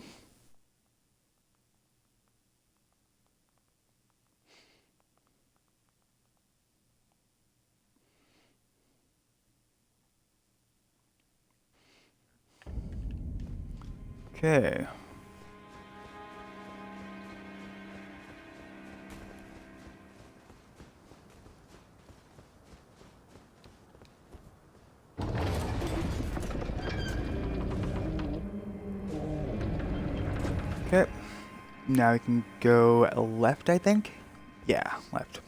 Okay. Okay. Now we can go left, I think? Yeah, left.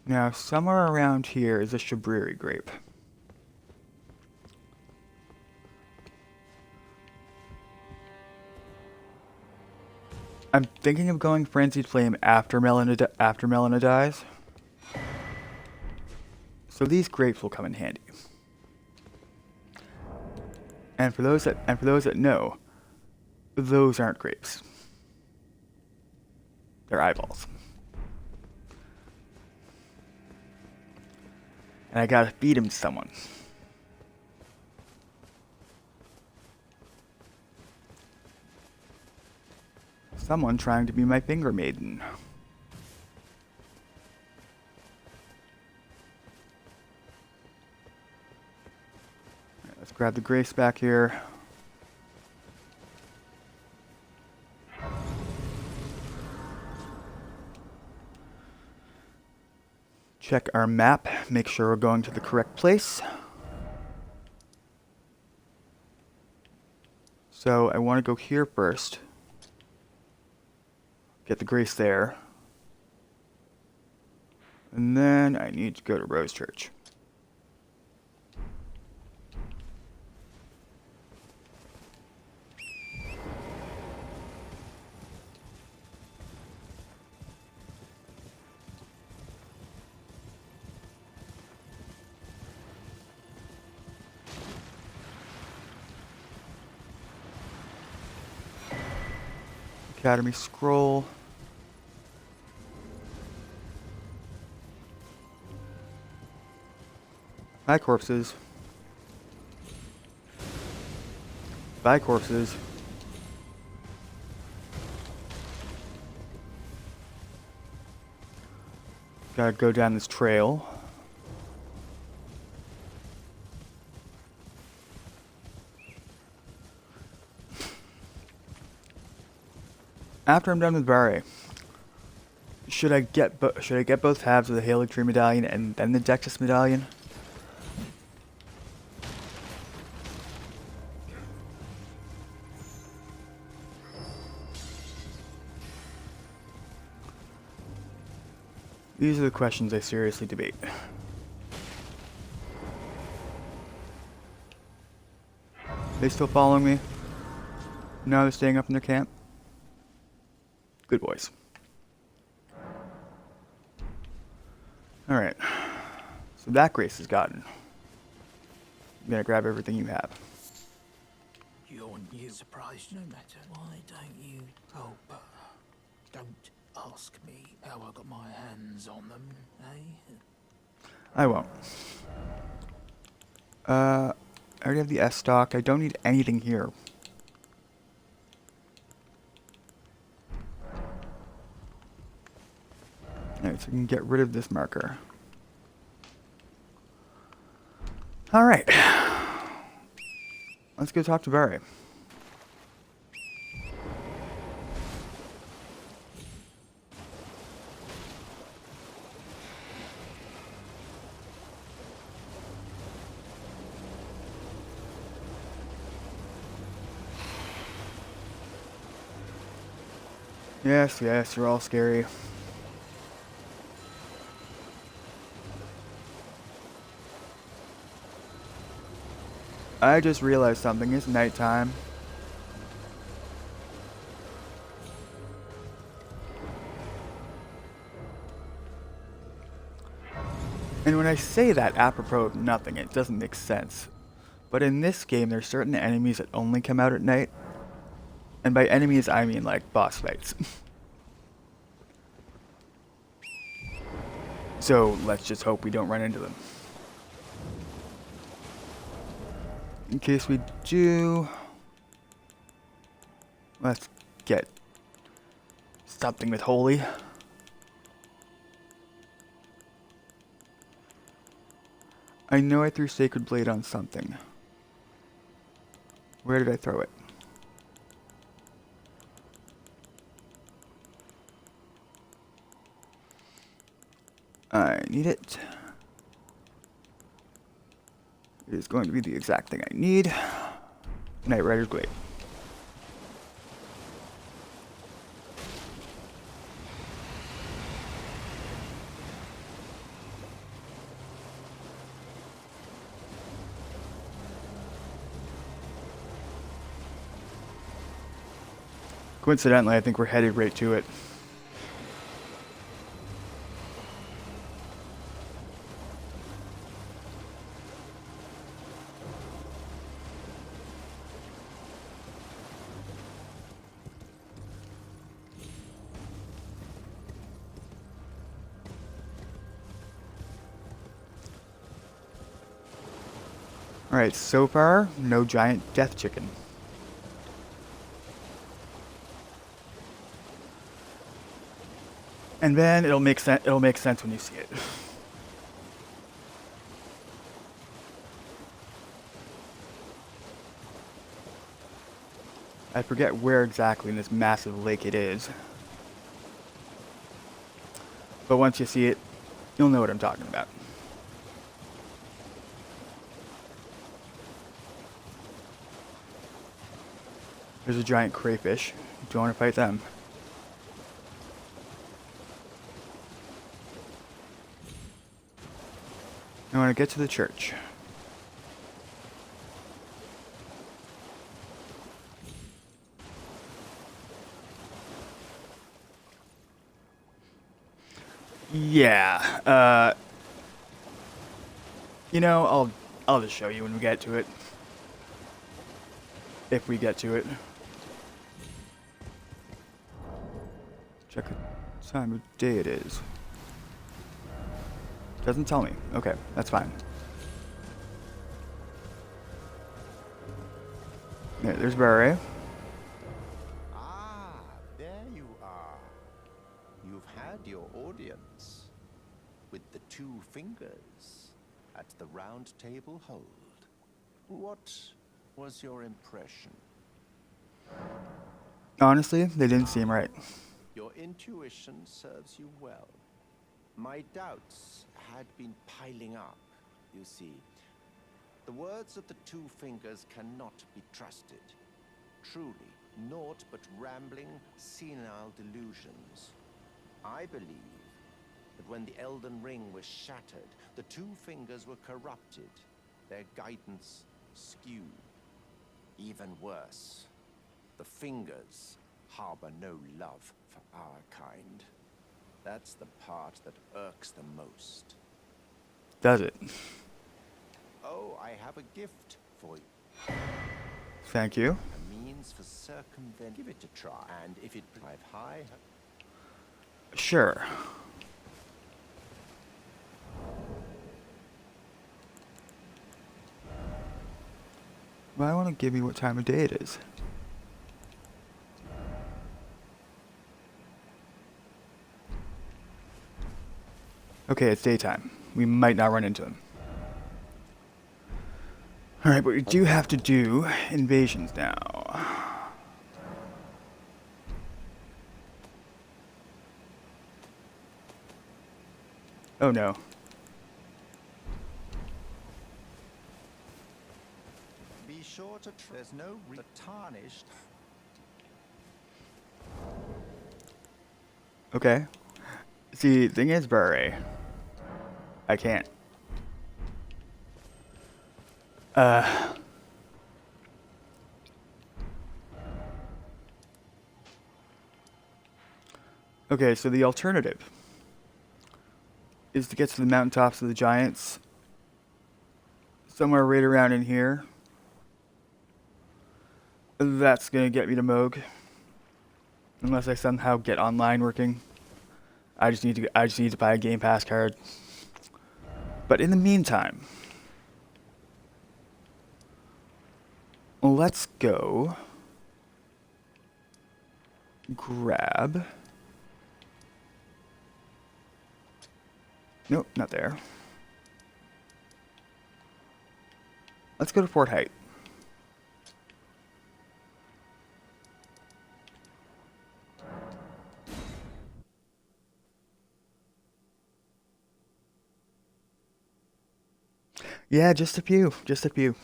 Now, somewhere around here is a Shabriri grape. I'm thinking of going Frenzied Flame after Melina dies. So these grapes will come in handy. And for those that know, those aren't grapes. They're eyeballs. And I gotta feed him to someone. Someone trying to be my finger maiden. Right, let's grab the grace back here. Check our map, make sure we're going to the correct place. So I want to go here first. Get the grace there. And then I need to go to Rose Church. Academy scroll. Bye, corpses. Bye, corpses. Gotta go down this trail. After I'm done with Barry, should I get both halves of the Hail Tree medallion and then the Dexus medallion? These are the questions I seriously debate. They still following me? No, they're staying up in their camp? Good boys. Alright. So that Grace is gotten. I'm gonna grab everything you have. You're new. Surprised no matter. Why don't you? Oh, but don't ask me how I got my hands on them, eh? I won't. I already have the S stock. I don't need anything here. Alright, so we can get rid of this marker. Alright. Let's go talk to Barry. Yes, yes, you're all scary. I just realized something. It's nighttime. And when I say that apropos of nothing, it doesn't make sense. But in this game, there's certain enemies that only come out at night. And by enemies, I mean like boss fights. So let's just hope we don't run into them. In case we do, let's get something with holy. I know I threw Sacred Blade on something. Where did I throw it? I need it. It is going to be the exact thing I need. Knight Rider's Glade. Coincidentally, I think we're headed right to it. Alright, so far, no giant death chicken. And then it'll make sense when you see it. I forget where exactly in this massive lake it is. But once you see it, you'll know what I'm talking about. There's a giant crayfish. Do you want to fight them? I want to get to the church. Yeah, you know, I'll just show you when we get to it. If we get to it. Check what time of day it is. Doesn't tell me. Okay, that's fine. Yeah, there's Barry. Ah, there you are. You've had your audience with the two fingers at the round table hold. What was your impression? Honestly, they didn't seem right. Your intuition serves you well. My doubts had been piling up, you see. The words of the two fingers cannot be trusted. Truly, naught but rambling, senile delusions. I believe that when the Elden Ring was shattered, the two fingers were corrupted, their guidance skewed. Even worse, the fingers harbor no love for our kind. That's the part that irks the most. Does it? Oh, I have a gift for you. Thank you. A means for circumvent. Give it a try, and if it drive high. Sure. Well, I want to give you what time of day it is. Okay, it's daytime. We might not run into him. Alright, but we do have to do invasions now. Oh no. Be sure to there's no tarnished. Okay. See, the thing is, Barry, I can't. Okay, so the alternative is to get to the mountaintops of the giants. Somewhere right around in here. That's gonna get me to Moog. Unless I somehow get online working. I just need to buy a Game Pass card. But in the meantime, let's go grab. Nope, not there. Let's go to Fort Height. Yeah, just a few. Just a few.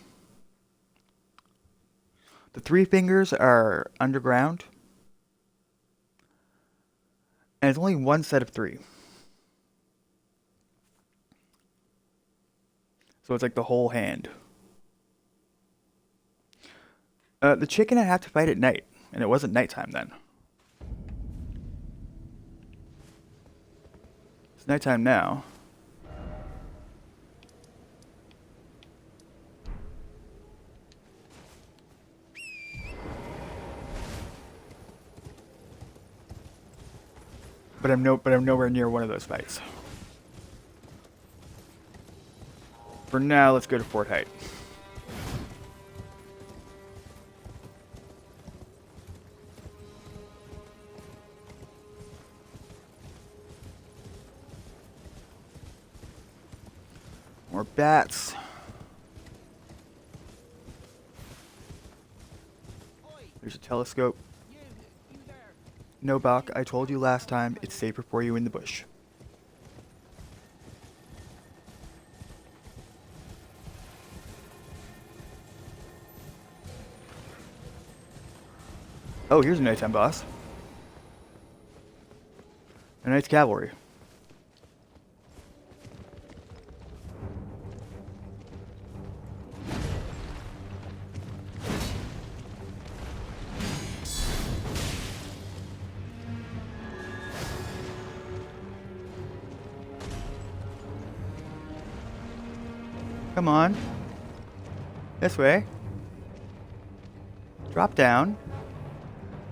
The three fingers are underground. And it's only one set of three. So it's like the whole hand. The chicken I have to fight at night. And it wasn't nighttime then. It's nighttime now. But I'm nowhere near one of those fights. For now, let's go to Fort Height. More bats. There's a telescope. No, Bach, I told you last time, it's safer for you in the bush. Oh, here's a nighttime boss. A knight's cavalry. Come on. This way. Drop down.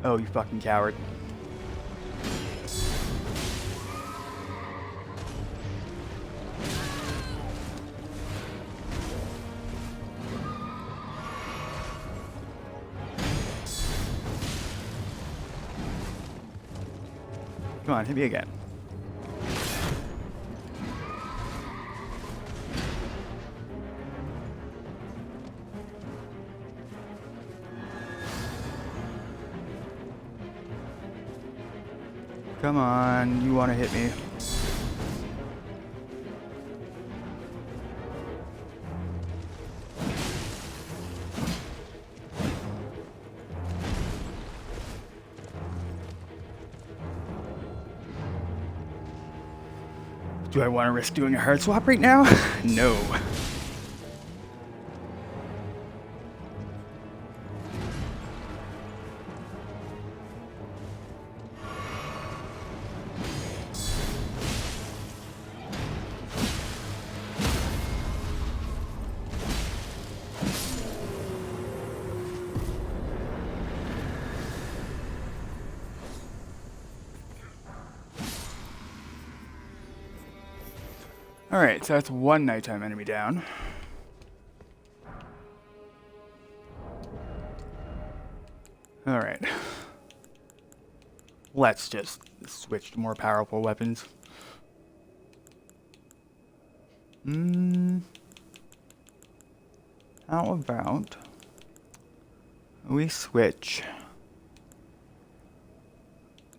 Oh, you fucking coward. Come on, hit me again. Come on, you want to hit me. Do I want to risk doing a hard swap right now? No. Alright, so that's one nighttime enemy down. Alright. Let's just switch to more powerful weapons. How about we switch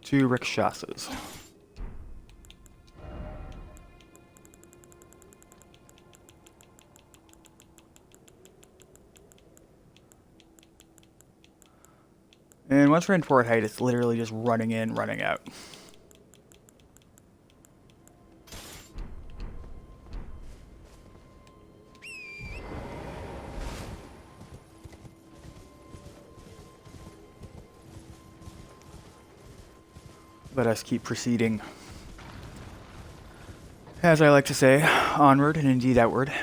to Rakshasas? And once we're in Fort Height, it's literally just running in, running out. Let us keep proceeding. As I like to say, onward and indeed outward.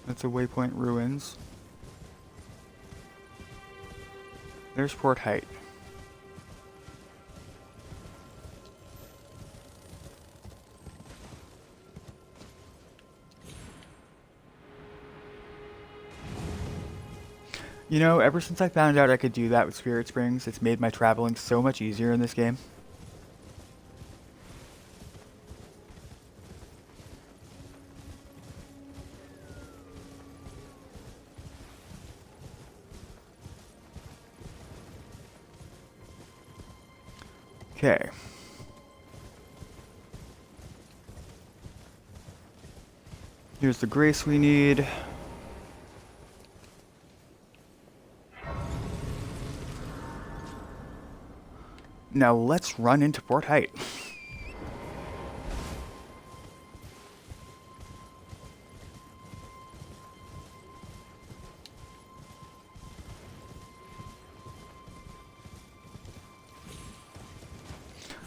That's a Waypoint Ruins. There's Fort Height. You know, ever since I found out I could do that with Spirit Springs, it's made my traveling so much easier in this game. Okay. Here's the grace we need. Now let's run into Fort Height.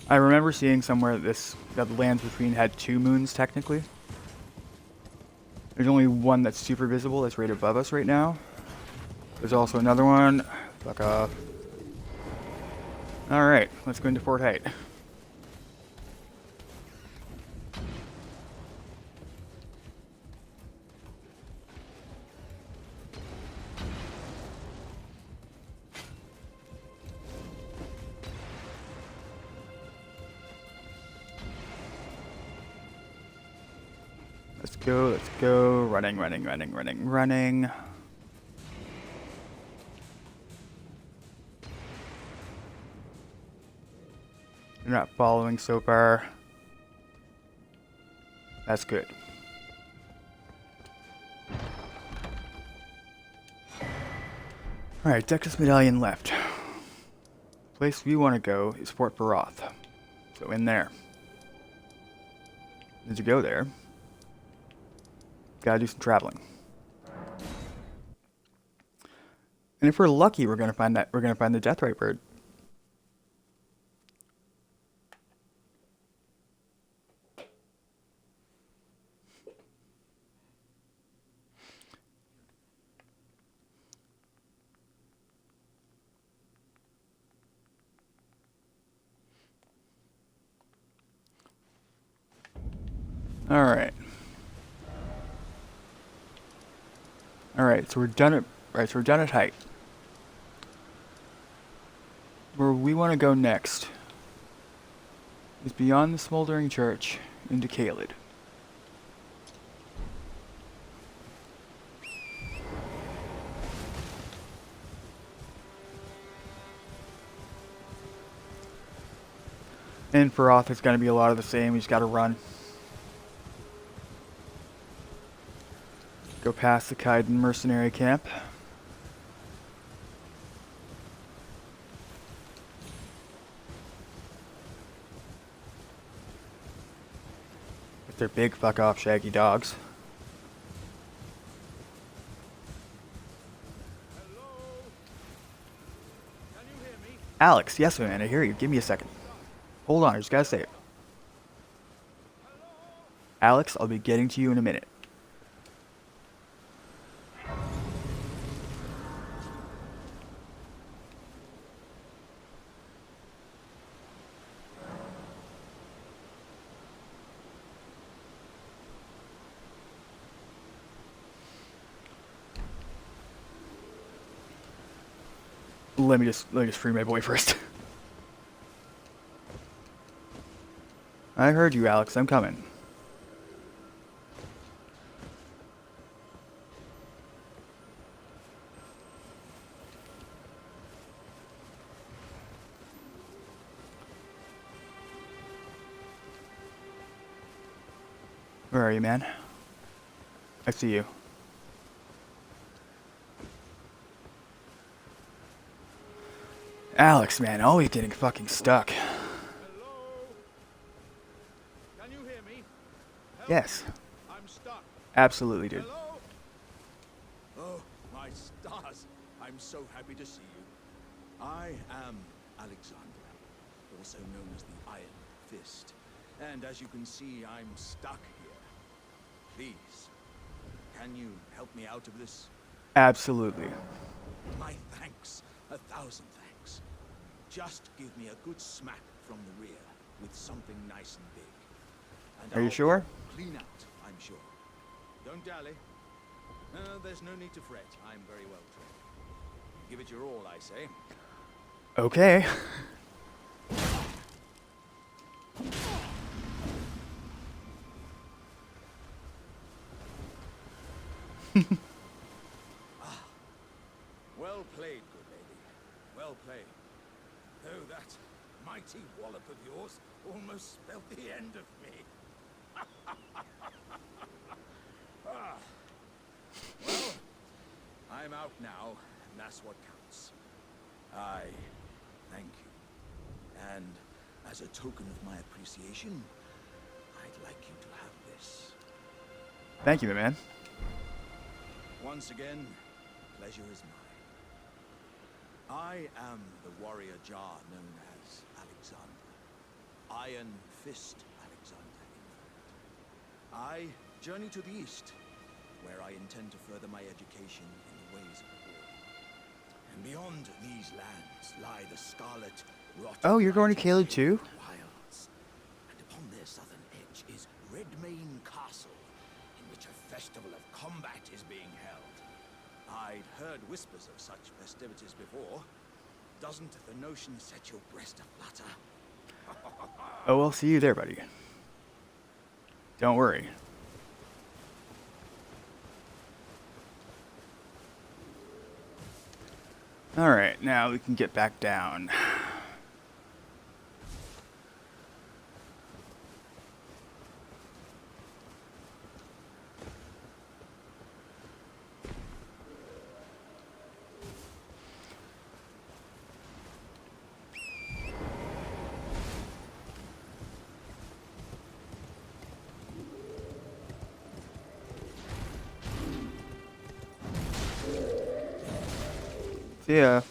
I remember seeing somewhere that the lands between had 2 moons technically. There's only one that's super visible that's right above us right now. There's also another one. Fuck off. Alright, let's go into Fort Height. Let's go. Running, running, running, running, running. You're not following so far. That's good. Alright, Dectus Medallion left. Place we want to go is Fort Baroth. So in there. As you go there, gotta do some traveling. And if we're lucky, we're gonna find the Deathrite bird. Alright. Alright, so we're done at height. Where we want to go next is beyond the smoldering church into Caelid. And for Oth, it's going to be a lot of the same. We just got to run. Go past the Kaiden mercenary camp. With their big fuck off shaggy dogs. Alex, yes man, I hear you. Give me a second. Hold on, I just gotta say it. Alex, I'll be getting to you in a minute. Let me just free my boy first. I heard you, Alex. I'm coming. Where are you, man? I see you. Alex, man, always getting fucking stuck. Hello? Can you hear me? Help Yes. me. I'm stuck. Absolutely, dude. Hello? Oh, my stars. I'm so happy to see you. I am Alexandra, also known as the Iron Fist. And as you can see, I'm stuck here. Please, can you help me out of this? Absolutely. My thanks. 1,000 thanks. Just give me a good smack from the rear with something nice and big. And Are you I'll sure? clean out, I'm sure. Don't dally. There's no need to fret. I'm very well trained. Give it your all, I say. Okay. Well played, good lady. Well played. Though that mighty wallop of yours almost spelled the end of me. Ah. Well, I'm out now, and that's what counts. I thank you. And as a token of my appreciation, I'd like you to have this. Thank you, my man. Once again, pleasure is mine. I am the warrior Jar known as Alexandra. Iron Fist Alexandra, in fact. I journey to the east, where I intend to further my education in the ways of war. And beyond these lands lie the scarlet rot. Oh, you're going to Caelid too? Wilds. And upon their southern edge is Redmane Castle, in which a festival of combat is being held. I'd heard whispers of such festivities before. Doesn't the notion set your breast aflutter? Oh, I'll see you there, buddy. Don't worry. Alright, now we can get back down. See ya.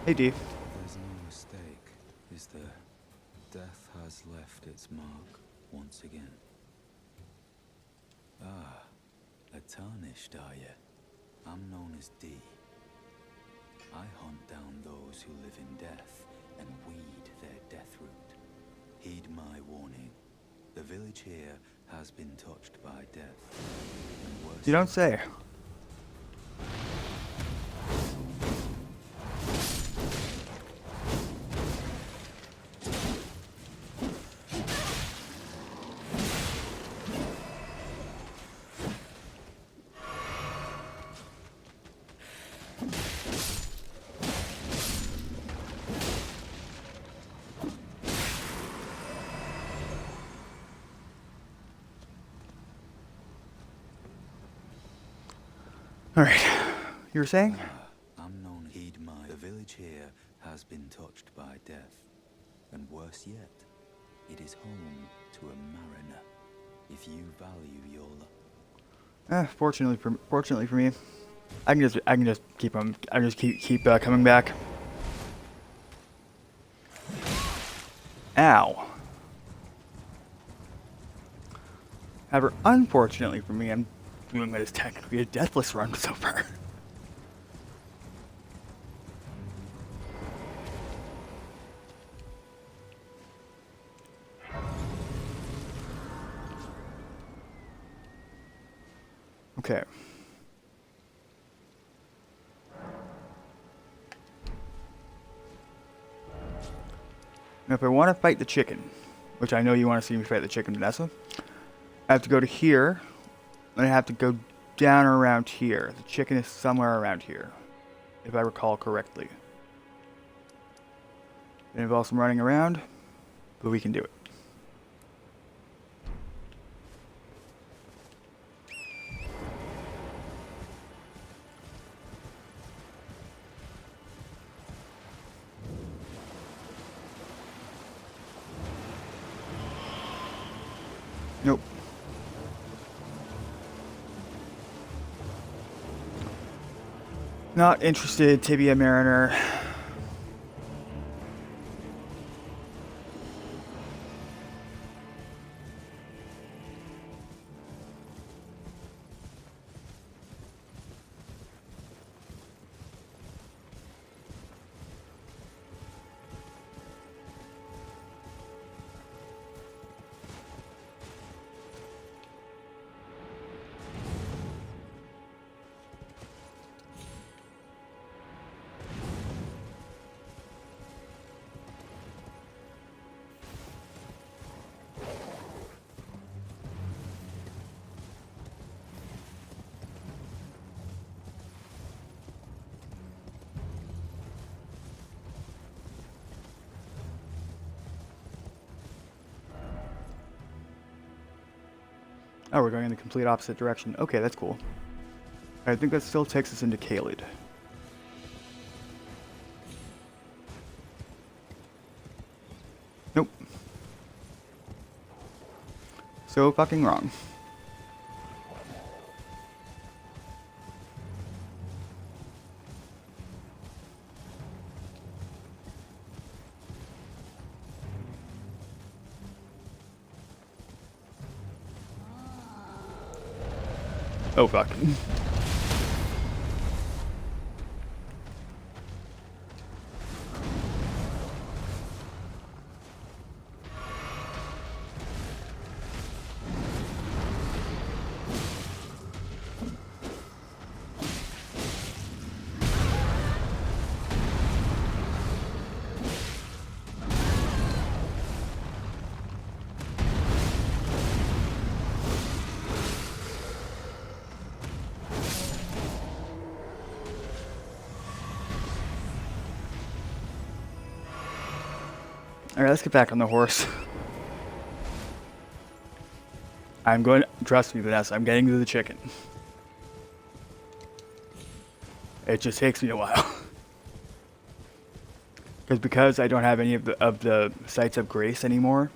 Hey, Dee. There's no mistake, is there? Death has left its mark once again. Ah, A tarnished, are you? I'm known as D. I hunt down those who live in death and weed their death root. Heed my warning. The village here has been touched by death. And worse, You don't say. All right. You were saying? I'm known. Heed my. The village here has been touched by death. And worse yet, it is home to a mariner. If you value your life. Fortunately for me, I can just keep on. I can just keep coming back. Ow. However, unfortunately for me, I'm doing what is technically a deathless run so far. Okay. Now, if I want to fight the chicken, which I know you want to see me fight the chicken, Vanessa, I have to go to here, and I have to go down around here. The chicken is somewhere around here, if I recall correctly. It involves some running around, but we can do it. Nope. Not interested, Tibia Mariner. Oh, we're going in the complete opposite direction. Okay, that's cool. I think that still takes us into Kaled. Nope. So fucking wrong. Oh fuck. Alright, let's get back on the horse. I'm going, trust me, Vanessa, I'm getting to the chicken. It just takes me a while. Because I don't have any of the sites of grace anymore,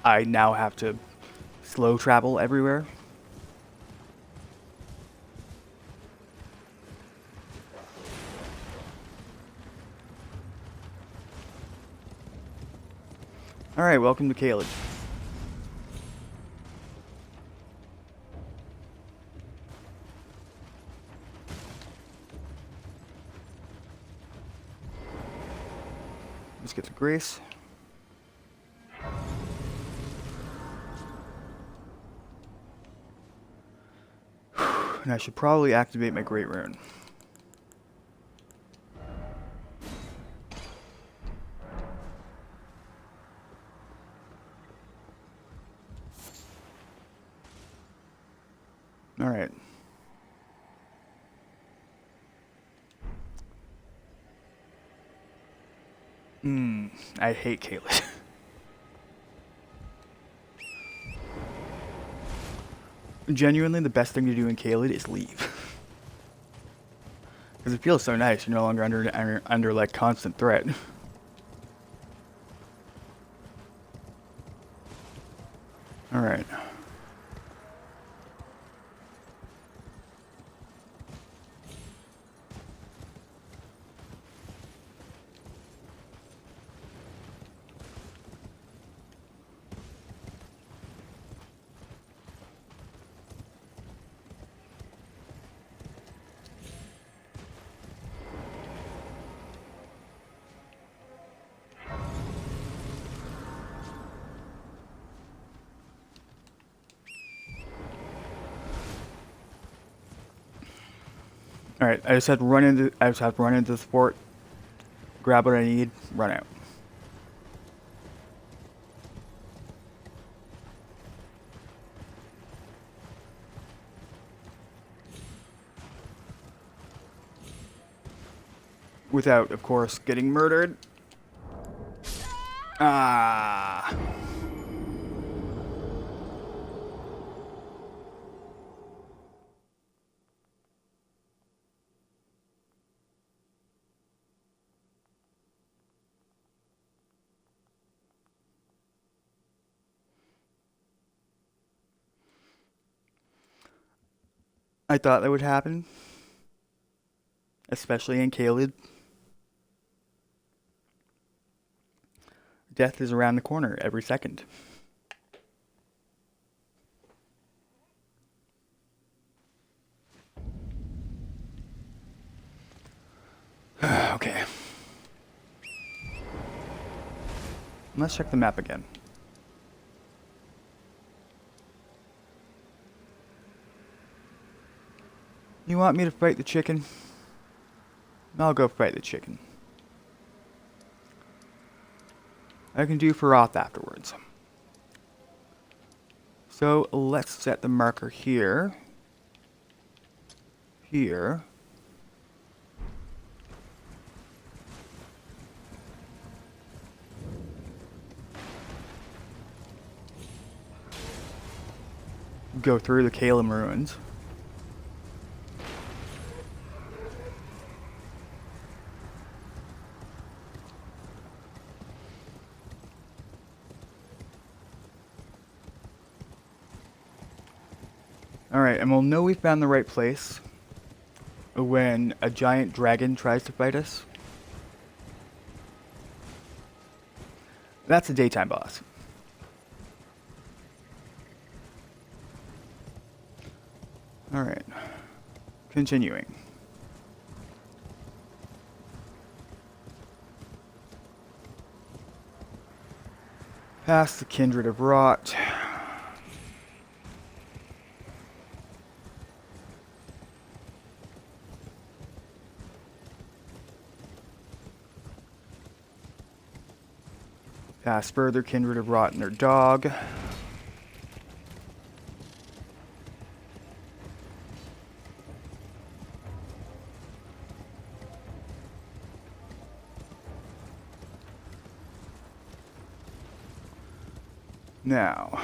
I now have to slow travel everywhere. Alright, welcome to Kaled. Let's get to Grace. And I should probably activate my Great Rune. Alright. I hate Caelid. Genuinely, the best thing to do in Caelid is leave. Because it feels so nice. You're no longer under like constant threat. All right. All right. I just have to run into the fort, grab what I need, run out. Without, of course, getting murdered. Ah. I thought that would happen. Especially in Caelid. Death is around the corner every second. Okay. Let's check the map again. You want me to fight the chicken? I'll go fight the chicken. I can do Feroth afterwards. So let's set the marker here. Here. Go through the Caelid ruins. Alright, and we'll know we found the right place when a giant dragon tries to fight us. That's a daytime boss. Alright. Continuing. Past the Kindred of Rot. Past further Kindred of Rot and their dog. Now,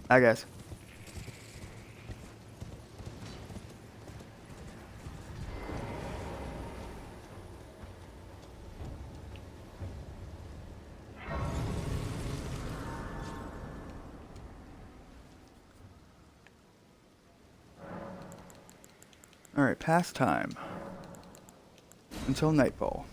I guess. Alright, past time. Until nightfall.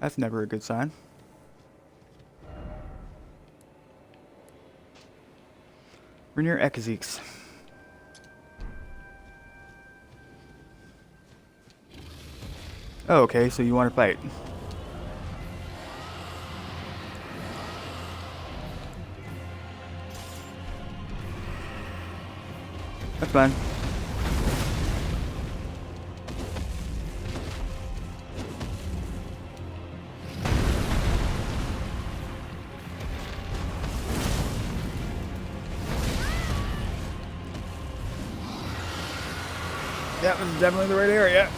That's never a good sign. We're near Ekazik's. Oh, okay, so you want to fight. That's fine. Yeah, this is definitely the right area.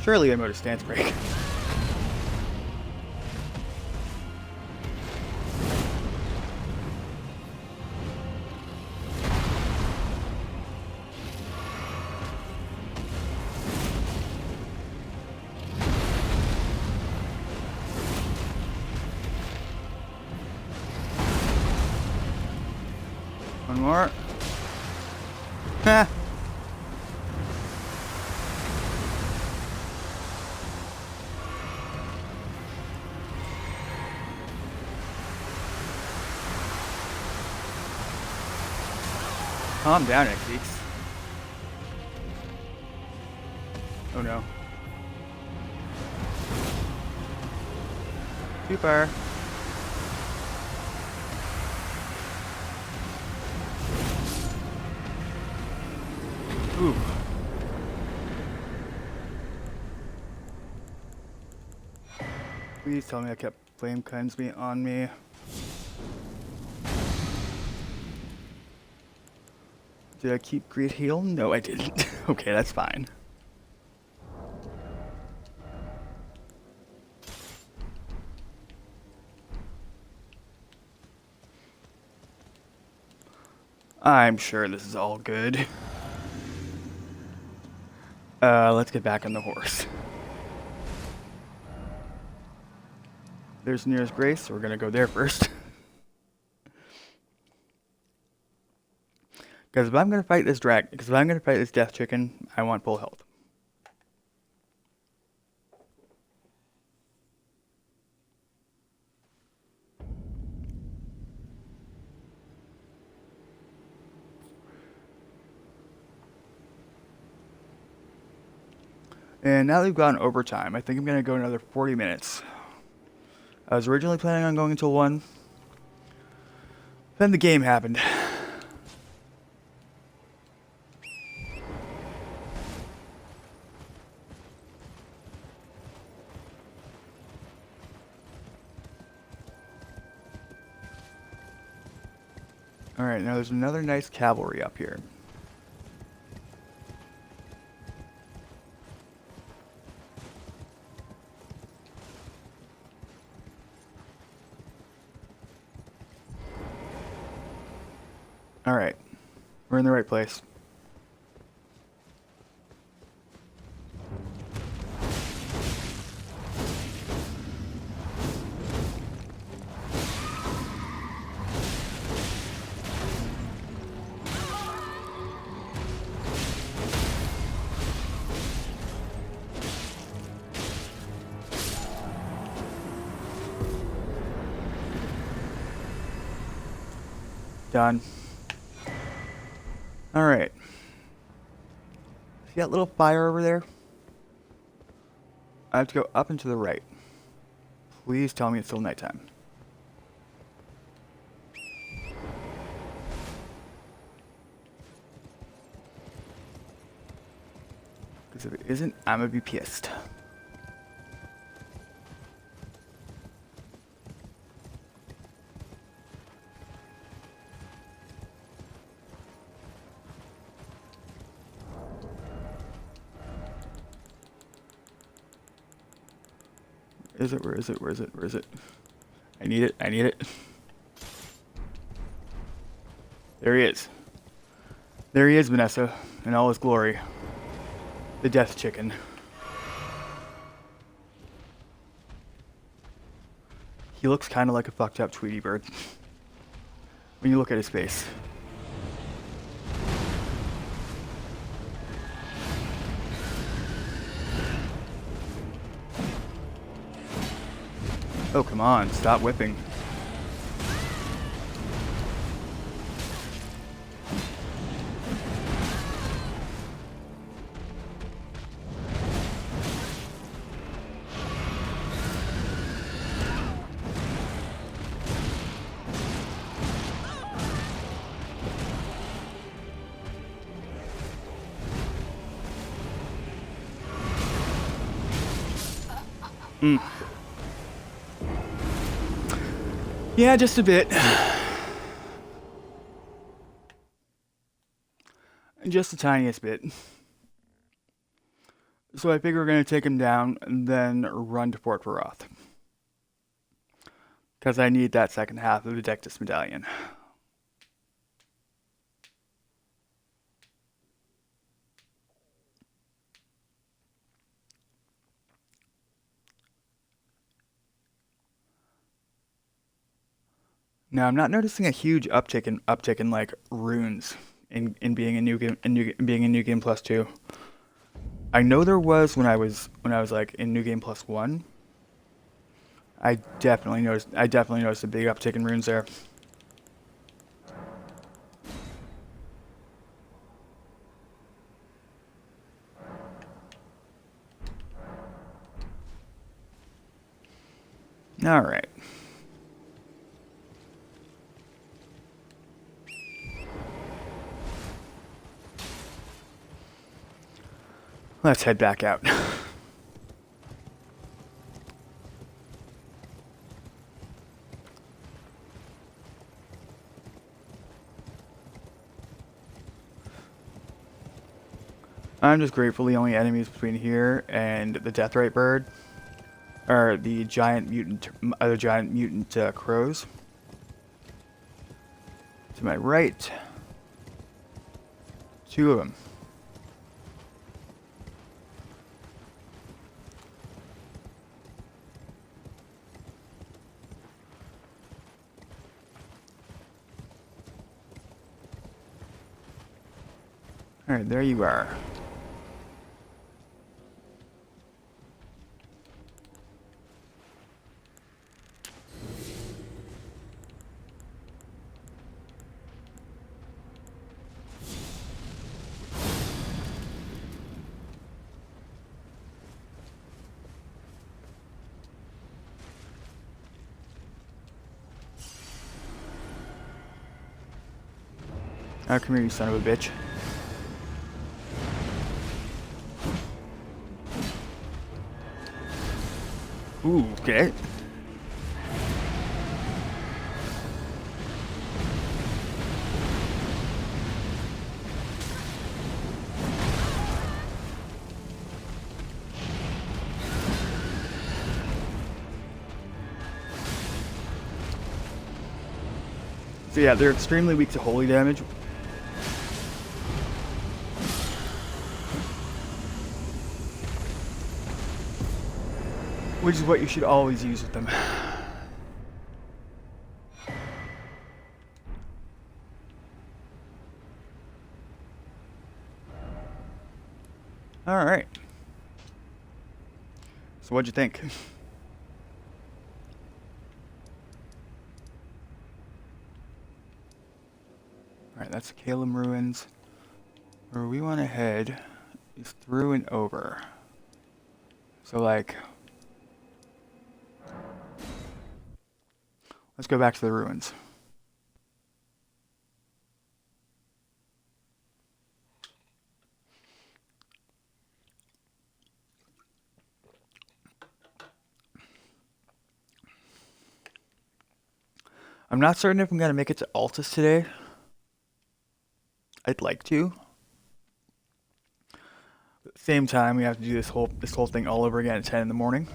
Surely I mode a stance break. One more. Ha! Calm down, Xeeks. Oh no. Too far. Ooh. Please tell me I kept flame cleanse me on me. Did I keep great heal? No, I didn't. Okay, that's fine. I'm sure this is all good. Let's get back on the horse. There's nearest Grace, so we're gonna go there first. Because if I'm gonna fight this death chicken, I want full health. And now that we've gone overtime, I think I'm gonna go another 40 minutes. I was originally planning on going until 1. Then the game happened. Alright, now there's another nice cavalry up here. Alright, we're in the right place. Done. Alright. See that little fire over there? I have to go up and to the right. Please tell me it's still nighttime. Because if it isn't, I'm gonna be pissed. Is it? Where is it? Where is it? Where is it? I need it. I need it. There he is. There he is, Vanessa, in all his glory. The Death Chicken. He looks kind of like a fucked up Tweety bird when you look at his face. Oh, come on, stop whipping. Yeah, just a bit. Just the tiniest bit. So I figure we're going to take him down and then run to Fort Varoth. Because I need that second half of the Dectus Medallion. Now I'm not noticing a huge uptick in like runes in being a new game being a new game plus 2. I know there was when I was like in New Game Plus 1. I definitely noticed a big uptick in runes there. All right. Let's head back out. I'm just grateful the only enemies between here and the Deathrite bird are the giant mutant, crows. To my right, 2 of them. All right, there you are. Oh, come here, you son of a bitch. Ooh, okay. So yeah, they're extremely weak to holy damage. Which is what you should always use with them. Alright. So what'd you think? Alright, that's Calum Ruins. Where we want to head is through and over. So like... let's go back to the ruins. I'm not certain if I'm going to make it to Altus today. I'd like to. At the same time, we have to do this whole thing all over again at 10 in the morning.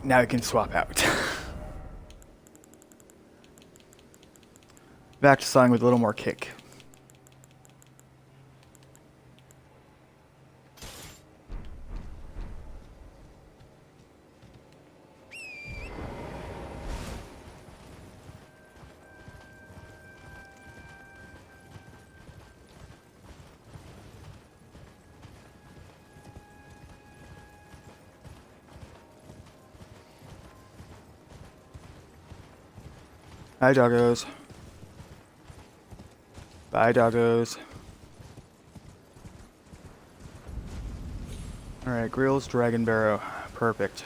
Alright, now we can swap out. Back to something with a little more kick. Hi, doggos. Bye, doggos. Alright, Grill's Dragon Barrow. Perfect.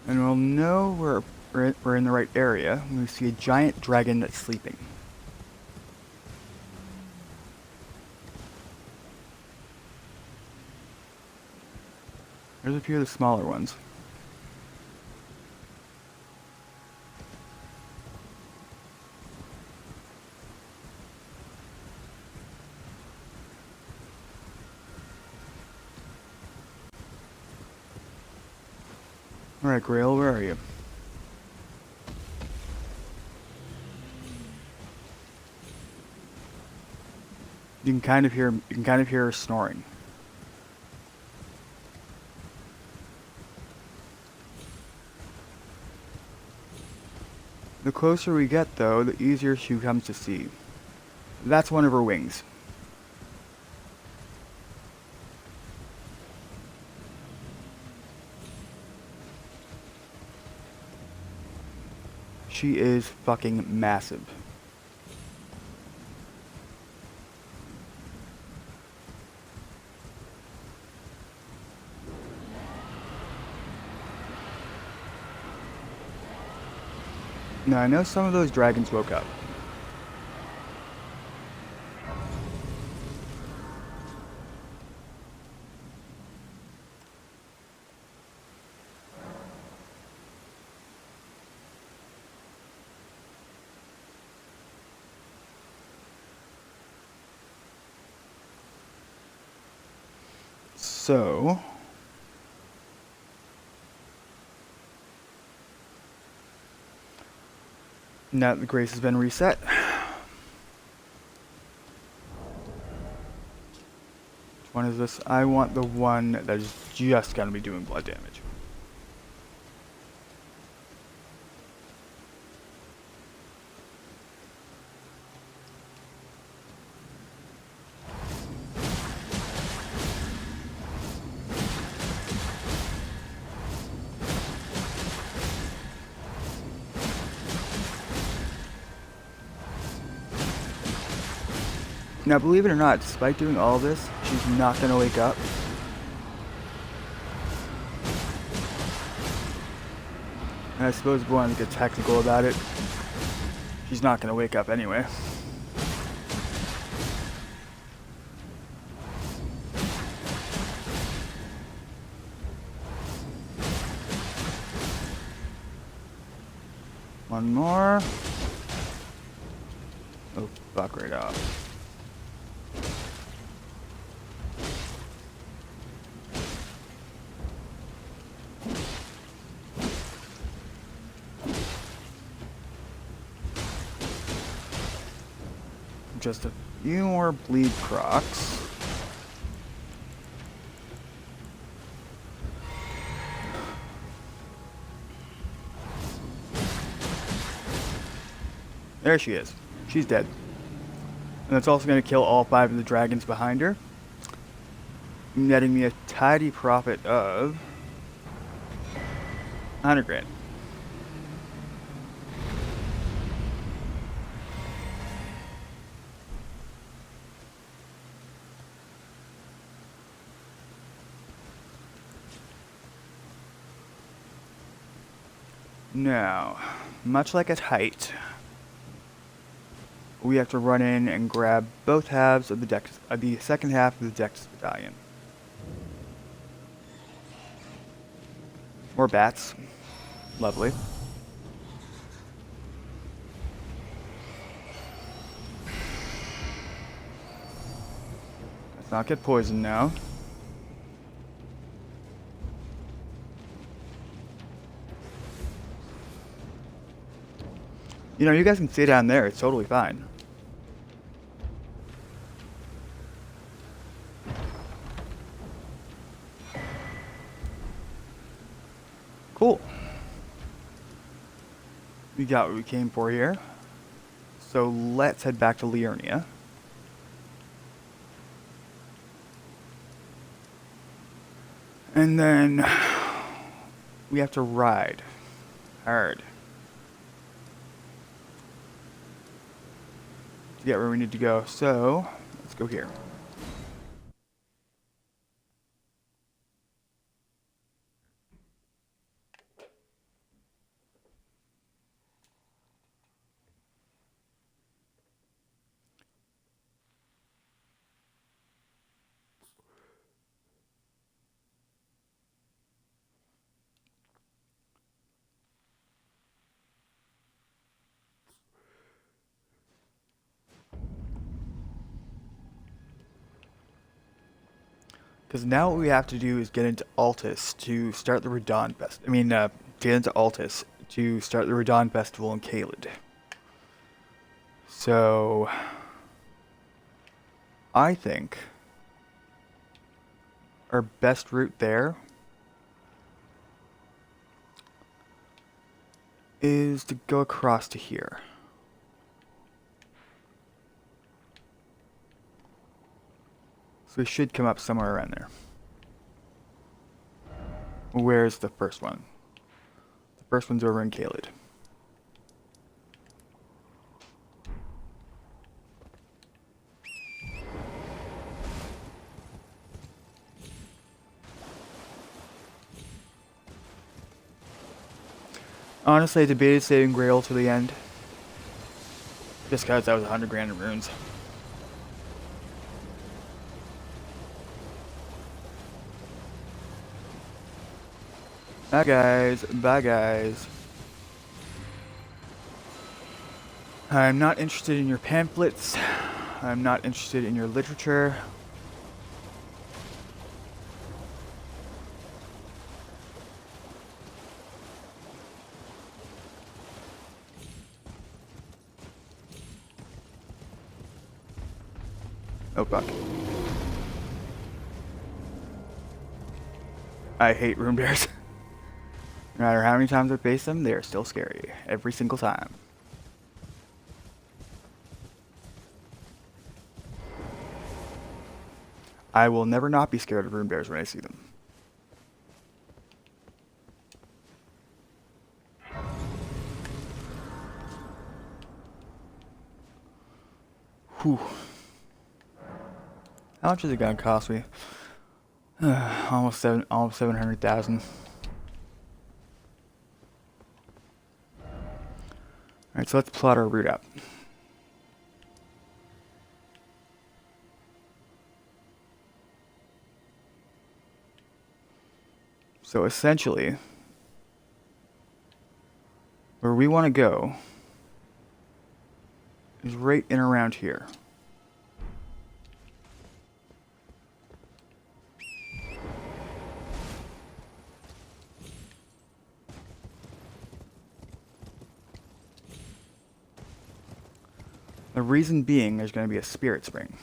And we'll know we're in the right area when we see a giant dragon that's sleeping. There's a few of the smaller ones. Alright, Grail, where are you? You can kind of hear her snoring. The closer we get, though, the easier she comes to see. That's one of her wings. She is fucking massive. Now, I know some of those dragons woke up. So... now that the grace has been reset. Which one is this? I want the one that is just gonna be doing blood damage. Now, believe it or not, despite doing all this, she's not going to wake up. And I suppose if we want to get technical about it, she's not going to wake up anyway. One more. Oh, fuck right off. Just a few more bleed procs. There she is. She's dead. And that's also going to kill all 5 of the dragons behind her, netting me a tidy profit of 100 grand. Now, much like at height, we have to run in and grab both halves of the second half of the Dex Battalion. More bats. Lovely. Not get poisoned now. You know, you guys can stay down there. It's totally fine. Cool. We got what we came for here. So let's head back to Liurnia. And then we have to ride hard to get where we need to go. So let's go here. Because now what we have to do is get into Altus to start the Radon Fest. Get into Altus to start the Radon Festival in Caelid. So, I think our best route there is to go across to here. So we should come up somewhere around there. Where's the first one? The first one's over in Caelid. Honestly, I debated saving Grail to the end. Just because that was 100 grand in runes. Bye guys, bye guys. I'm not interested in your pamphlets. I'm not interested in your literature. Oh fuck. I hate rune bears. No matter how many times I face them, they are still scary. Every single time. I will never not be scared of rune bears when I see them. Whew. How much is it gonna cost me? Almost 700,000. Alright, so let's plot our route out. So essentially, where we want to go is right in around here. The reason being there's going to be a spirit spring.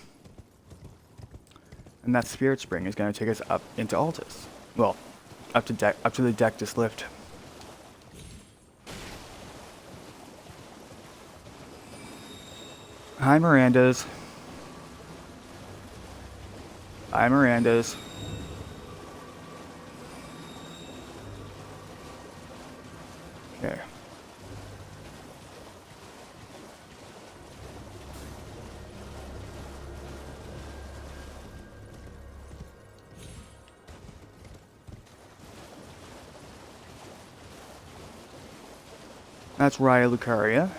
And that spirit spring is going to take us up into Altus. Well, up to the Dectus lift. Hi Miranda's. Hi Miranda's. Okay. That's Raya Lucaria.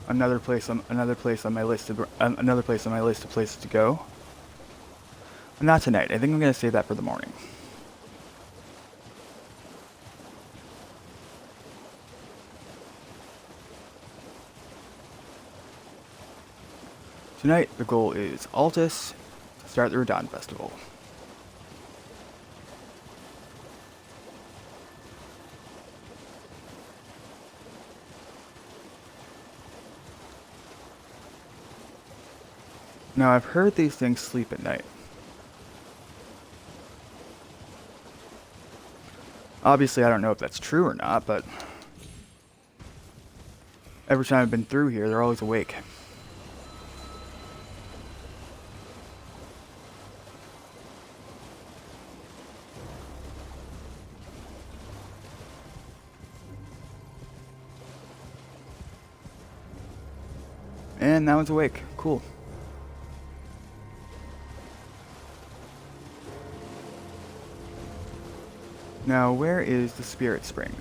Another place on my list of places to go. But not tonight. I think I'm gonna save that for the morning. Tonight, the goal is Altus to start the Radon Festival. Now, I've heard these things sleep at night. Obviously, I don't know if that's true or not, but every time I've been through here, they're always awake. And that one's awake. Cool. Now, where is the Spirit Spring?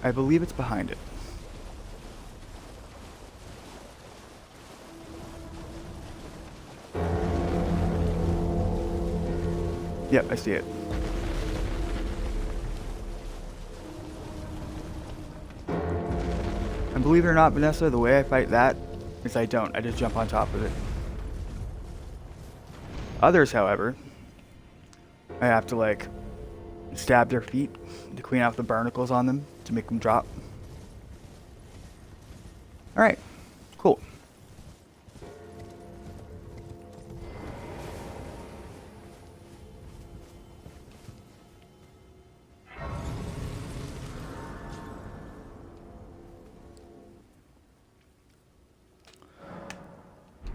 I believe it's behind it. Yep, I see it. And believe it or not, Vanessa, the way I fight that is I don't. I just jump on top of it. Others, however, I have to, like, stab their feet to clean out the barnacles on them to make them drop. Alright, cool.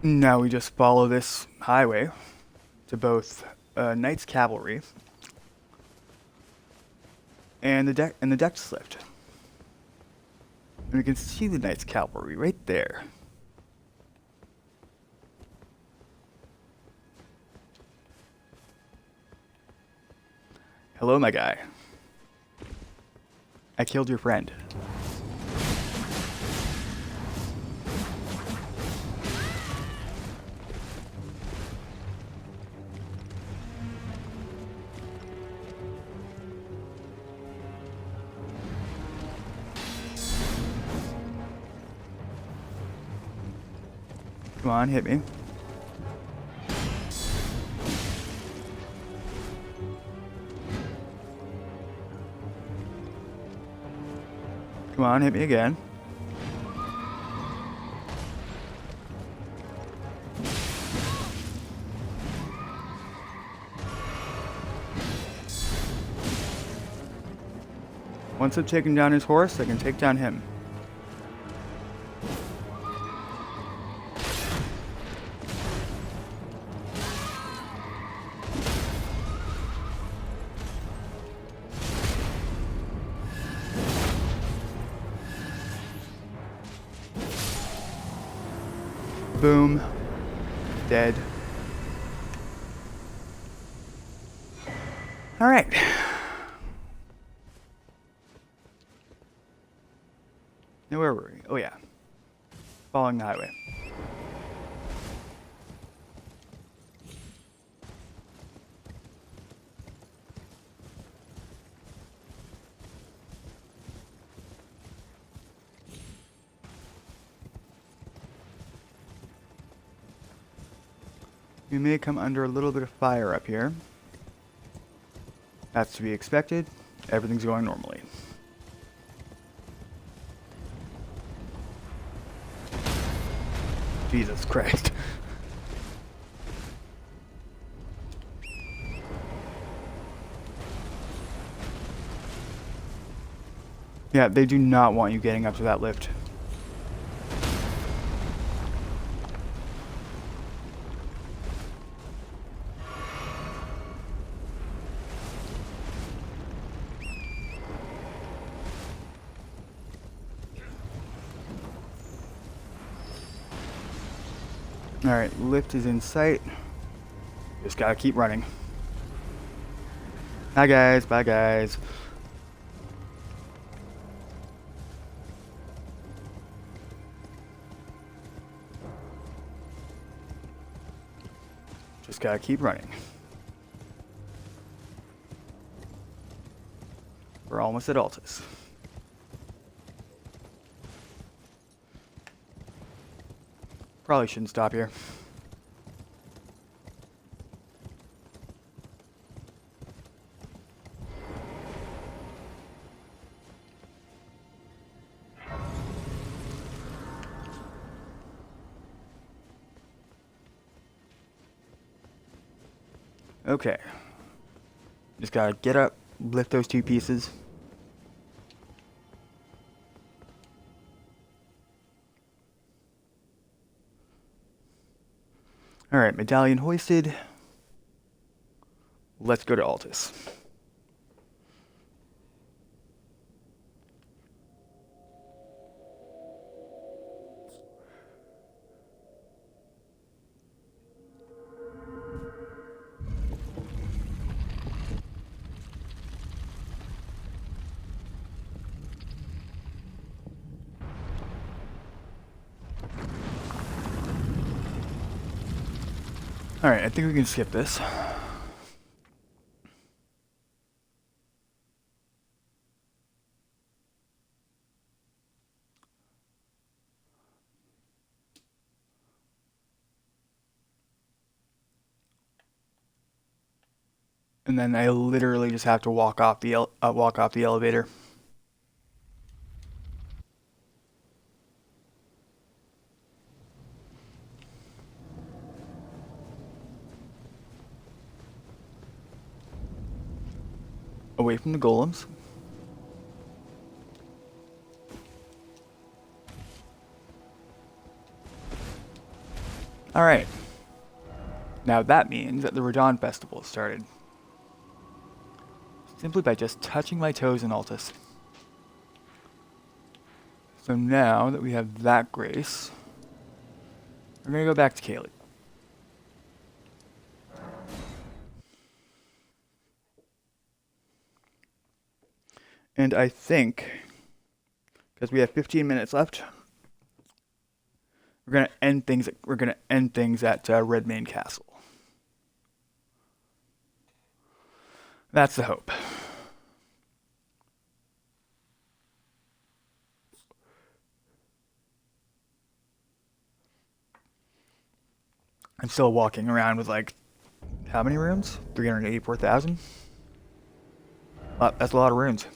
Now we just follow this highway to both Knight's Cavalry and the Dex Lift. And we can see the Knight's Cavalry right there. Hello, my guy. I killed your friend. Come on, hit me. Come on, hit me again. Once I've taken down his horse, I can take down him. Boom. Dead. Alright. Now where were we? Oh yeah. Following the highway. We may come under a little bit of fire up here. That's to be expected. Everything's going normally. Jesus Christ. Yeah, they do not want you getting up to that lift. Alright, lift is in sight. Just gotta keep running. Bye guys, bye guys. Just gotta keep running. We're almost at Altus. Probably shouldn't stop here. Okay. Just gotta get up, lift those 2 pieces. Alright, medallion hoisted. Let's go to Altus. Alright, I think we can skip this. And then I literally just have to walk off the elevator. Away from the golems. Alright. Now that means that the Radon Festival has started. Simply by just touching my toes in Altus. So now that we have that grace, we're going to go back to Kaylee. And I think, because we have 15 minutes left, we're gonna end things. We're gonna end things at Redmane Castle. That's the hope. I'm still walking around with like, how many rooms? 384,000. That's a lot of rooms.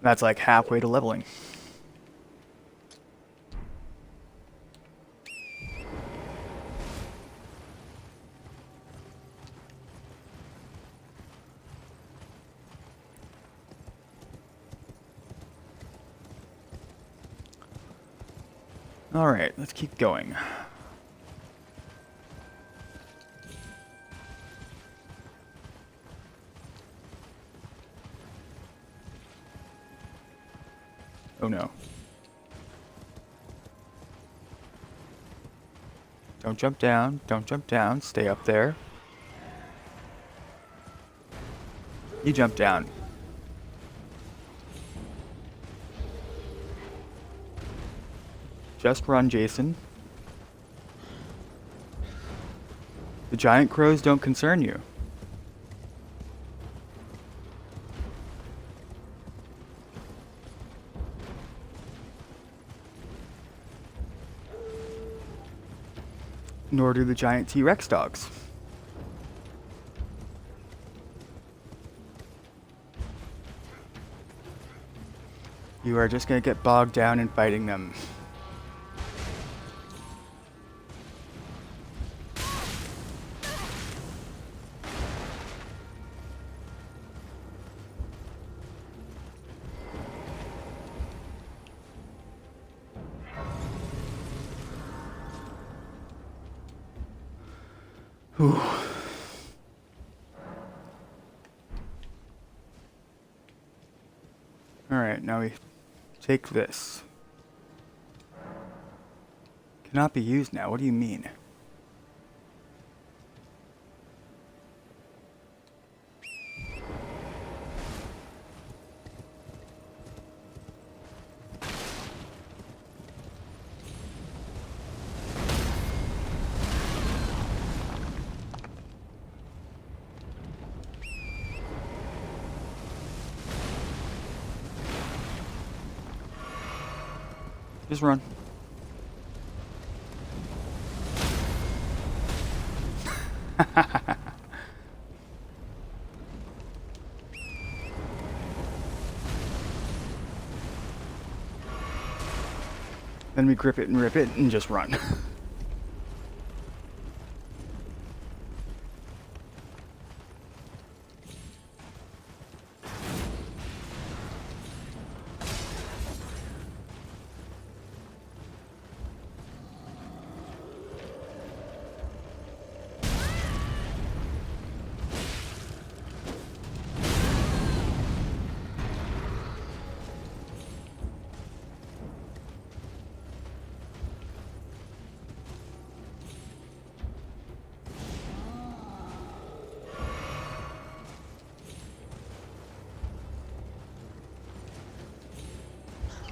That's like halfway to leveling. Alright, let's keep going. Oh no. Don't jump down, don't jump down, stay up there. You jump down. Just run, Jason. The giant crows don't concern you. Nor do the giant T-Rex dogs. You are just going to get bogged down in fighting them. Whew. Alright, now we take this. Cannot be used now. What do you mean? Just run. Then we grip it and rip it and just run.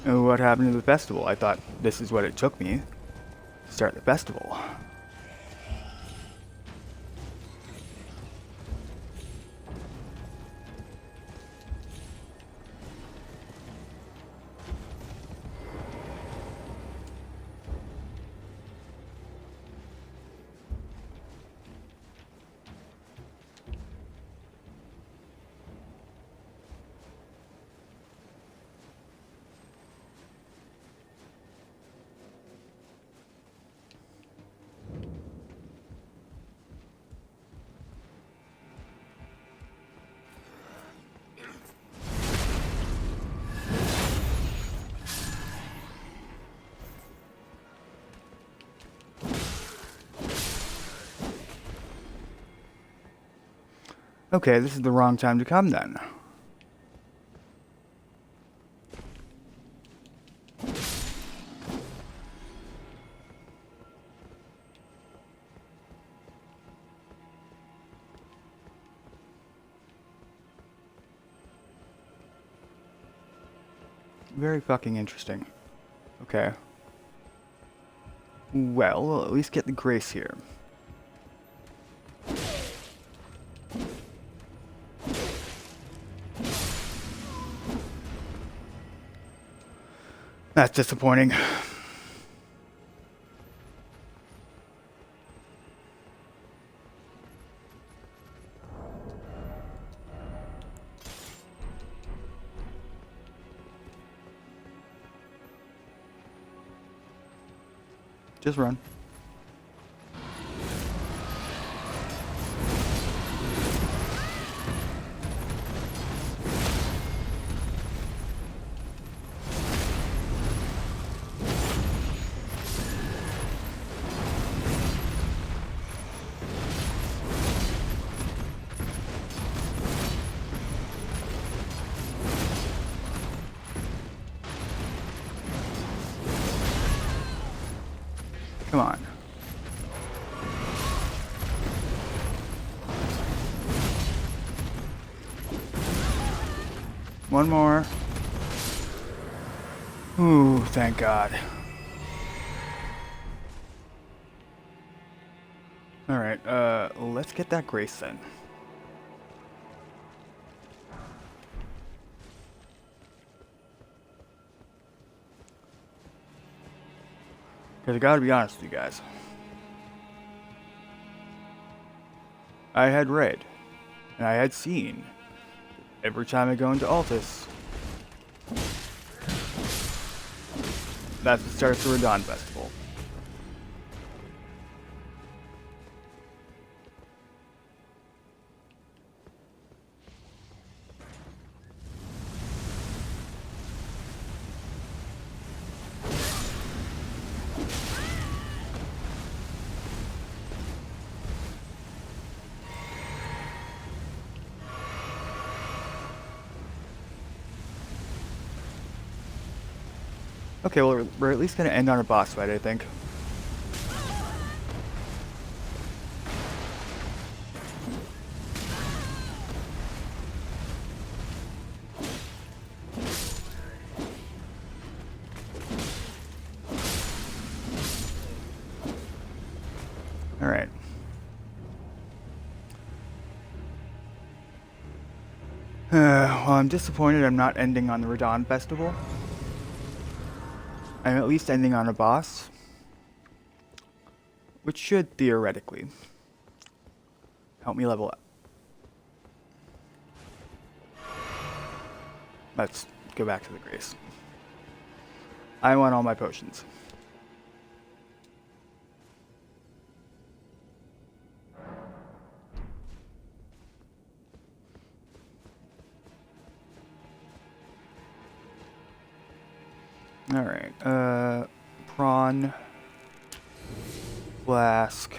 What happened to the festival? I thought this is what it took me to start the festival. Okay, this is the wrong time to come then. Very fucking interesting. Okay. Well, we'll at least get the grace here. That's disappointing. Just run. Come on. One more. Ooh, thank God. Alright, let's get that grace then. Because I gotta be honest with you guys. I had read, and I had seen, every time I go into Altus, that's the start of the Radon Festival. Okay, well, we're at least gonna end on a boss fight, I think. Alright. Well, I'm disappointed I'm not ending on the Radon Festival. I'm at least ending on a boss, which should theoretically Help me level up. Let's go back to the Grace. I want all my potions. Alright, prawn, flask.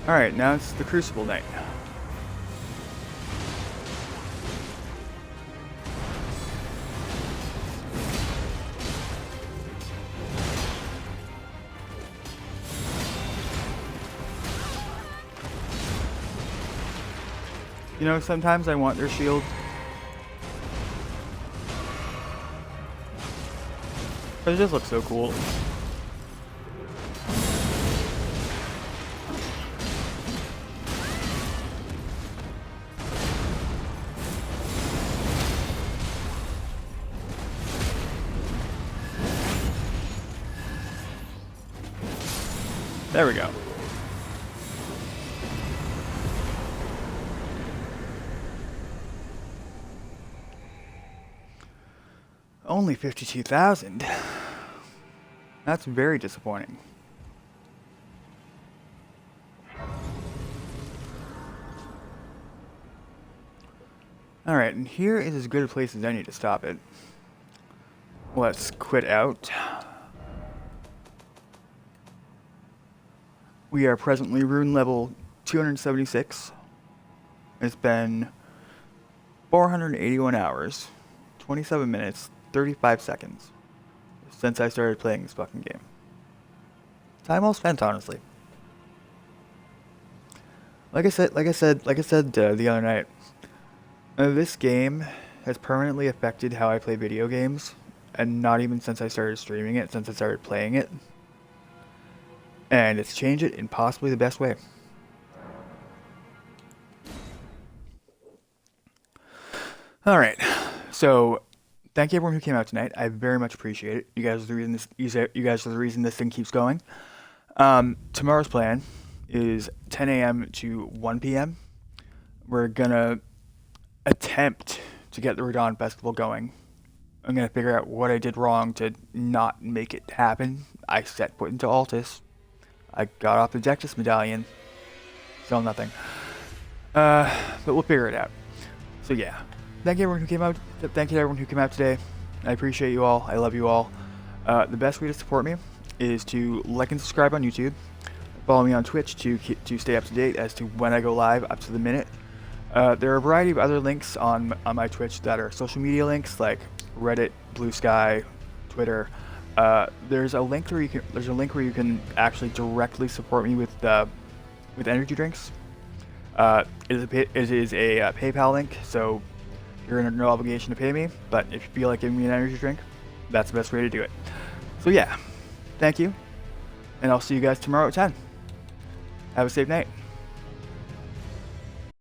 Alright, now it's the Crucible Night. You know, sometimes I want their shield. But it just looks so cool. There we go. Only 52,000. That's very disappointing. Alright, and here is as good a place as any to stop it. Let's quit out. We are presently rune level 276. It's been 481 hours, 27 minutes, 35 seconds since I started playing this fucking game. Time well spent, honestly. Like I said the other night, this game has permanently affected how I play video games, and not even since I started streaming it, since I started playing it. And it's changed it in possibly the best way. Alright, so thank you everyone who came out tonight. I very much appreciate it. You guys are the reason this thing keeps going. Tomorrow's plan is 10 a.m. to 1 p.m. We're gonna attempt to get the Radon Festival going. I'm gonna figure out what I did wrong to not make it happen. I set foot into Altus. I got off the Dectus medallion. Still nothing. But we'll figure it out. So yeah. Thank you everyone who came out. Thank you to everyone who came out today. I appreciate you all. I love you all. The best way to support me is to like and subscribe on YouTube. Follow me on Twitch to stay up to date as to when I go live, up to the minute. There are a variety of other links on my Twitch that are social media links like Reddit, Blue Sky, Twitter. There's a link where you can actually directly support me with energy drinks. It is a PayPal link, so you're under no obligation to pay me. But if you feel like giving me an energy drink, that's the best way to do it. So yeah, thank you, and I'll see you guys tomorrow at 10. Have a safe night.